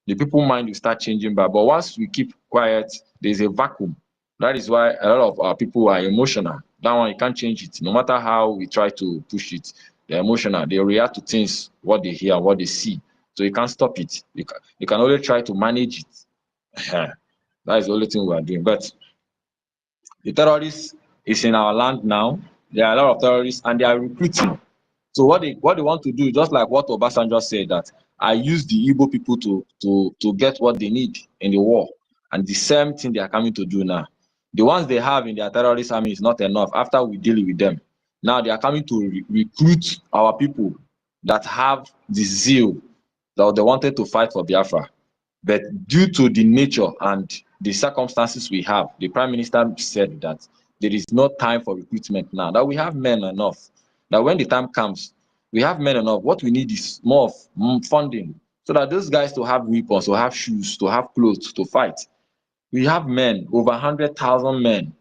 The people mind will start changing back. But once we keep quiet, there's a vacuum. That is why a lot of our people are emotional. That one, you can't change it. No matter how we try to push it, they're emotional. They react to things, what they hear, what they see. So you can't stop it. You can only try to manage it. That is the only thing we are doing. But the terrorists is in our land now. There are a lot of terrorists and they are recruiting. So what they want to do, just like what Obasanjo said, that I use the Igbo people to get what they need in the war. And the same thing they are coming to do now. The ones they have in their terrorist army is not enough after we deal with them. Now they are coming to recruit our people that have the zeal that they wanted to fight for Biafra. But due to the nature and the circumstances we have, the Prime Minister said that there is no time for recruitment now, that we have men enough, that when the time comes, we have men enough. What we need is more funding so that those guys to have weapons, to have shoes, to have clothes, to fight. We have men, over 100,000 men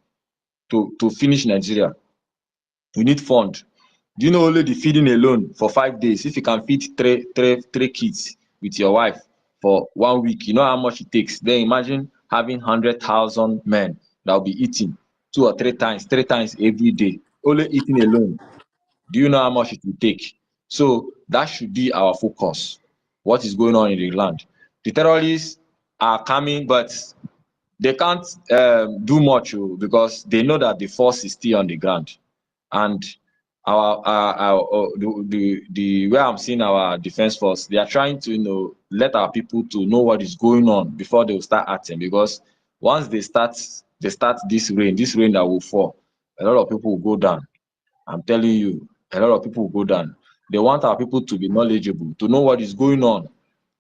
to finish Nigeria. We need fund. Do you know only the feeding alone for 5 days? If you can feed three kids with your wife for 1 week, you know how much it takes. Then imagine having 100,000 men that will be eating 2 or 3 times every day. Only eating alone. Do you know how much it will take? So that should be our focus. What is going on in the land? The terrorists are coming, but they can't do much because they know that the force is still on the ground. And the way I'm seeing our defense force, they are trying to let our people to know what is going on before they will start acting. Because once they start this rain that will fall, a lot of people will go down. I'm telling you, a lot of people will go down. They want our people to be knowledgeable, to know what is going on.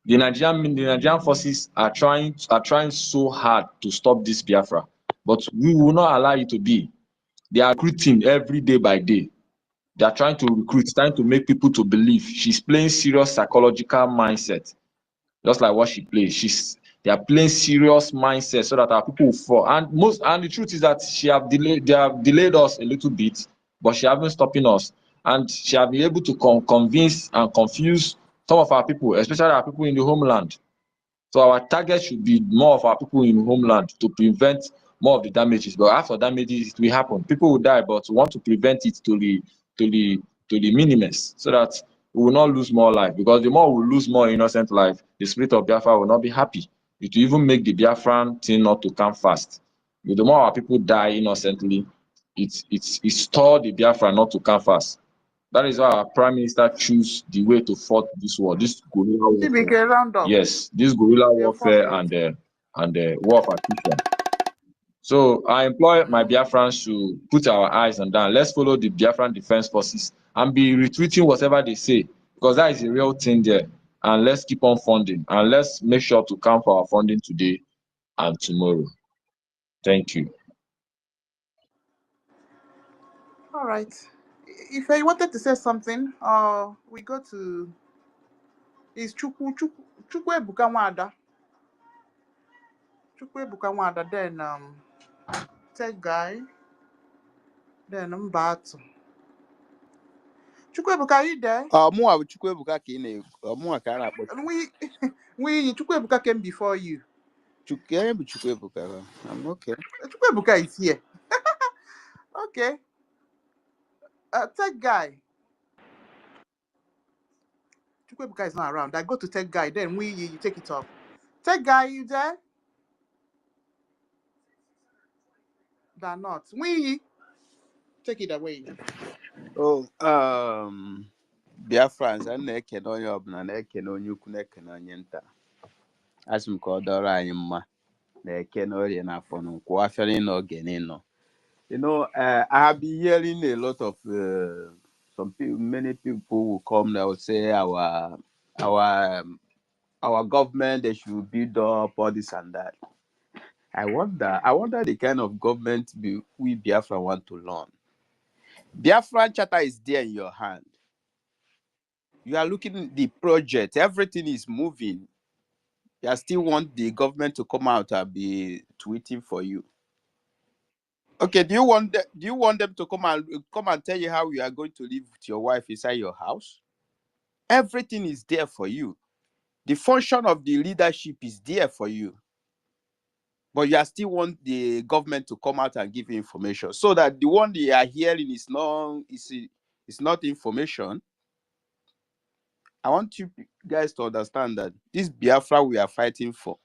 The Nigerian forces are trying so hard to stop this Biafra, but we will not allow it to be. They are recruiting every day by day. They are trying to recruit, trying to make people to believe. She's playing serious psychological mindset, just like what she plays. They are playing serious mindset so that our people will fall. And the truth is that they have delayed us a little bit, but she hasn't stopping us. And she has been able to convince and confuse some of our people, especially our people in the homeland. So our target should be more of our people in homeland to prevent more of the damages. But after damages, it will happen. People will die, but we want to prevent it to the minimus so that we will not lose more life. Because the more we lose more innocent life, the spirit of Biafra will not be happy. It will even make the Biafran thing not to come fast. But the more our people die innocently, it stores the Biafra not to come fast. That is why our Prime Minister choose the way to fight this war, this guerrilla warfare. CBK round up. Yes, this guerrilla Your warfare 4 minutes. and war of attrition. So I employ my Biafrans to put our eyes on that. Let's follow the Biafran Defense Forces and be retweeting whatever they say, because that is a real thing there. And let's keep on funding, and let's make sure to count for our funding today and tomorrow. Thank you. All right. If I wanted to say something, we go to is Chukwu Nwada. Chukwu Nwada, then Tech Guy, then Mbatu. Chukwu, are you there? Mụnwa bụ Chukwuebuka ka ị na-ekwu. Mụnwa ka a na-akpọ Chukwu came before you. Onye bụ Chukwuebuka? I'm okay. Chukwu is here. Okay. Tech Guy. Chukwu is not around. I go to Tech Guy, then you take it off. Tech Guy, you there? They're not. Take it away. Oh, BIAFRANS, a na-ekene onye ọbụla, na-ekene onye ukwu, na-ekene onye nta. Asị m ka ọ dọrọ anyị mma, na-ekene orie n'afọ n'nkwụ afịa n'ịnọ oge n'ịnọ. I have been hearing a lot of some people, many people will come. They will say our government, they should build up all this and that. I wonder the kind of government we Biafra want to learn. Biafran charter is there in your hand. You are looking at the project, everything is moving. You still want the government to come out and be tweeting for you. Okay, do you want them to come and tell you how you are going to live with your wife inside your house? Everything is there for you. The function of the leadership is there for you. But you still want the government to come out and give you information, so that the one they are hearing is not information. I want you guys to understand that this Biafra we are fighting for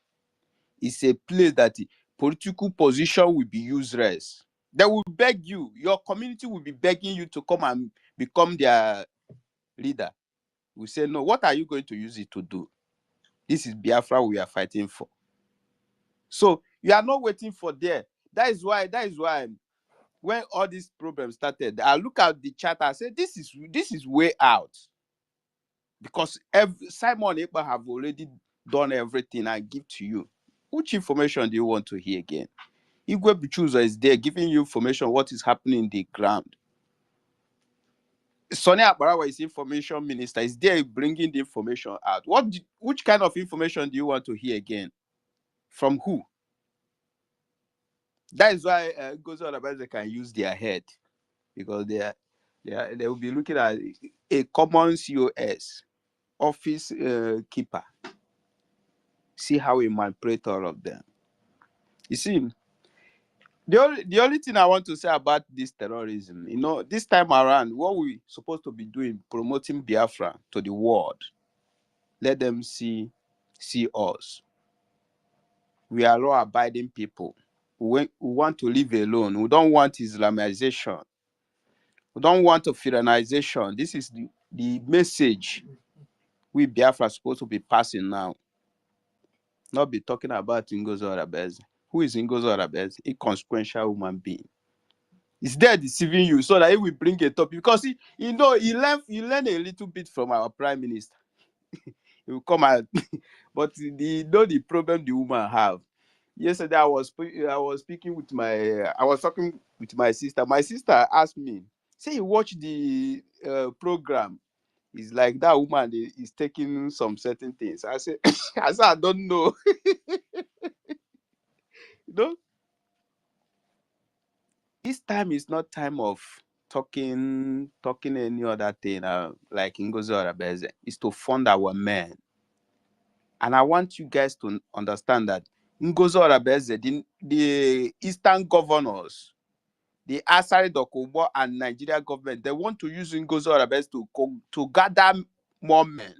is a place that the political position will be useless. They will beg you, your community will be begging you to come and become their leader. We say, no, what are you going to use it to do? This is Biafra we are fighting for. So you are not waiting for there. That is why when all these problems started, I look at the chat, I say, this is way out. Because Simon Ekpa have already done everything I give to you. Which information do you want to hear again? Igwe Bichuza is there giving you information what is happening in the ground. Sonny Abarawa is information minister, is there bringing the information out. Which kind of information do you want to hear again? From who? That is why Ngozi Onabenze can use their head, because they will be looking at a common COS office keeper. See how we manipulate all of them. You see, the only thing I want to say about this terrorism, this time around, what we supposed to be doing, promoting Biafra to the world. Let them see us. We are law-abiding people. We want to live alone. We don't want Islamization. We don't want Firanization. This is the message we Biafra are supposed to be passing now. Not be talking about Ngozi Onabenze. Who is Ngozi Onabenze? A consequential human being. Is there deceiving you so that he will bring a topic? Because he learn a little bit from our prime minister. He will come out. But the problem the woman have. Yesterday I was talking with my sister. My sister asked me, say you watch the program. It's like that woman is taking some certain things. I said, I don't know. This time is not time of talking any other thing like Ngozi Onabenze. It's to fund our men. And I want you guys to understand that Ngozi Onabenze, the Eastern governors, the Asari Dokubo and Nigeria government, they want to use Ngozi Onabenze to gather more men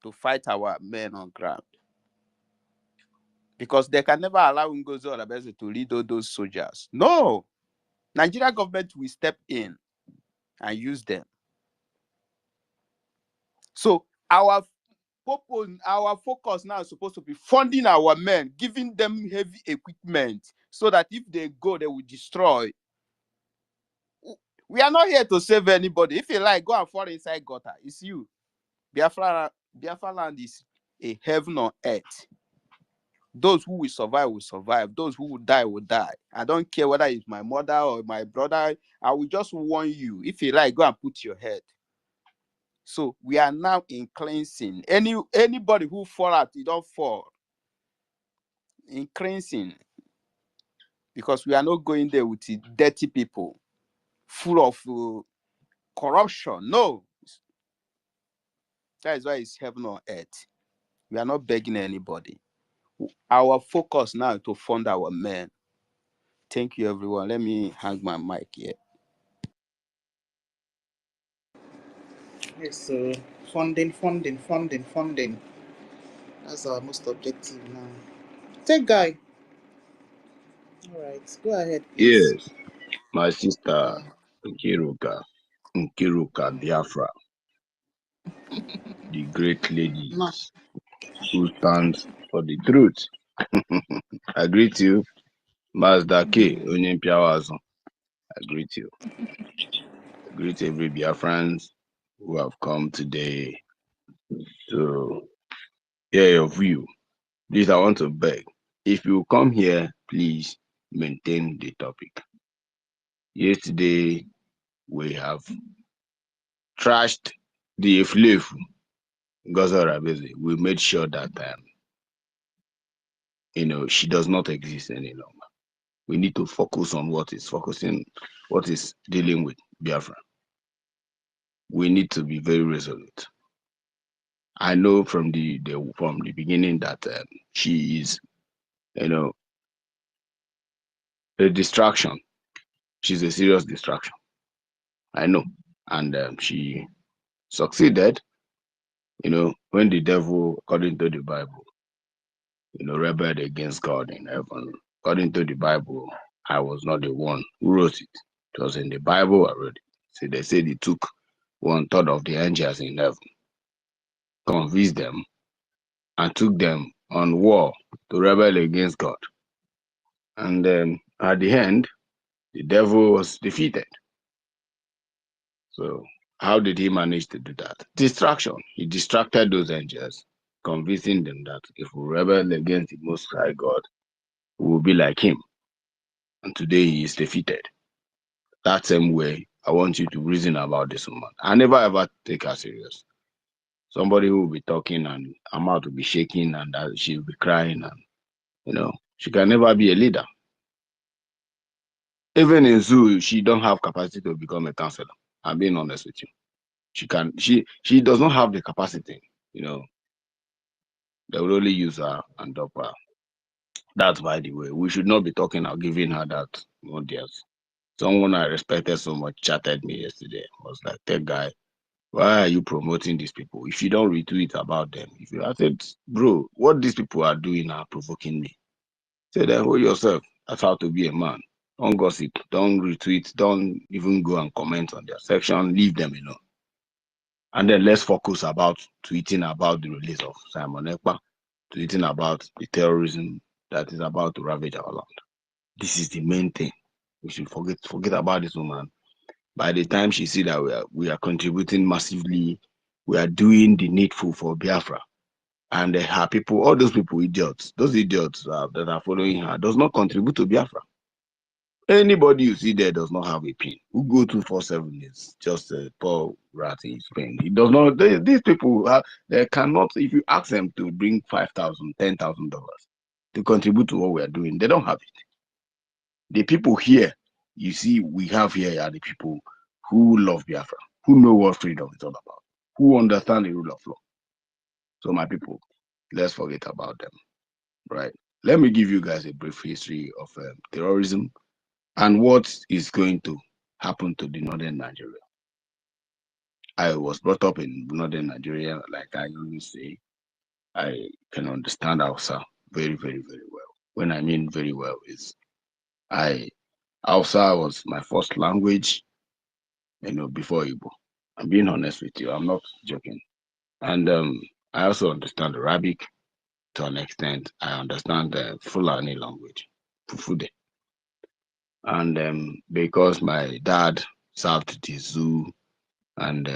to fight our men on ground. Because they can never allow Ngozi Onabenze to lead all those soldiers. No! Nigeria government will step in and use them. So our focus now is supposed to be funding our men, giving them heavy equipment, so that if they go, they will destroy. We are not here to save anybody. If you like, go and fall inside gutter. It's you. Biafra land is a heaven on earth. Those who will survive. Those who will die. I don't care whether it's my mother or my brother. I will just warn you. If you like, go and put your head. So we are now in cleansing. Anybody who fall out, you don't fall. In cleansing. Because we are not going there with dirty people, full of corruption. No. That is why it's heaven on earth. We are not begging anybody. Our focus now is to fund our men. Thank you, everyone. Let me hang my mic here. Yes, so funding. That's our most objective now. Take guy. All right, go ahead, please. Yes, my sister Nkiruka Biafra, the great lady No. who stands for the truth. I greet you, Mazda K, Onye Mpiawazo. I greet you. I greet every Biafrans who have come today to hear your view. Please, I want to beg. If you come here, please maintain the topic. Yesterday, we have trashed the Eflefu, Ngozi. We made sure that she does not exist any longer. We need to focus on what is dealing with Biafra. We need to be very resolute. I know from the beginning that she is, a distraction. She's a serious distraction. I know, and she succeeded. When the devil, according to the Bible, rebelled against God in heaven. According to the Bible, I was not the one who wrote it. It was in the Bible already. See, they said he took 1/3 of the angels in heaven, convinced them, and took them on war to rebel against God. And at the end, the devil was defeated. So how did he manage to do that? Distraction. He distracted those angels, convincing them that if we rebel against the Most High God, we will be like him. And today he is defeated. That same way, I want you to reason about this woman. I never ever take her serious. Somebody who will be talking and her mouth will be shaking and she will be crying, and she can never be a leader. Even in zoo, she don't have capacity to become a counselor. I'm being honest with you. She does not have the capacity. They will only use her and drop her. That's by the way. We should not be talking or giving her that audience. Someone I respected so much chatted me yesterday. Was like, that guy, why are you promoting these people? If you don't retweet about them, I said, bro, what these people are doing are provoking me. Say that, hold yourself. That's how to be a man. Don't gossip. Don't retweet. Don't even go and comment on their section. Leave them alone. And then let's focus about tweeting about the release of Simon Ekpa, tweeting about the terrorism that is about to ravage our land. This is the main thing. We should forget about this woman. By the time she see that we are contributing massively, we are doing the needful for Biafra, and her people, all those people, idiots, those idiots that are following her, does not contribute to Biafra. Anybody you see there does not have a pin. Who go 247 is just a poor rat in Spain. It does not. These people they cannot. If you ask them to bring $5,000, $10,000 to contribute to what we are doing, they don't have it. The people here, you see, we have here are the people who love Biafra, who know what freedom is all about, who understand the rule of law. So my people, let's forget about them, right? Let me give you guys a brief history of terrorism and what is going to happen to the northern Nigeria. I was brought up in northern Nigeria, like I always say. I can understand Hausa very, very, very well. When I mean very well is Hausa was my first language, before Igbo. I'm being honest with you. I'm not joking. And I also understand Arabic to an extent. I understand the Fulani language, Fufude. And because my dad served the zoo, and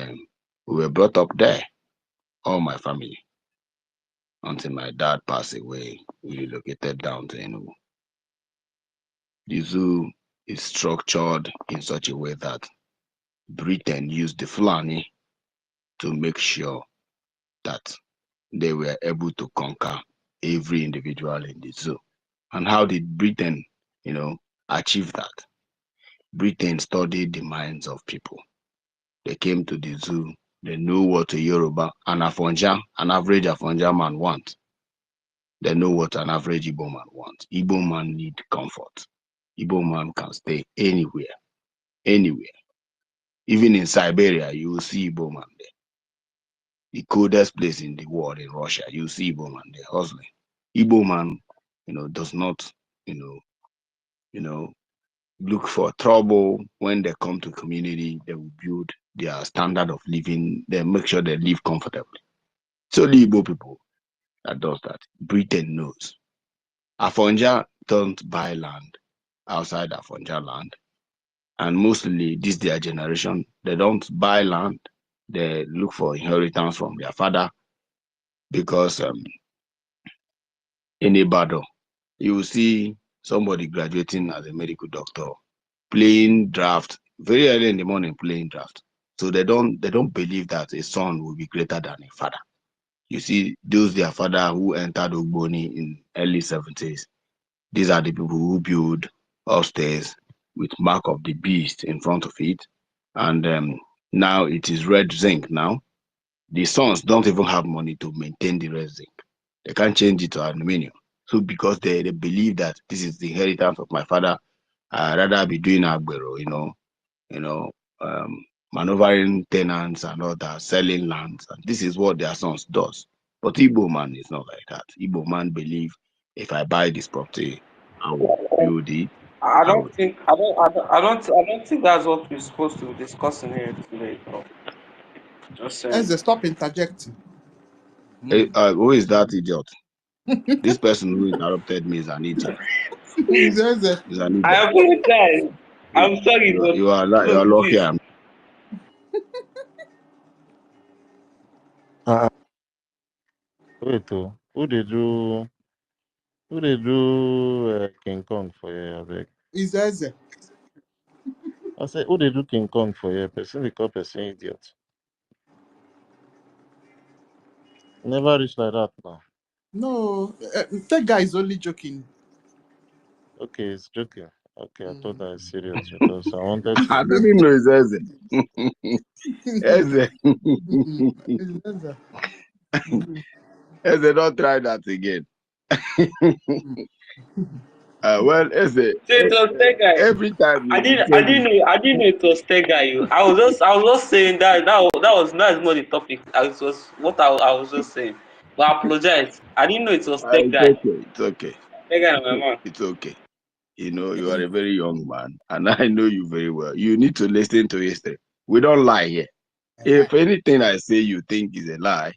we were brought up there, all my family, until my dad passed away. We relocated down to Enugu. The zoo is structured in such a way that Britain used the Fulani to make sure that they were able to conquer every individual in the zoo. And how did Britain, achieve that? Britain studied the minds of people. They came to the zoo. They know what a Yoruba, an average Afonja man wants. They know what an average Igbo man wants. Igbo man need comfort. Igbo man can stay anywhere. Even in Siberia, you will see Igbo man there. The coldest place in the world, in Russia, you will see Igbo man there hustling. Igbo man, does not, look for trouble. When they come to community, they will build their standard of living. They make sure they live comfortably. So the Igbo people that does that. Britain knows. Afonja don't buy land outside Afonja land. And mostly this their generation, they don't buy land, they look for inheritance from their father because in Ibadan, you will see somebody graduating as a medical doctor playing draft very early in the morning, playing draft. So they don't believe that a son will be greater than a father. You see, those their father who entered Ogboni in early 70s, these are the people who build upstairs with mark of the beast in front of it. And now it is red zinc now. The sons don't even have money to maintain the red zinc. They can't change it to aluminium. So because they believe that this is the inheritance of my father, I'd rather be doing agbero, you know, maneuvering tenants and all that, selling lands. And this is what their sons does. But Igbo man is not like that. Igbo man believe if I buy this property, I will build it. I don't think I don't think that's what we're supposed to be discussing here today. Though. Just saying. Eze, stop interjecting. Who is that idiot? This person who interrupted me is an idiot. Eze. He's an idiot. I apologize. I'm sorry, but You are lucky. please. I'm. Wait, oh, who they do King Kong for you, abeg? Is Eze. I say who they do King Kong for you? Person they call person idiot. Never reach like that now. No, that guy is only joking. Okay, it's joking. Okay, I thought that was serious because I wanted I to. don't even know it's Eze. Eze. It's Eze. Eze, don't try that again. Well, Eze, So it was that guy. every time I you didn't say this, I didn't know it was that guy. I was just saying that's not the topic. It was what I was just saying. But I apologize. I didn't know it was that it's guy. okay. It's okay. That guy, my man. It's okay. You are a very young man, and I know you very well. You need to listen to history. We don't lie here. If anything I say you think is a lie,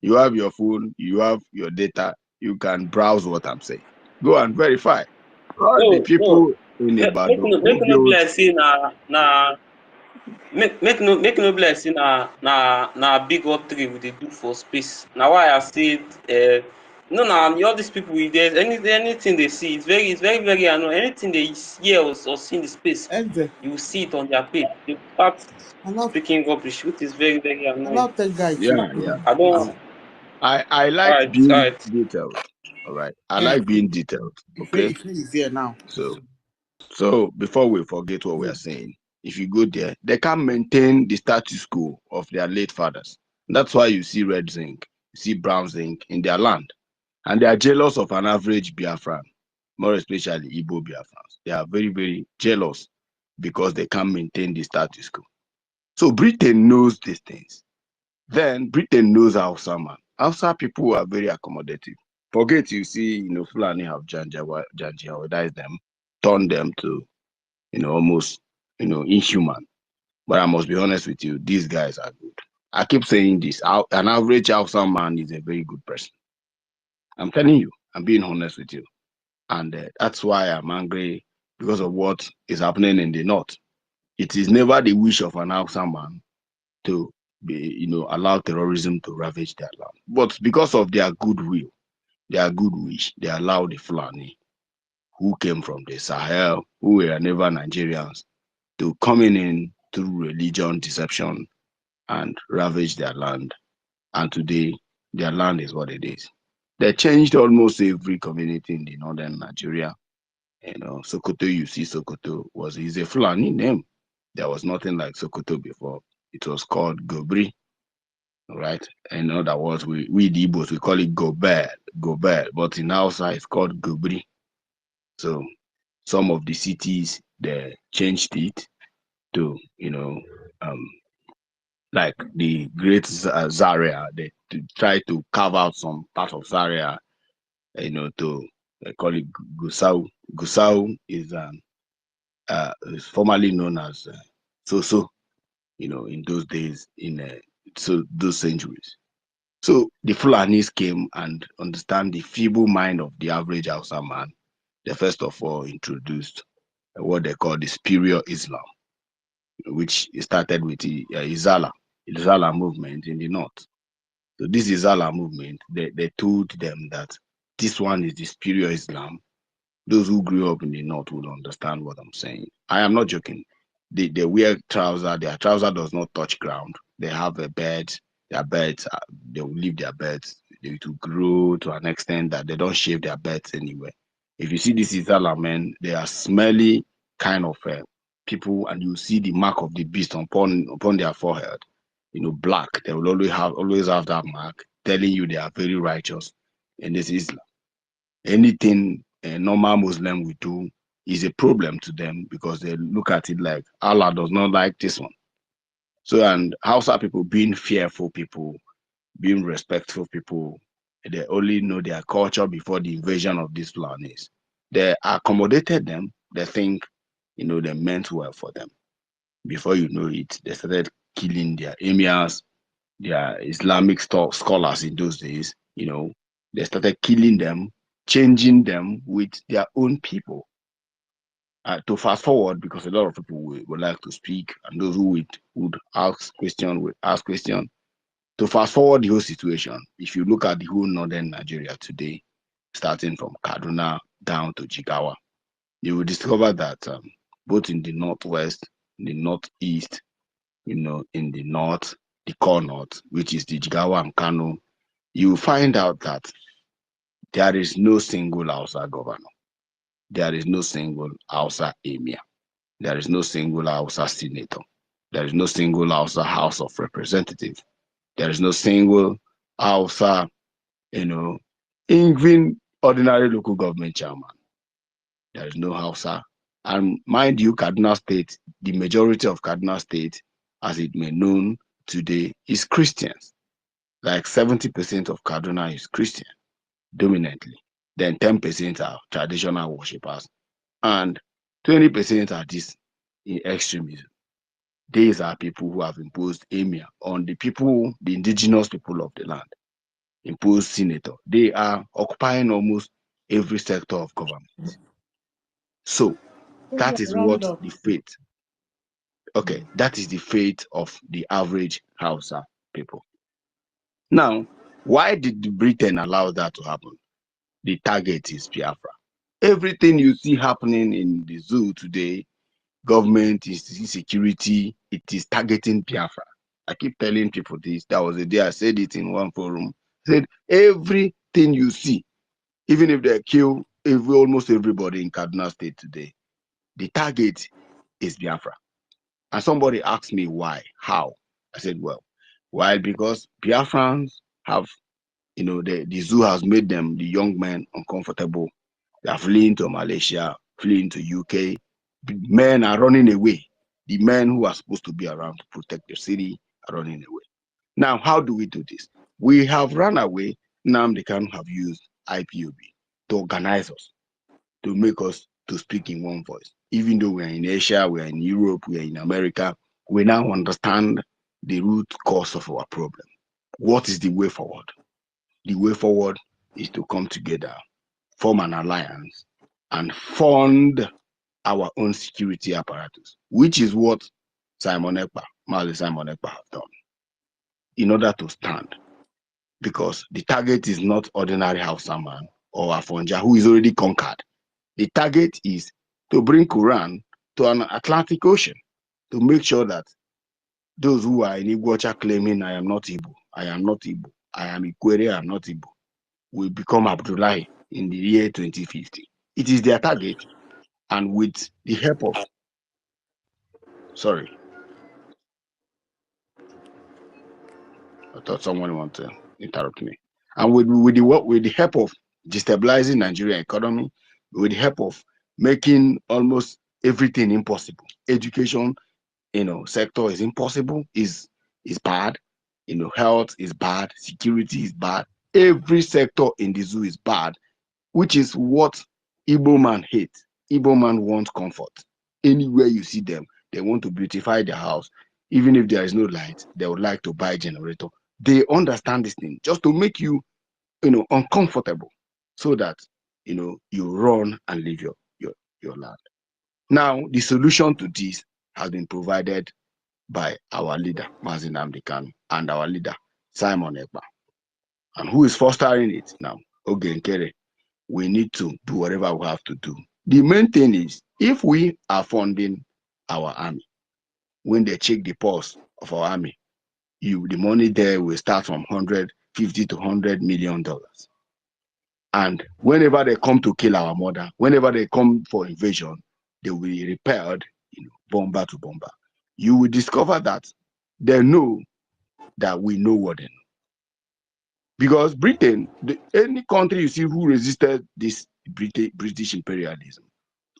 you have your phone, you have your data, you can browse what I'm saying. Go and verify. All the No, no. people in Ibadan Make who no be built. like say make no be like say na big or three we dey do for space. Na why I said no na all these people we there's anything they see it's very very annoying. Anything they hear or see in the space, Eze. you will see it on their page. They start Allow speaking rubbish, which is very very annoying. that guy to. Yeah. I don't. I All like right, all being right. detailed. All right. I like being detailed. Okay. If he is here now. So before we forget what we are saying, if you go there, they can't maintain the status quo of their late fathers. That's why you see red zinc, you see brown zinc in their land. And they are jealous of an average Biafran, more especially Igbo Biafrans. They are very, very jealous because they can't maintain the status quo. So Britain knows these things. Then Britain knows Hausa man. Hausa people are very accommodative. Forget you see, Fulani have janjawadize them, turn them to, almost, inhuman. But I must be honest with you, these guys are good. I keep saying this. An average Hausa man is a very good person. I'm telling you, I'm being honest with you. And that's why I'm angry because of what is happening in the north. It is never the wish of an Hausa man to be, allow terrorism to ravage their land. But because of their goodwill, their good wish, they allow the Fulani who came from the Sahel, who were never Nigerians, to coming in through religion, deception, and ravage their land. And today, their land is what it is. They changed almost every community in the northern Nigeria. Sokoto, you see Sokoto is a Fulani name. There was nothing like Sokoto before. It was called Gobri. Right? In other words, we the Igbos, we call it Gobel, but in Hausa it's called Gobri. So some of the cities they changed it to, like the Great Zaria. They to try to carve out some part of Zaria, to they call it Gusau. Gusau is formerly known as Soso, in those days so those centuries. So the Fulanis came and understand the feeble mind of the average Hausa man. They first of all introduced what they call the superior Islam, which started with the Izala movement in the north. So this Izala movement, they told them that this one is the superior Islam. Those who grew up in the north would understand what I'm saying. I am not joking. They wear trousers. Their trouser does not touch ground. They have a bed. Their beds, they will leave their beds. They will grow to an extent that they don't shave their beds anywhere. If you see this Izala men, they are smelly kind of people, and you see the mark of the beast upon their forehead. You know, black. They will always have that mark, telling you they are very righteous. And this Islam. Anything a normal Muslim will do is a problem to them because they look at it like Allah does not like this one. So, and Hausa people being fearful people, being respectful people, they only know their culture before the invasion of this land is. They accommodated them. They think, they meant well for them. Before you know it, they started killing their emirs, their Islamic scholars in those days. They started killing them, changing them with their own people. To fast forward, because a lot of people would like to speak, and those who would ask questions would ask questions. To fast forward the whole situation, if you look at the whole northern Nigeria today, starting from Kaduna down to Jigawa, you will discover that both in the northwest, in the northeast, in the north, the core north, which is the Jigawa and Kano, you will find out that there is no single Hausa governor. There is no single Hausa emir. There is no single Hausa senator. There is no single Hausa House of Representatives. There is no single Hausa, even ordinary local government chairman. There is no Hausa. And mind you, Kaduna State, the majority of Kaduna State, as it may known today, is Christians. Like 70% of Kaduna is Christian, dominantly. Then 10% are traditional worshippers, and 20% are this extremism. These are people who have imposed emir on the people, the indigenous people of the land, imposed senator. They are occupying almost every sector of government. So that is Round what up. the fate. Okay, that is the fate of the average Hausa people. Now, why did Britain allow that to happen? The target is Biafra. Everything you see happening in the zoo today, government, insecurity, it is targeting Biafra. I keep telling people this. That was the day I said it in one forum. I said, everything you see, even if they kill almost everybody in Kaduna State today, the target is Biafra. And somebody asked me why, how? I said, well, why? Because Biafrans have, the zoo has made them, the young men, uncomfortable. They are fleeing to Malaysia, fleeing to UK. Men are running away. The men who are supposed to be around to protect the city are running away. Now, how do we do this? We have run away. Now they can have used IPOB to organize us, to make us to speak in one voice. Even though we are in Asia, we are in Europe, we are in America, we now understand the root cause of our problem. What is the way forward? The way forward is to come together, form an alliance, and fund our own security apparatus, which is what Mazi Simon Ekpa have done in order to stand. Because the target is not ordinary Hausa man or Afonja who is already conquered. The target is to bring Quran to an Atlantic Ocean, to make sure that those who are in Iguacha claiming I am not Igbo, I am not Igbo, I am Ikwere, I am not Igbo, will become Abdullahi in the year 2050. It is their target, and with the help of, sorry, I thought someone wanted to interrupt me. And with the help of destabilizing Nigerian economy, with the help of making almost everything impossible, education, sector is impossible, is bad, health is bad, security is bad, every sector in the zoo is bad, which is what Igbo man hates. Igbo man wants comfort. Anywhere you see them, they want to beautify their house. Even if there is no light, they would like to buy a generator. They understand this thing just to make you, uncomfortable, so that you run and leave your land. Now, the solution to this has been provided by our leader, Mazi Nnamdi Kanu, and our leader, Simon Ekpa. And who is fostering it now? Nkere. We need to do whatever we have to do. The main thing is, if we are funding our army, when they check the pulse of our army, the money there will start from $150 to $100 million. And whenever they come to kill our mother, whenever they come for invasion, they will be repelled, bomber to bomber. You will discover that they know that we know what they know. Because Britain, any country you see who resisted this British imperialism,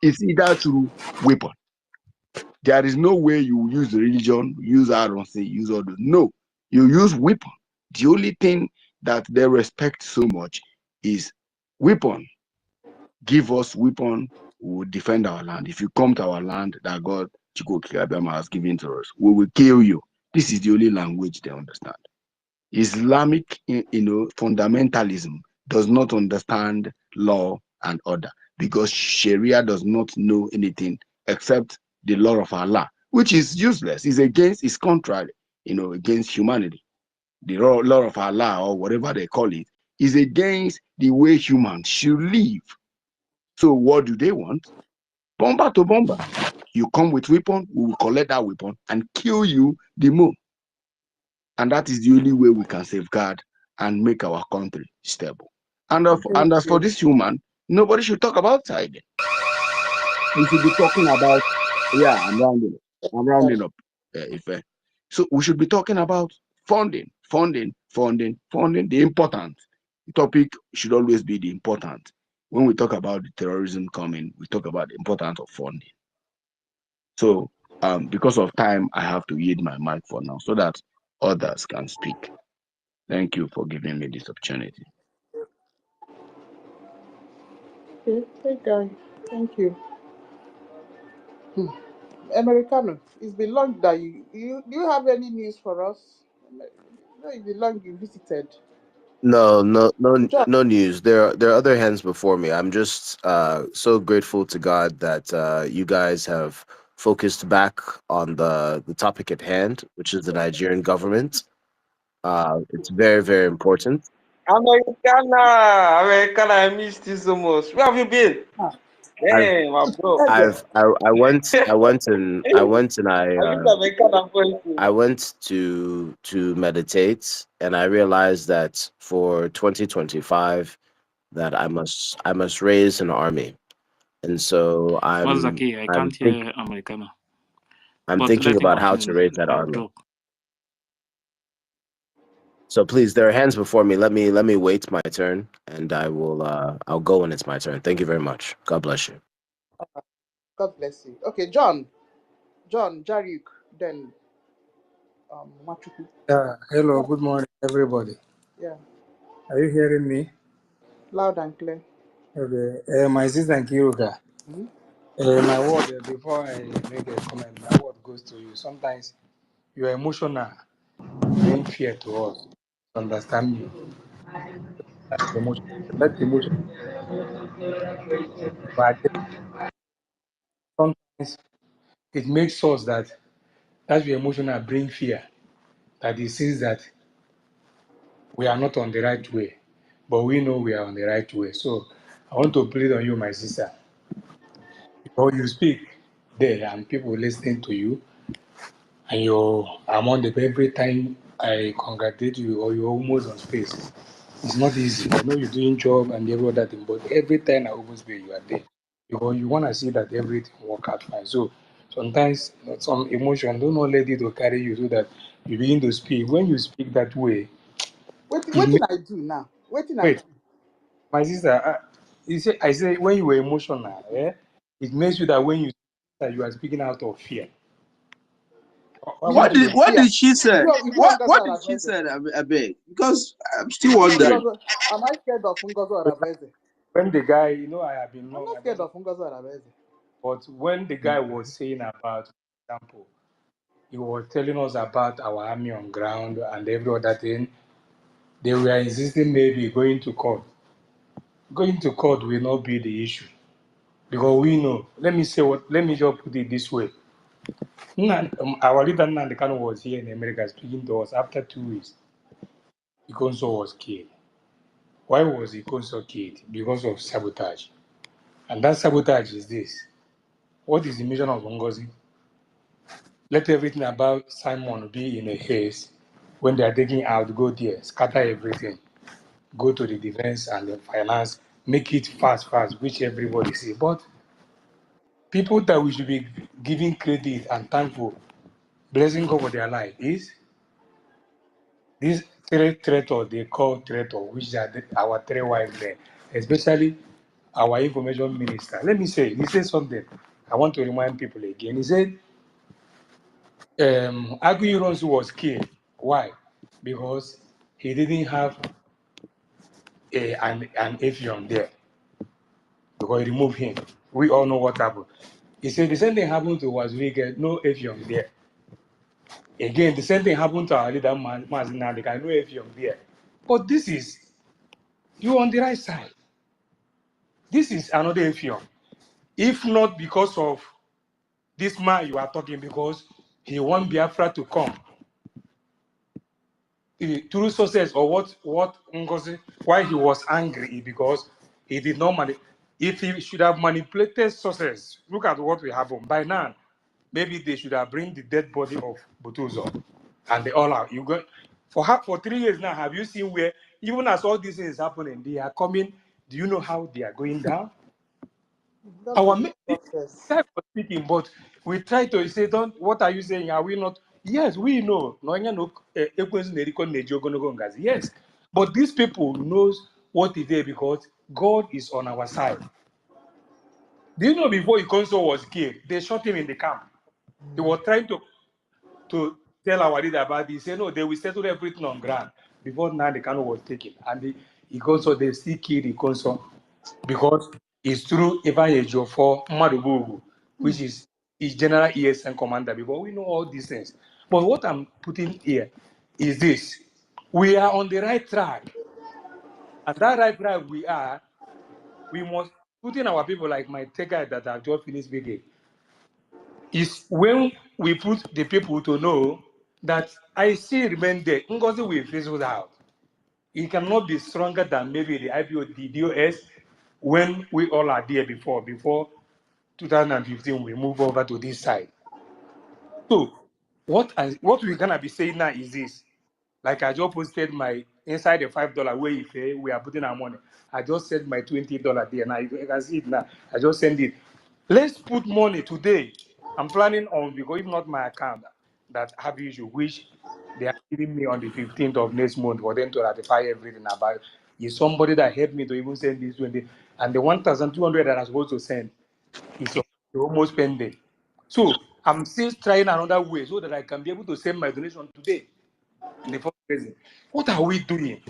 it's either through weapon. There is no way you use religion, use iron, use all those. No, you use weapon. The only thing that they respect so much is weapon. Give us weapon, we will defend our land. If you come to our land that God has given to us, we will kill you. This is the only language they understand. Islamic, fundamentalism does not understand law and order because Sharia does not know anything except the law of Allah, which is useless. It's contrary, against humanity. The law of Allah, or whatever they call it, is against the way humans should live. So what do they want? Bomber to bomber. You come with weapon, we will collect that weapon and kill you the more. And that is the only way we can safeguard and make our country stable. And as for this human, nobody should talk about that again. We should be talking about, I'm rounding up. So we should be talking about funding. The important topic should always be the important. When we talk about the terrorism coming, we talk about the importance of funding. So because of time, I have to yield my mic for now so that others can speak. Thank you for giving me this opportunity. Okay, hey guy, thank you. Americano, it's been long that do you have any news for us? No, it's been long you visited. No, John, no news. There are other hands before me. I'm just so grateful to God that you guys have focused back on the topic at hand, which is the Nigerian government. It's very, very important. Americana, I missed you so much. Where have you been? Hey, my bro. I went and I went and I I went to meditate, and I realized that for 2025 that I must raise an army. And so Mazaki, I can't hear Americano. I'm But thinking let him about how to continue. raise that army. So please, there are hands before me. Let me wait my turn, and I'll go when it's my turn. Thank you very much. God bless you. God bless you. Okay, John, Jariuk, then Machuku. Hello, good morning, everybody. Yeah, Are you hearing me? loud and clear. Okay. My sister Nkiruka, my word, before I make a comment, my word goes to you. Sometimes you are emotional, bring fear to us. Understand me? Emotion. Let emotion. But sometimes it makes us that we emotional bring fear. That it seems that we are not on the right way, but we know we are on the right way. So I want to plead on you, my sister. Because you speak there and people listening to you, and you're among the every time I congratulate you or you're almost on space. It's not easy. I know you're doing job and every other thing, but every time I almost be you are there. Because you want to see that everything work out fine. So sometimes some emotion don't not let it to carry you so that you begin to speak. When you speak that way, What it makes, I do now? What I wait, do? my sister, I say when you were emotional, it makes you that when you that you are speaking out of fear. Me, I What did is fear. she said? What What did she said? I beg, because I'm Am still wondering. I scared of Ngozi or Abeze? When the guy, I have been I'm long, not scared of Ngozi or Abeze. but when the guy was saying about, for example, he was telling us about our army on ground and every other thing, they were insisting maybe going to court. Going to court will not be the issue. Because we know, let me just put it this way. Our leader Nandekano was here in America speaking to us after 2 weeks. Ikonso was killed. Why was Ikonso killed? Because of sabotage. And that sabotage is this. What is the mission of Ngozi? Let everything about Simon be in a haze. When they are taking out, go there, scatter everything. Go to the defense and the finance, make it fast, which everybody see. But people that we should be giving credit and thankful, blessing God for their life is these three traitors they call traitor, which are our three wise men, especially our information minister. Let me say, he said something. I want to remind people again. He said, Aguirre was killed. Why? Because he didn't have an Efion there. Because he removed him. We all know what happened. He said the same thing happened to Wazirike, no Efion there. Again, the same thing happened to our leader, Mazinandika, no Efion there. But this is, you on the right side. This is another Efion. If not because of this man you are talking, because he want Biafra to come. Through sources or what Ngozi, why he was angry because he did not if he should have manipulated sources, look at what will happen. By now, maybe they should have bring the dead body of Butuzo and they all are you go for 3 years now. Have you seen where even as all these things happening, they are coming? Do you know how they are going down? Just Our the process. type of speaking, but we try to say, don't. What are you saying? Are we not? Yes, we know. Yes, but these people knows what is there because God is on our side. Do you know before Ikonso was killed, they shot him in the camp. He was trying to tell our leader about this. He said, no, they will settle everything on ground before now the Kano was taken. And Ikonso, they still killed Ikonso because it's through Evangelio for Marubugu, which is his general ESN commander, because we know all these things. But what I'm putting here is this. We are on the right track. And that right track we must put in our people like my guy that have just finished speaking. Is when we put the people to know that I still remain there. Ngozi will fizzle out. It cannot be stronger than maybe the IPO, the DOS, when we all are there before 2015, we move over to this side. So what we're gonna be saying now is this. Like I just posted my inside the $5 where if we are putting our money. I just sent my $20 there. Now you can see it now. I just send it. Let's put money today. I'm planning on because if not my account that have issue, which they are giving me on the 15th of next month for them to ratify everything about. Is somebody that helped me to even send this 20 and the 1,200 that I was supposed to send is almost pending. So I'm still trying another way so that I can be able to send my donation today in the first place. What are we doing?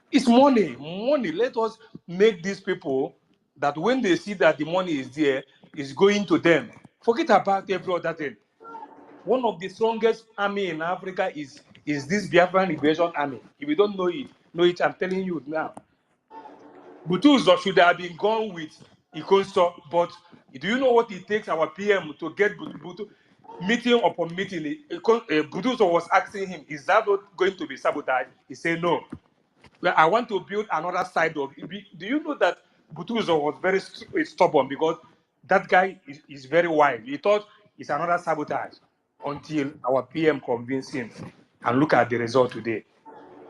It's money. Money. Let us make these people that when they see that the money is there, is going to them. Forget about every other thing. One of the strongest army in Africa is this Biafran Liberation Army. If you don't know it, I'm telling you now. Butuzo should have been gone with Ikonso, but do you know what it takes our PM to get Butu meeting upon meeting? Butuzo was asking him, is that not going to be sabotage? He said no. Well, I want to build another side of it. Do you know that Butuzo was very stubborn because that guy is very wild. He thought it's another sabotage until our PM convinced him. And look at the result today.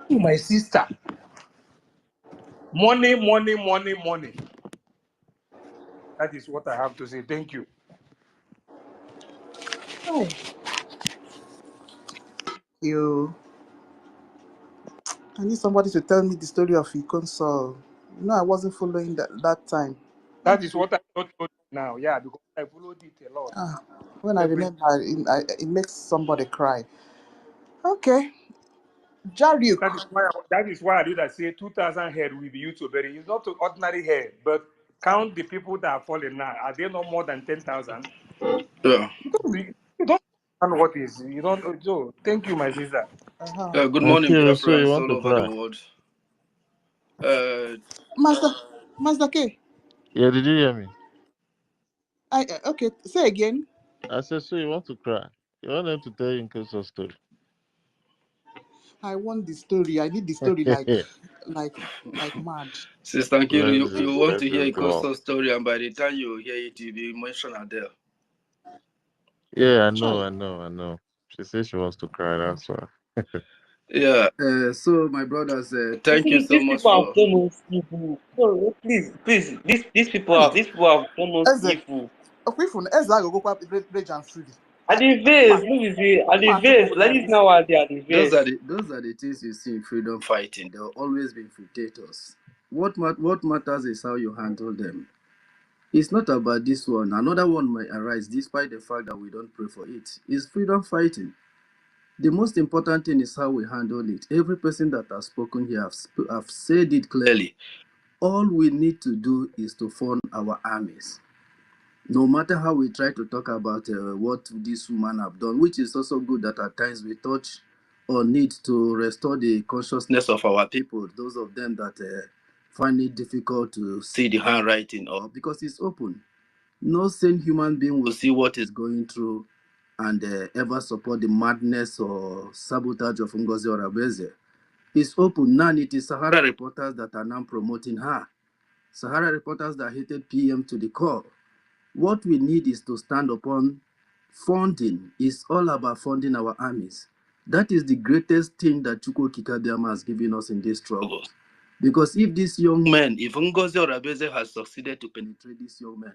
My sister, money, money, money, money. That is what I have to say. Thank you. Oh, I need somebody to tell me the story of Ikonso. You know, I wasn't following that time. That is what I told you now. Yeah, because I followed it a lot. When I remember, it makes somebody cry. Okay. Jariuk. That is why I did I say 2,000 head will be used to bury. It's not an ordinary head, but count the people that are falling now. Are they not more than 10,000? Yeah. You don't understand what is. You don't. So thank you, my sister. Good I morning, feel so you Biafrans want all to over the cry. world. Master K. Yeah, did you hear me? Okay, say again. I said, so you want to cry? You want them to tell you Nkoso's story? I want the story. I need the story like like mad. Sister Nkiru, you want Let to hear this a go. Coastal story, and by the time you hear it, you'll be emotional there. Yeah, I know, Chai. I know, I know. She says she wants to cry. That's why. Yeah. So, my brothers, You thank you see, so these much people have for. done us evil. No, please, Hey, these people have done us Eze. evil. Okwifun, Eze go go rage and fury. At the Uma, base, look at it, at the Uma, take base, over like like this this. now at the Those are base. the things you see in freedom fighting. There will always be infiltrators. What matters is how you handle them. It's not about this one. Another one might arise, despite the fact that we don't pray for it. It's freedom fighting. The most important thing is how we handle it. Every person that has spoken here have said it clearly. All we need to do is to fund our armies. No matter how we try to talk about what this woman have done, which is also good that at times we touch on need to restore the consciousness of our people, those of them that find it difficult to see the handwriting, or because it's open. No sane human being will see what is going through and ever support the madness or sabotage of Ngozi Orabeze. It's open. Now it is Sahara reporters that are now promoting her. Sahara reporters that hated PM to the core. What we need is to stand upon funding. It's all about funding our armies. That is the greatest thing that Chukwu Kikabiama has given us in this struggle. Because if these young men, if Ngozi Orabeze has succeeded to penetrate these young men,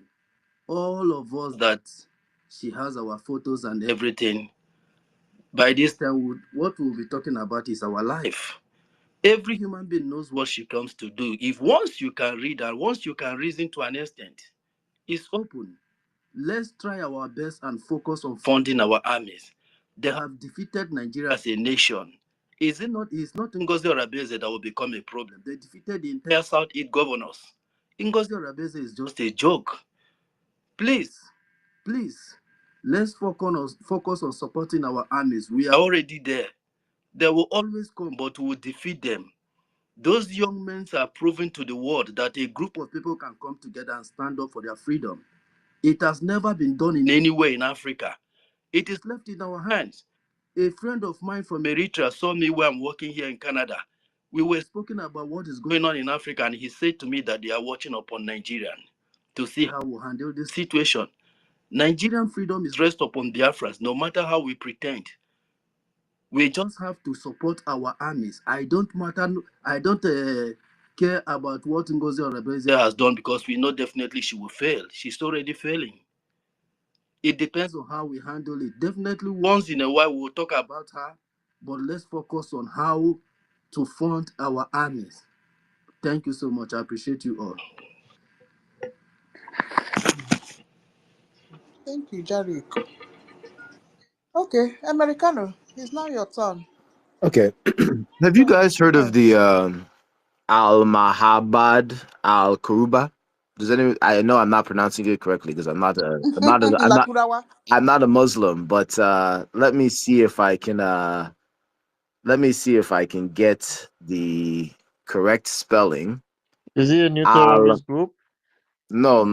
all of us that she has our photos and everything, by this time, what we'll be talking about is our life. Every human being knows what she comes to do. If once you can read and once you can reason to an extent, it's open. Let's try our best and focus on funding our armies. They have defeated Nigeria as a nation. It's not Ngozi Orabeze that will become a problem. They defeated the entire South-East governors. Ngozi Orabeze is just a joke. Please, please, let's focus on supporting our armies. We are already there. They will always come, but we will defeat them. Those young men are proving to the world that a group of people can come together and stand up for their freedom. It has never been done in anywhere in Africa. It is left in our hands. A friend of mine from Eritrea saw me where I'm working here in Canada. We were speaking about what is going on in Africa, and he said to me that they are watching upon Nigerian to see how we handle this situation. Nigerian freedom is rest upon Biafras, no matter how we pretend. We just have to support our armies. I don't care about what Ngozi Orebeze has done, because we know definitely she will fail. She's already failing. It depends on how we handle it. Definitely once in a while we'll talk about her, but let's focus on how to fund our armies. Thank you so much. I appreciate you all. Thank you, Jarick. Okay, Americano, it's now your turn. Okay. Have you Go ahead. guys heard of Yes. the Al Mahabad Al Kuruba? Does anyone? I know I'm not pronouncing it correctly because Lakurawa. I'm not a Muslim, but let me see if I can get the correct spelling. Is he a new Al terrorist group? No.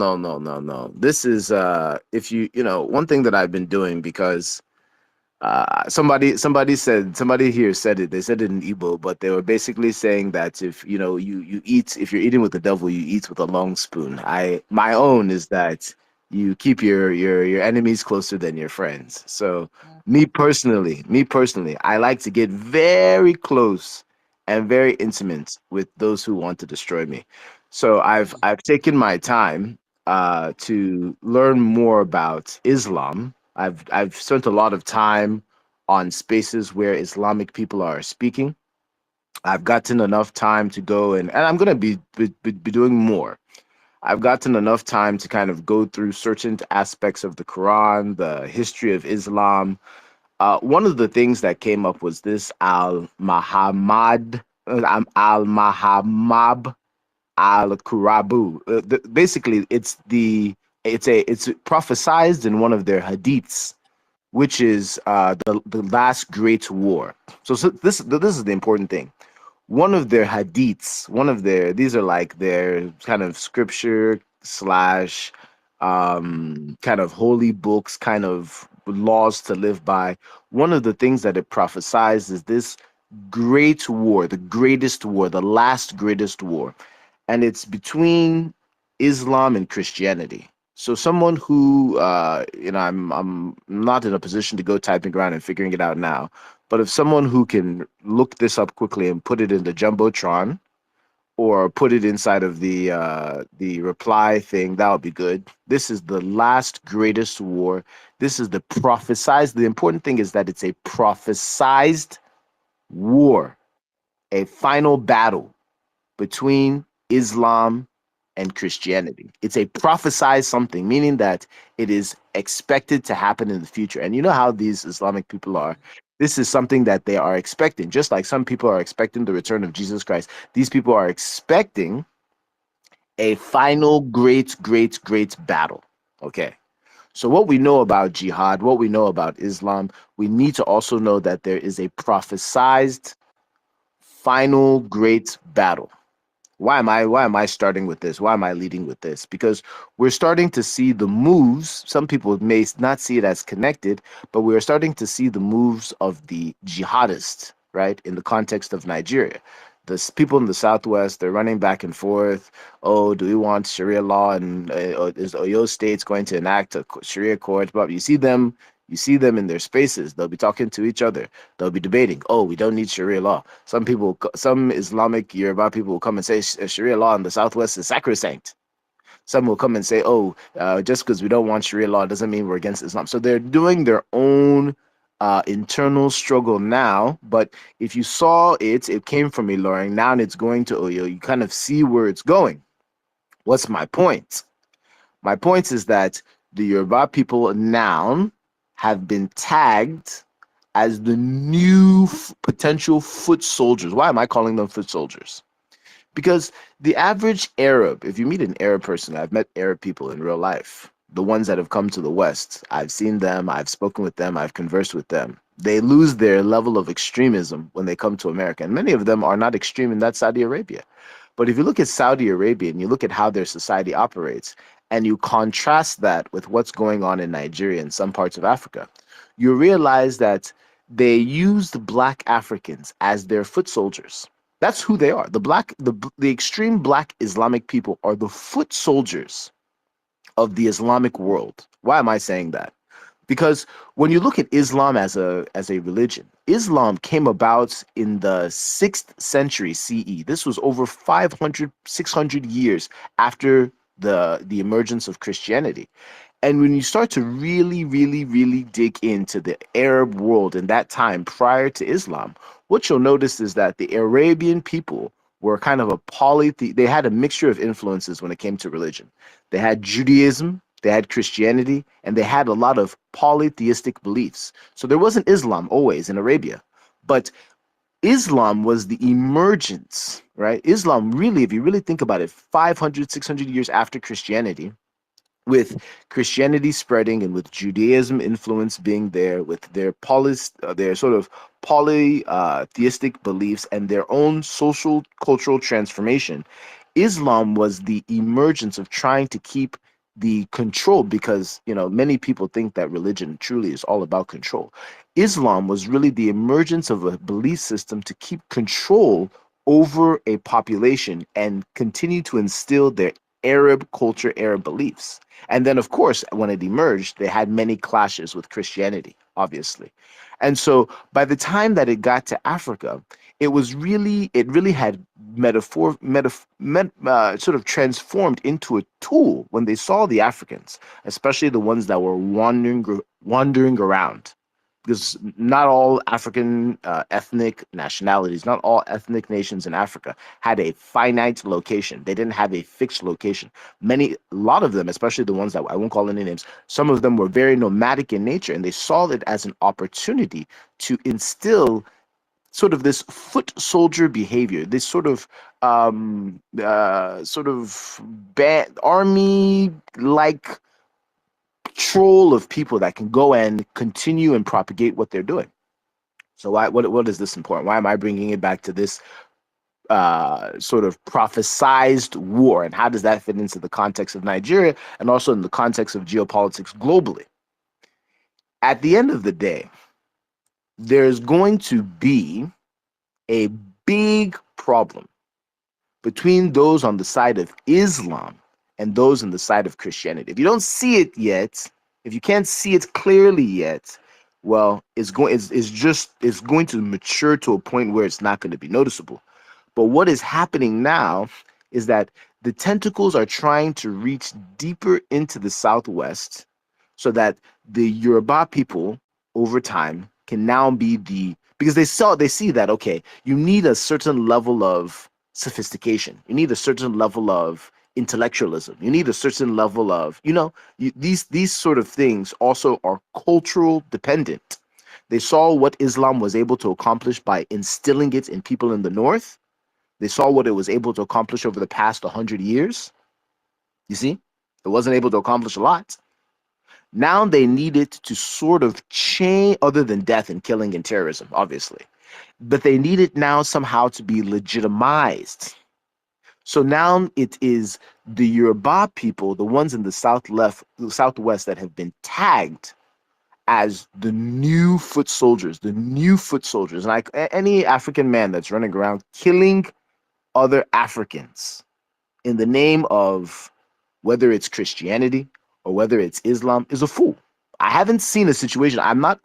This is if one thing that I've been doing because somebody here said it. They said it in Igbo, but they were basically saying that if if you're eating with the devil, you eat with a long spoon. My own is that you keep your enemies closer than your friends. So me personally, I like to get very close and very intimate with those who want to destroy me. So I've taken my time to learn more about Islam. I've spent a lot of time on spaces where Islamic people are speaking. I've gotten enough time to go and I'm gonna be doing more. I've gotten enough time to kind of go through certain aspects of the Quran, the history of Islam. One of the things that came up was this Al Mahamab Al Kurabu. Basically, it's prophesized in one of their hadiths, which is the last great war. So this is the important thing. One of their hadiths, these are like their kind of scripture slash kind of holy books, kind of laws to live by. One of the things that it prophesies is this great war, the greatest war, the last greatest war, and it's between Islam and Christianity. So someone who, I'm not in a position to go typing around and figuring it out now, but if someone who can look this up quickly and put it in the jumbotron or put it inside of the reply thing, that would be good. This is the last greatest war. This is the prophesized. The important thing is that it's a prophesized war, a final battle between Islam and Christianity. It's a prophesized something, meaning that it is expected to happen in the future. And you know how these Islamic people are. This is something that they are expecting, just like some people are expecting the return of Jesus Christ. These people are expecting a final great battle. Okay. So what we know about jihad, what we know about Islam, we need to also know that there is a prophesized final great battle. Why am I starting with this? Why am I leading with this? Because we're starting to see the moves. Some people may not see it as connected, but we're starting to see the moves of the jihadists, right? In the context of Nigeria. People in the Southwest, they're running back and forth. Oh, do we want Sharia law? And is Oyo State's going to enact a Sharia court? But you see them in their spaces. They'll be talking to each other. They'll be debating. Oh, we don't need Sharia law. Some Islamic Yoruba people will come and say Sharia law in the Southwest is sacrosanct. Some will come and say, oh, just because we don't want Sharia law doesn't mean we're against Islam. So they're doing their own internal struggle now. But if you saw it came from Ilorin. Now it's going to Oyo. You kind of see where it's going. What's my point? My point is that the Yoruba people now have been tagged as the new potential foot soldiers. Why am I calling them foot soldiers? Because the average Arab, if you meet an Arab person, I've met Arab people in real life, the ones that have come to the West, I've seen them, I've spoken with them, I've conversed with them. They lose their level of extremism when they come to America. And many of them are not extreme in that Saudi Arabia. But if you look at Saudi Arabia and you look at how their society operates, and you contrast that with what's going on in Nigeria and some parts of Africa, you realize that they used black Africans as their foot soldiers. That's who they are. The extreme black Islamic people are the foot soldiers of the Islamic world. Why am I saying that? Because when you look at Islam as a religion, Islam came about in the 6th century CE. This was over 500, 600 years after the emergence of Christianity. And when you start to really dig into the Arab world in that time prior to Islam, what you'll notice is that the Arabian people were kind of they had a mixture of influences when it came to religion. They had Judaism, they had Christianity, and they had a lot of polytheistic beliefs. So there wasn't Islam always in Arabia, but Islam was the emergence, right? Islam really, if you really think about it, 500, 600 years after Christianity, with Christianity spreading and with Judaism influence being there, with their sort of polytheistic beliefs and their own social cultural transformation, Islam was the emergence of trying to keep the control, because many people think that religion truly is all about control. Islam was really the emergence of a belief system to keep control over a population and continue to instill their Arab culture, Arab beliefs. And then, of course, when it emerged, they had many clashes with Christianity, obviously. And so by the time that it got to Africa, it really had sort of transformed into a tool when they saw the Africans, especially the ones that were wandering around. Because not all African ethnic nationalities, not all ethnic nations in Africa had a finite location. They didn't have a fixed location. A lot of them, especially the ones that I won't call any names, some of them were very nomadic in nature, and they saw it as an opportunity to instill sort of this foot soldier behavior, this sort of army like troll of people that can go and continue and propagate what they're doing. So what is this important? Why am I bringing it back to this sort of prophesized war, and how does that fit into the context of Nigeria and also in the context of geopolitics globally? At the end of the day, there's going to be a big problem between those on the side of Islam and those on the side of Christianity. If you don't see it yet, if you can't see it clearly yet, well, it's going to mature to a point where it's not going to be noticeable. But what is happening now is that the tentacles are trying to reach deeper into the Southwest so that the Yoruba people over time can now be because they see that, okay, you need a certain level of sophistication. You need a certain level of intellectualism. You need a certain level of, these sort of things also are cultural dependent. They saw what Islam was able to accomplish by instilling it in people in the North. They saw what it was able to accomplish over the past 100 years. You see, it wasn't able to accomplish a lot. Now they need it to sort of change, other than death and killing and terrorism, obviously. But they need it now somehow to be legitimized. So now it is the Yoruba people, the ones in the Southwest that have been tagged as the new foot soldiers, And like any African man that's running around killing other Africans in the name of whether it's Christianity or whether it's Islam is a fool. I haven't seen a situation. I'm not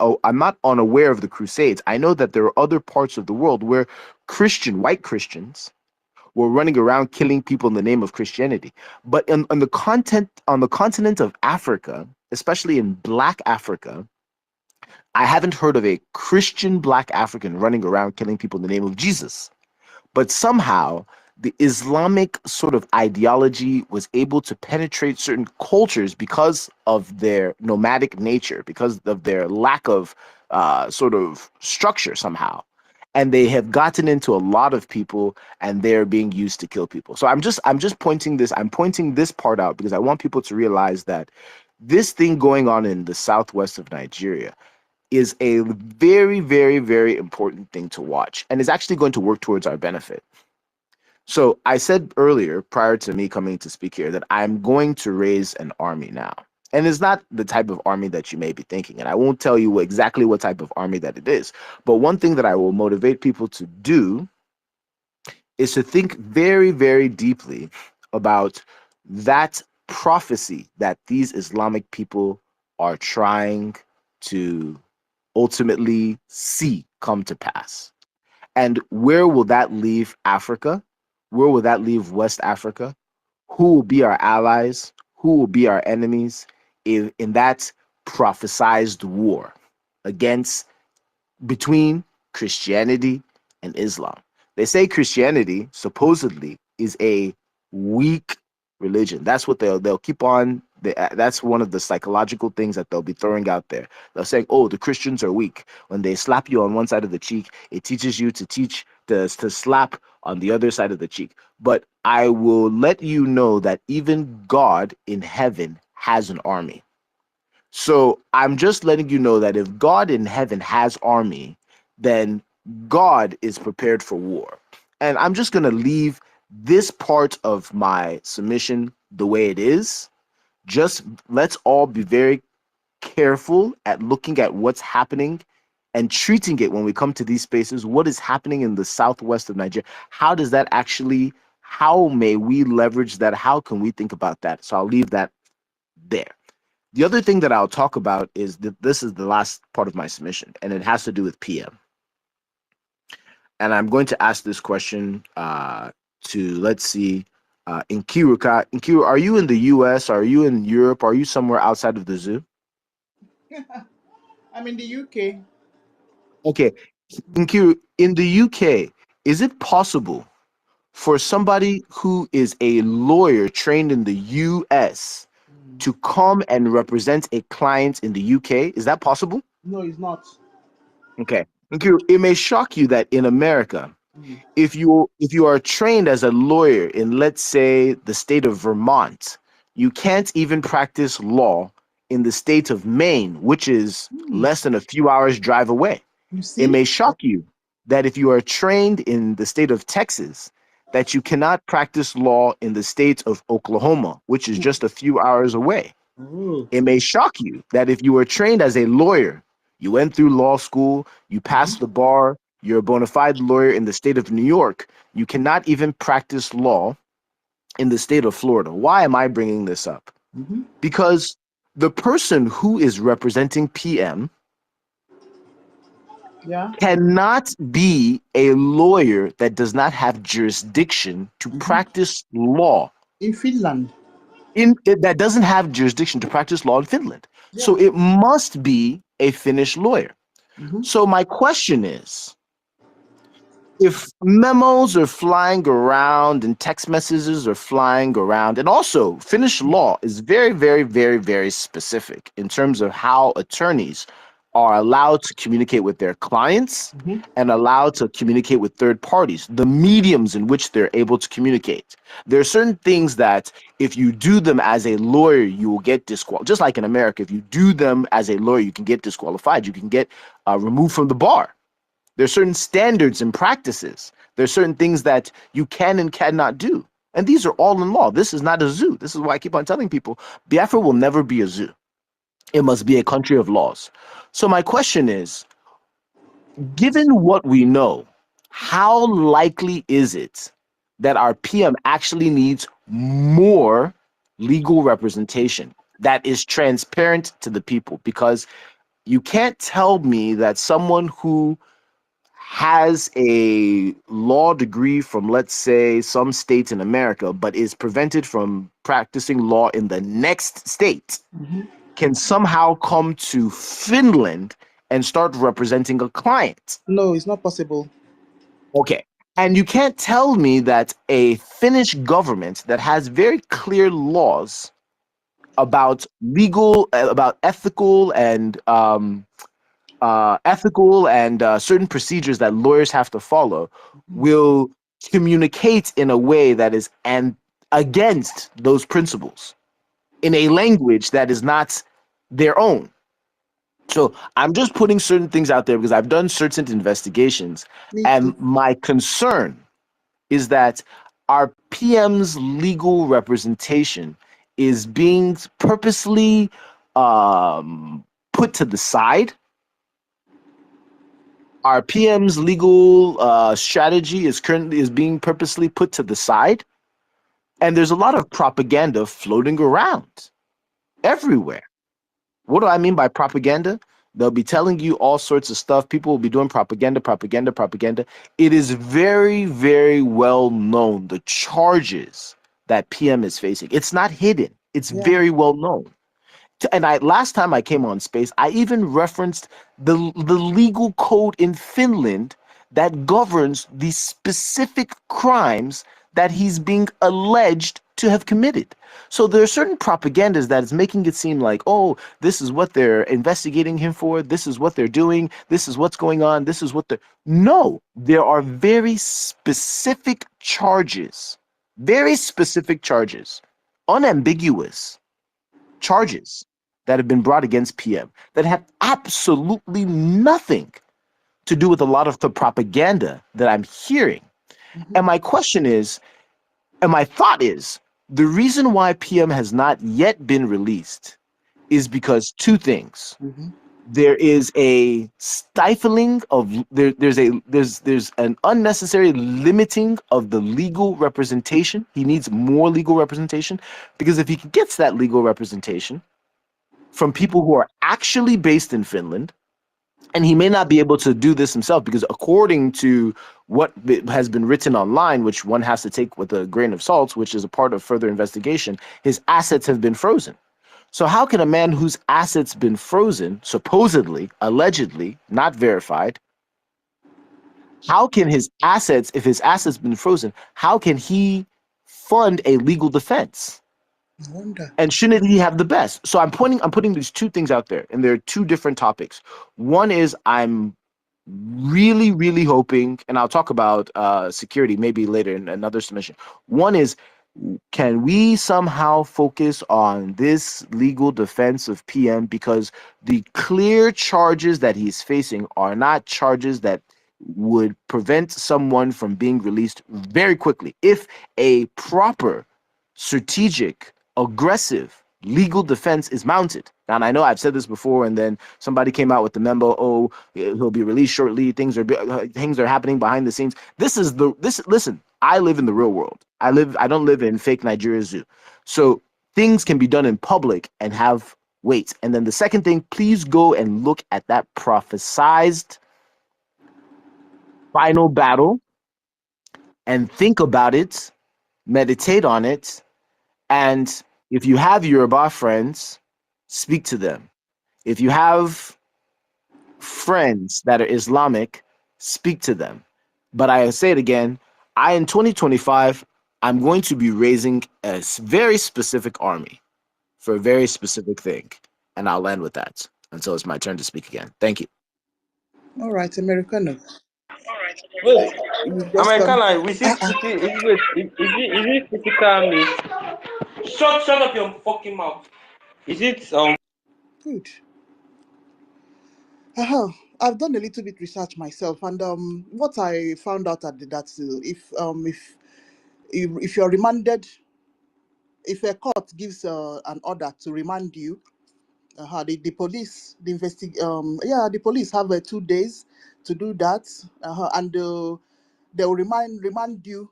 unaware of the Crusades. I know that there are other parts of the world where white Christians were running around killing people in the name of Christianity. But on the continent of Africa, especially in Black Africa, I haven't heard of a Christian Black African running around killing people in the name of Jesus. But somehow the Islamic sort of ideology was able to penetrate certain cultures because of their nomadic nature, because of their lack of sort of structure somehow. And they have gotten into a lot of people, and they're being used to kill people. So I'm just pointing this part out because I want people to realize that this thing going on in the southwest of Nigeria is a very, very, very important thing to watch, and is actually going to work towards our benefit. So I said earlier, prior to me coming to speak here, that I'm going to raise an army now. And it's not the type of army that you may be thinking. And I won't tell you exactly what type of army that it is. But one thing that I will motivate people to do is to think very, very deeply about that prophecy that these Islamic people are trying to ultimately see come to pass. And where will that leave Africa? Where will that leave West Africa? Who will be our allies? Who will be our enemies in that prophesized war between Christianity and Islam? They say Christianity supposedly is a weak religion. That's what they'll keep on. That's one of the psychological things that they'll be throwing out there. They'll say, "Oh, the Christians are weak." When they slap you on one side of the cheek, it teaches you to slap on the other side of the cheek. But I will let you know that even God in heaven has an army. So I'm just letting you know that if God in heaven has army, then God is prepared for war. And I'm just going to leave this part of my submission the way it is. Just let's all be very careful at looking at what's happening and treating it when we come to these spaces. What is happening in the southwest of Nigeria? How may we leverage that? How can we think about that? So I'll leave that there. The other thing that I'll talk about is that this is the last part of my submission, and it has to do with PM. And I'm going to ask this question to, let's see, Nkiru. Nkiru, are you in the US? Are you in Europe? Are you somewhere outside of the zoo? I'm in the UK. Okay. Nkiru, in the UK, is it possible for somebody who is a lawyer trained in the US to come and represent a client in the UK? Is that possible? No, it's not. Okay. Nkiru, it may shock you that in America, if you are trained as a lawyer in, let's say, the state of Vermont, you can't even practice law in the state of Maine, which is less than a few hours drive away. You see? It may shock you. that if you are trained in the state of Texas, that you cannot practice law in the state of Oklahoma, which is just a few hours away. Oh. It may shock you that if you were trained as a lawyer, you went through law school, you passed the bar, you're a bona fide lawyer in the state of New York, you cannot even practice law in the state of Florida. Why am I bringing this up? Because the person who is representing PM Yeah. cannot be a lawyer that does not have jurisdiction to practice law In Finland. that doesn't have jurisdiction to practice law in Finland. Yeah. So it must be a Finnish lawyer. So my question is, if memos are flying around and text messages are flying around, and also Finnish law is very, very, very, very specific in terms of how attorneys are allowed to communicate with their clients and allowed to communicate with third parties, the mediums in which they're able to communicate. There are certain things that if you do them as a lawyer, you will get disqualified. Just like in America, if you do them as a lawyer, you can get disqualified. You can get removed from the bar. There's certain standards and practices. There's certain things that you can and cannot do. And these are all in law. This is not a zoo. This is why I keep on telling people, Biafra will never be a zoo. It must be a country of laws. So my question is, given what we know, how likely is it that our PM actually needs more legal representation that is transparent to the people? Because you can't tell me that someone who has a law degree from, let's say, some state in America, but is prevented from practicing law in the next state, can somehow come to Finland and start representing a client. No, it's not possible. Okay. And you can't tell me that a Finnish government that has very clear laws about legal, about ethical and certain procedures that lawyers have to follow will communicate in a way that is against those principles in a language that is not their own. So I'm just putting certain things out there because I've done certain investigations, and my concern is that our PM's legal representation is being purposely put to the side. Our PM's legal strategy is being purposely put to the side, and there's a lot of propaganda floating around everywhere. What do I mean by propaganda? They'll be telling you all sorts of stuff. People will be doing propaganda. It is very, very well known, the charges that PM is facing. It's not hidden. It's very well known. And last time I came on Space, I even referenced the legal code in Finland that governs the specific crimes that he's being alleged to have committed. So there are certain propagandas that is making it seem like, oh, this is what they're investigating him for. This is what they're doing. This is what's going on. This is what the No, there are very specific charges, unambiguous charges that have been brought against PM that have absolutely nothing to do with a lot of the propaganda that I'm hearing. And my question is, and my thought is, the reason why PM has not yet been released is because two things. There is a stifling of there's an unnecessary limiting of the legal representation. He needs more legal representation, because if he gets that legal representation from people who are actually based in Finland, and he may not be able to do this himself, because according to what has been written online, which one has to take with a grain of salt, which is a part of further investigation, his assets have been frozen. So how can a man whose assets been frozen, supposedly, allegedly, not verified, how can his assets, if his assets been frozen, how can he fund a legal defense? I wonder. And shouldn't he have the best? So I'm putting these two things out there, and they're two different topics. One is I'm really, really hoping, and I'll talk about security maybe later in another submission. One is, can we somehow focus on this legal defense of PM, because the clear charges that he's facing are not charges that would prevent someone from being released very quickly if a proper, strategic, aggressive legal defense is mounted. And I know I've said this before, and then somebody came out with the memo, oh, he'll be released shortly, things are happening behind the scenes. Listen, I live in the real world. I don't live in fake Nigeria zoo. So things can be done in public and have weight. And then the second thing, please go and look at that prophesized final battle and think about it, meditate on it, and if you have Yoruba friends, speak to them. If you have friends that are Islamic, speak to them. But I say it again, in 2025, I'm going to be raising a very specific army for a very specific thing. And I'll end with that until it's my turn to speak again. Thank you. All right, Americano. Wait, You just come. Americana, we see wait, is it physical means? Shut up your fucking mouth. Is it Good. I've done a little bit research myself, and what I found out at that if you're remanded, if a court gives an order to remand you, the police, the police have 2 days to do that, and they'll remand you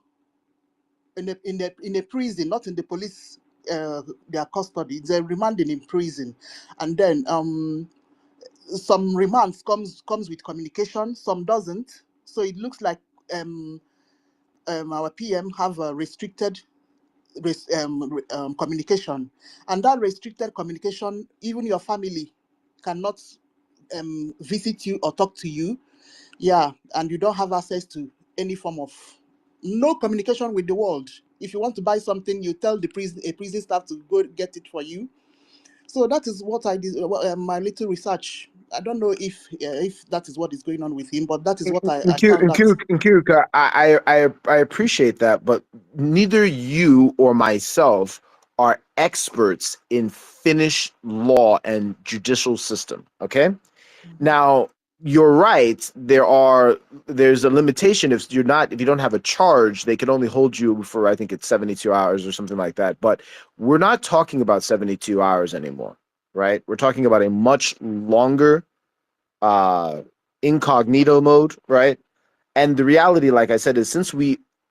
in a prison, not in the police their custody. They're remanding in prison, and then some remands comes with communication, some doesn't. So it looks like our PM have a restricted communication, and that restricted communication, even your family cannot visit you or talk to you. Yeah, and you don't have access to any form of no communication with the world. If you want to buy something, you tell a prison staff to go get it for you. So that is what I did. My little research. I don't know if that is what is going on with him, but that is what I found out. Nkirika, I appreciate that, but neither you or myself are experts in Finnish law and judicial system. Okay, now you're right. There's a limitation if you don't have a charge, they can only hold you for, I think it's 72 hours or something like that. But we're not talking about 72 hours anymore, right? We're talking about a much longer incognito mode, right? And the reality, like I said, is since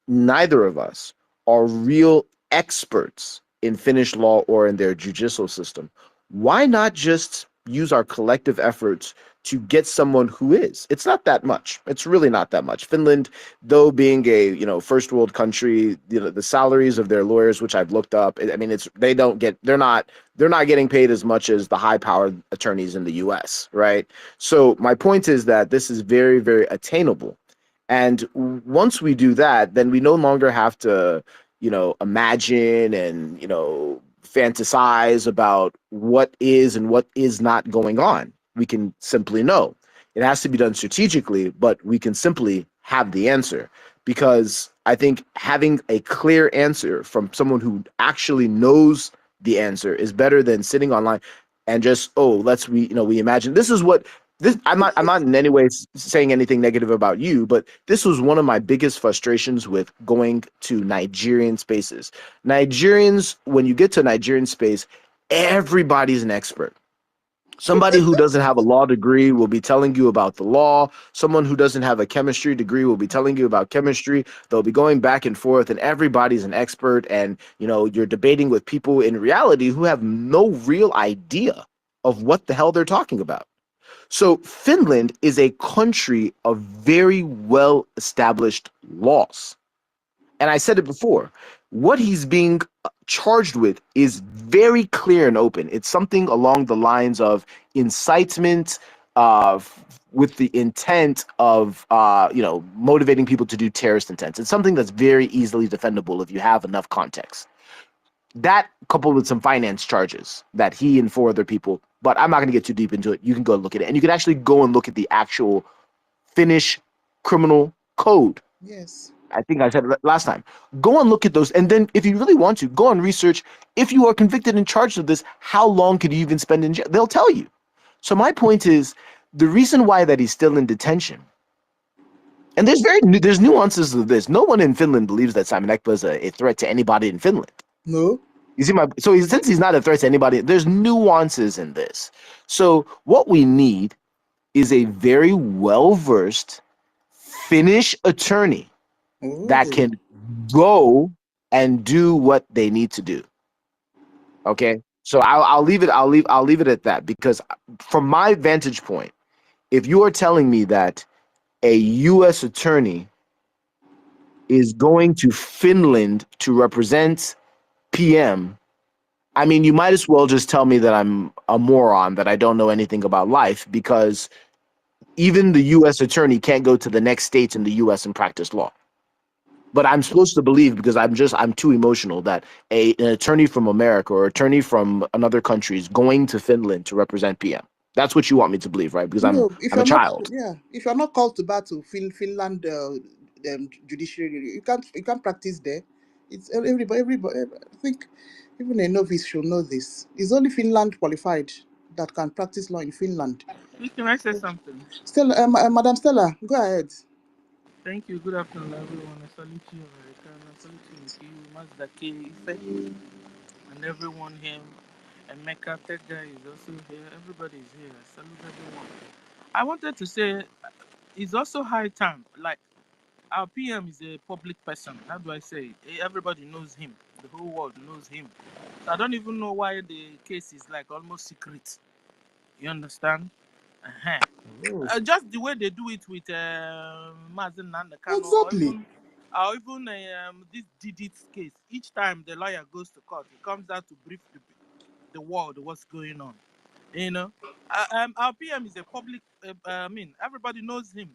neither of us are real experts in Finnish law or in their judicial system, why not just use our collective efforts to get someone who is? It's not that much. It's really not that much. Finland, though being a first world country, the salaries of their lawyers, which I've looked up, I mean, they're not getting paid as much as the high powered attorneys in the US, right? So my point is that this is very, very attainable. And once we do that, then we no longer have to, imagine and, fantasize about what is and what is not going on. We can simply know. It has to be done strategically, but we can simply have the answer, because I think having a clear answer from someone who actually knows the answer is better than sitting online and just, we imagine. I'm not in any way saying anything negative about you, but this was one of my biggest frustrations with going to Nigerian spaces. Nigerians, when you get to Nigerian space, everybody's an expert. Somebody who doesn't have a law degree will be telling you about the law. Someone who doesn't have a chemistry degree will be telling you about chemistry. They'll be going back and forth, and everybody's an expert. And, you're debating with people in reality who have no real idea of what the hell they're talking about. So Finland is a country of very well-established laws. And I said it before, what he's being charged with is very clear and open. It's something along the lines of incitement with the intent of, motivating people to do terrorist intents. It's something that's very easily defendable if you have enough context. That coupled with some finance charges that he and 4 other people, but I'm not going to get too deep into it. You can go look at it, and you can actually go and look at the actual Finnish criminal code. Yes. I think I said it last time. Go and look at those, and then if you really want to, go and research. If you are convicted and charged with this, how long could you even spend in jail? They'll tell you. So my point is, the reason why that he's still in detention And there's nuances to this. No one in Finland believes that Simon Ekpa is a threat to anybody in Finland. No. You see since he's not a threat to anybody, there's nuances in this. So what we need is a very well-versed Finnish attorney that Oh. can go and do what they need to do. Okay, so I'll leave it at that, because from my vantage point, if you are telling me that a U.S. attorney is going to Finland to represent PM, I mean, you might as well just tell me that I'm a moron, that I don't know anything about life, because even the U.S. attorney can't go to the next state in the U.S. and practice law. But I'm supposed to believe, because I'm too emotional, that an attorney from America or attorney from another country is going to Finland to represent PM. That's what you want me to believe, right? Because No, if I'm a you're not, child. yeah, if you're not called to battle, Finland judiciary, you can't practice there. It's everybody. I think even a novice should know this. It's only Finland qualified that can practice law in Finland. Please, can I say something? Stella, Madam Stella, go ahead. Thank you. Good afternoon, everyone. I salute you, American. I salute you, Mazda K, Ife, and everyone here. And Mecca Tech guy is also here. Everybody is here. I salute everyone. I wanted to say it's also high time. Like, our PM is a public person. How do I say it? Everybody knows him. The whole world knows him. So I don't even know why the case is like almost secret. You understand? Uh-huh. Oh. Just the way they do it with Mazen Nandekano, Exactly. or even this Didit's case. Each time the lawyer goes to court, he comes out to brief the world what's going on. You know, our PM is a public. I mean, everybody knows him.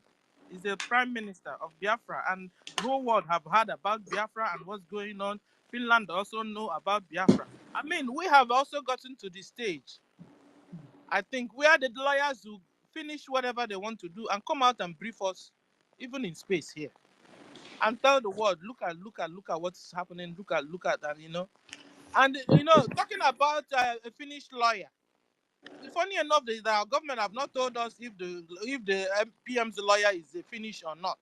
He's the prime minister of Biafra, and the whole world have heard about Biafra and what's going on. Finland also know about Biafra. I mean, we have also gotten to the stage, I think, where the lawyers who finish whatever they want to do and come out and brief us, even in space here, and tell the world, look at what's happening, look at, and talking about a Finnish lawyer. Funny enough, our government have not told us if the PM's lawyer is a Finnish or not,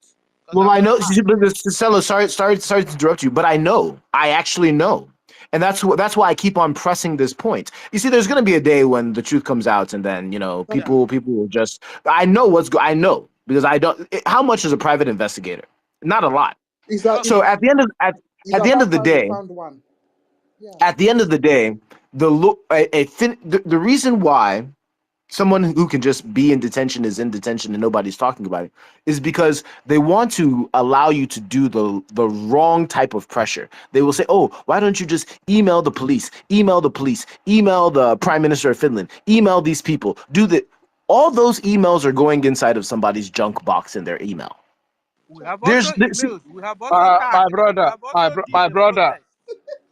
because Well, I've I not know, heard. Stella. Sorry to interrupt you, but I know. I actually know, and that's why I keep on pressing this point. You see, there's going to be a day when the truth comes out, and then Yeah. people will just. I know I know, because I don't. How much is a private investigator? Not a lot. So Okay. at the end of It's at the end of about the how you day, found one. Yeah. at the end of the day, the reason why someone who can just be in detention is in detention and nobody's talking about it is because they want to allow you to do the wrong type of pressure. They will say, oh, why don't you just email the police, email the prime minister of Finland, email these people, all those emails are going inside of somebody's junk box in their email. We have also There's emailed. We have also My tagged. We brother, have also did my the brother, protest.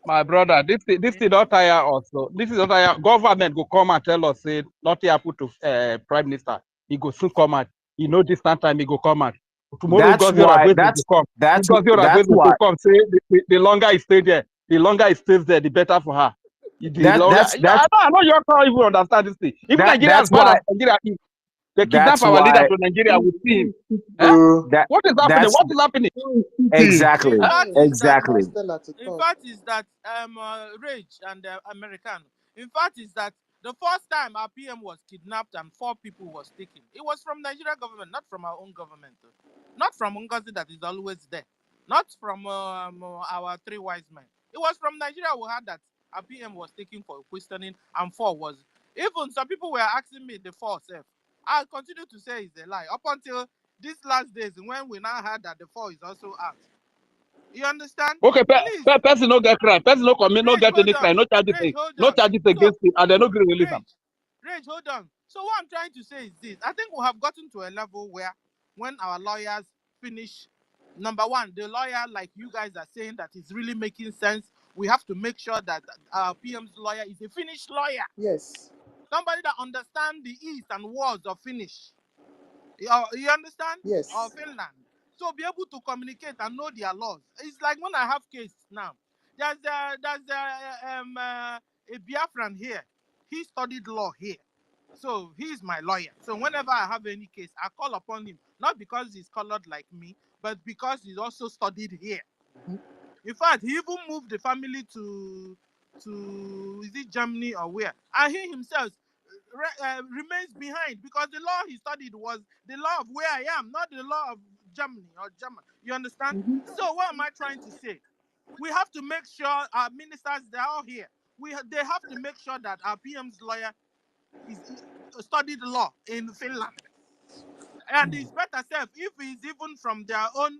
my brother. This thing don't tire us. So this is not tire. Government go come and tell us say nothing happen to prime minister. He go soon come out. You know this time he go come out. Tomorrow that's Ngozi why Oravue that's go come. that's Ngozi that's Oravue why go come say the longer he stay there, the longer he stays there, the better for her. The that longer that's that's I know you can't even understand this thing. Even that Nigeria, as that's bad why as Nigeria is, they kidnap that's our leader why to Nigeria with him. Eh? that What is happening? that's What is happening? In exactly fact, Hey, is that allow exactly Stella to in talk. fact is that Rage and American. In fact, is that the first time our PM was kidnapped and 4 people was taken, it was from Nigeria government, not from our own government, not from Ngozi that is always there, not from our 3 wise men. It was from Nigeria we had that our PM was taken for questioning, and 4 was, even some people were asking me the 4 self. I continue to say it's a lie up until these last days when we now heard that the 4 is also out. You understand? Okay, Please, person no get crime, person no commit, no Rage, get hold any on. crime, Rage, hold no on. charges So, against him, and they no gree release him. Rage, hold on. So what I'm trying to say is this. I think we have gotten to a level where when our lawyers finish, number one, the lawyer, like you guys are saying, that is really making sense. We have to make sure that our PM's lawyer is a Finnish lawyer. Yes. Somebody that understands the east and words of Finnish. You understand? Or Yes. Finland. So be able to communicate and know their laws. It's like when I have case now. There's a Biafran here. He studied law here. So he's my lawyer. So whenever I have any case, I call upon him, not because he's colored like me, but because he's also studied here. In fact, he even moved the family to is it Germany or where? And he himself remains behind because the law he studied was the law of where I am, not the law of Germany or German. You understand? So what am I trying to say? We have to make sure our ministers, they're all here. They have to make sure that our PM's lawyer is studied law in Finland, and it's better self if it's even from their own.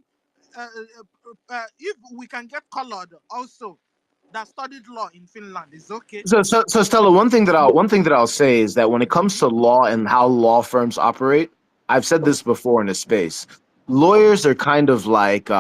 If we can get colored also that studied law in Finland, is okay. So Stella, one thing that I'll say is that when it comes to law and how law firms operate, I've said this before in a space. Lawyers are kind of like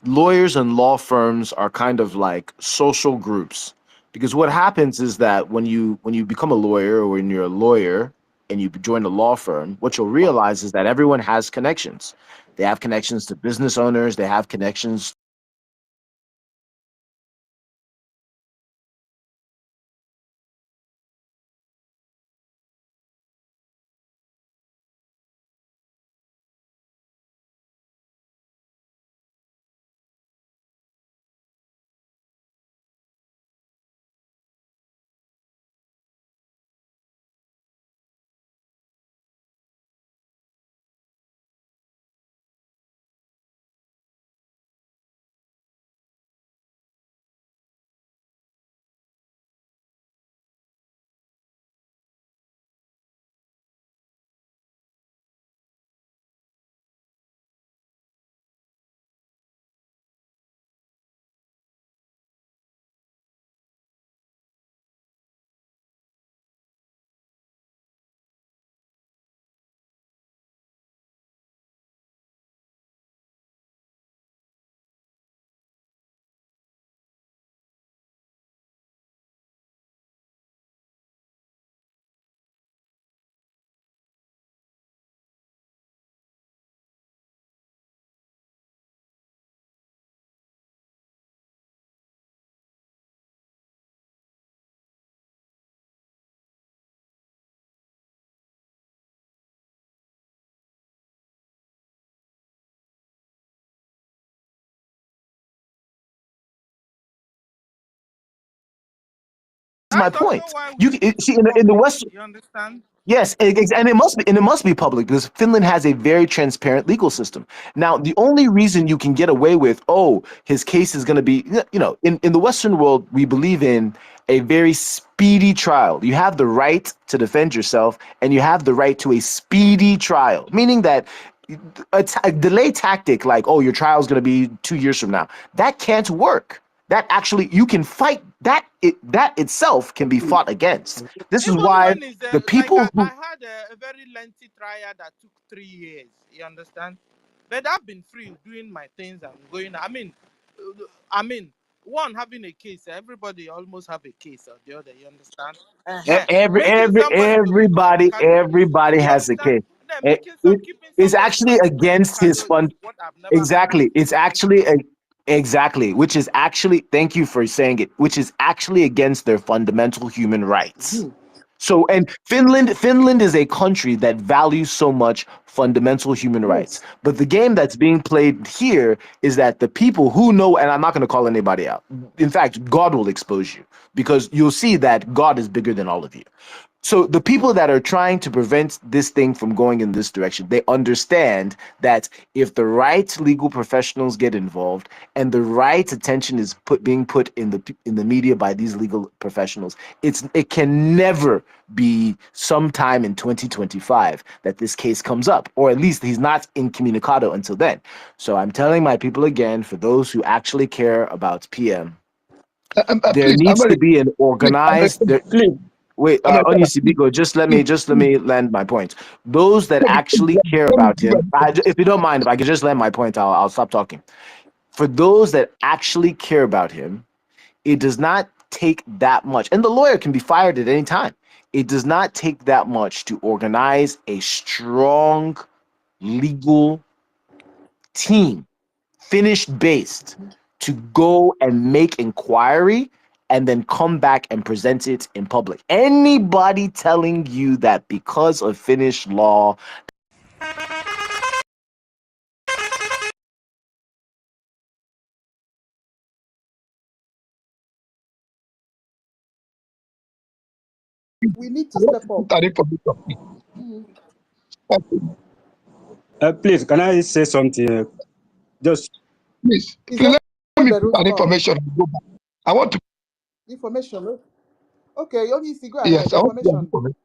lawyers and law firms are kind of like social groups, because what happens is that when you become a lawyer, or when you're a lawyer and you join a law firm, what you'll realize is that everyone has connections. They have connections to business owners. They have connections. My That's also point. why we You need it to see be in the public. West. You understand? Yes, and it must be public, because Finland has a very transparent legal system. Now, the only reason you can get away with, oh, his case is going to be, in the Western world, we believe in a very speedy trial. You have the right to defend yourself, and you have the right to a speedy trial, meaning that a delay tactic like, oh, your trial is going to be 2 years from now, that can't work. That actually, you can fight that. That itself can be fought against. This is Even why when it's the like people I who had a very lengthy trial that took 3 years. You understand? But I've been free doing my things and going. One having a case. Everybody almost have a case or the other. You understand? Making somebody to become a candidate. everybody You has a understand? case. Then It, making it keeping is somebody actually from becoming a against his candidate is fund. what I've never had Exactly. It's experience actually with. exactly, which is actually, thank you for saying it, which is actually against their fundamental human rights. So, and Finland is a country that values so much fundamental human rights. Yes. But the game that's being played here is that the people who know, and I'm not going to call anybody out. In fact, God will expose you, because you'll see that God is bigger than all of you. So the people that are trying to prevent this thing from going in this direction, they understand that if the right legal professionals get involved and the right attention is being put in the media by these legal professionals, it can never be sometime in 2025 that this case comes up, or at least he's not incommunicado until then. So I'm telling my people again, for those who actually care about PM, there Please, needs to America, be an please, America, organized. please, Wait, America, Onyisi, just let me land my point. Those that actually care about him, if you don't mind, if I could just land my point, I'll stop talking. For those that actually care about him, it does not take that much, and the lawyer can be fired at any time. It does not take that much to organize a strong legal team, finished based, to go and make inquiry and then come back and present it in public. Anybody telling you that because of Finnish law, We need to step up. Mm. Please, can I say something? Just Please, It's please let only me put Beruf's an turn. information and go back. I want to. Information. Okay, only if you go Yes, ahead. I want to. Information.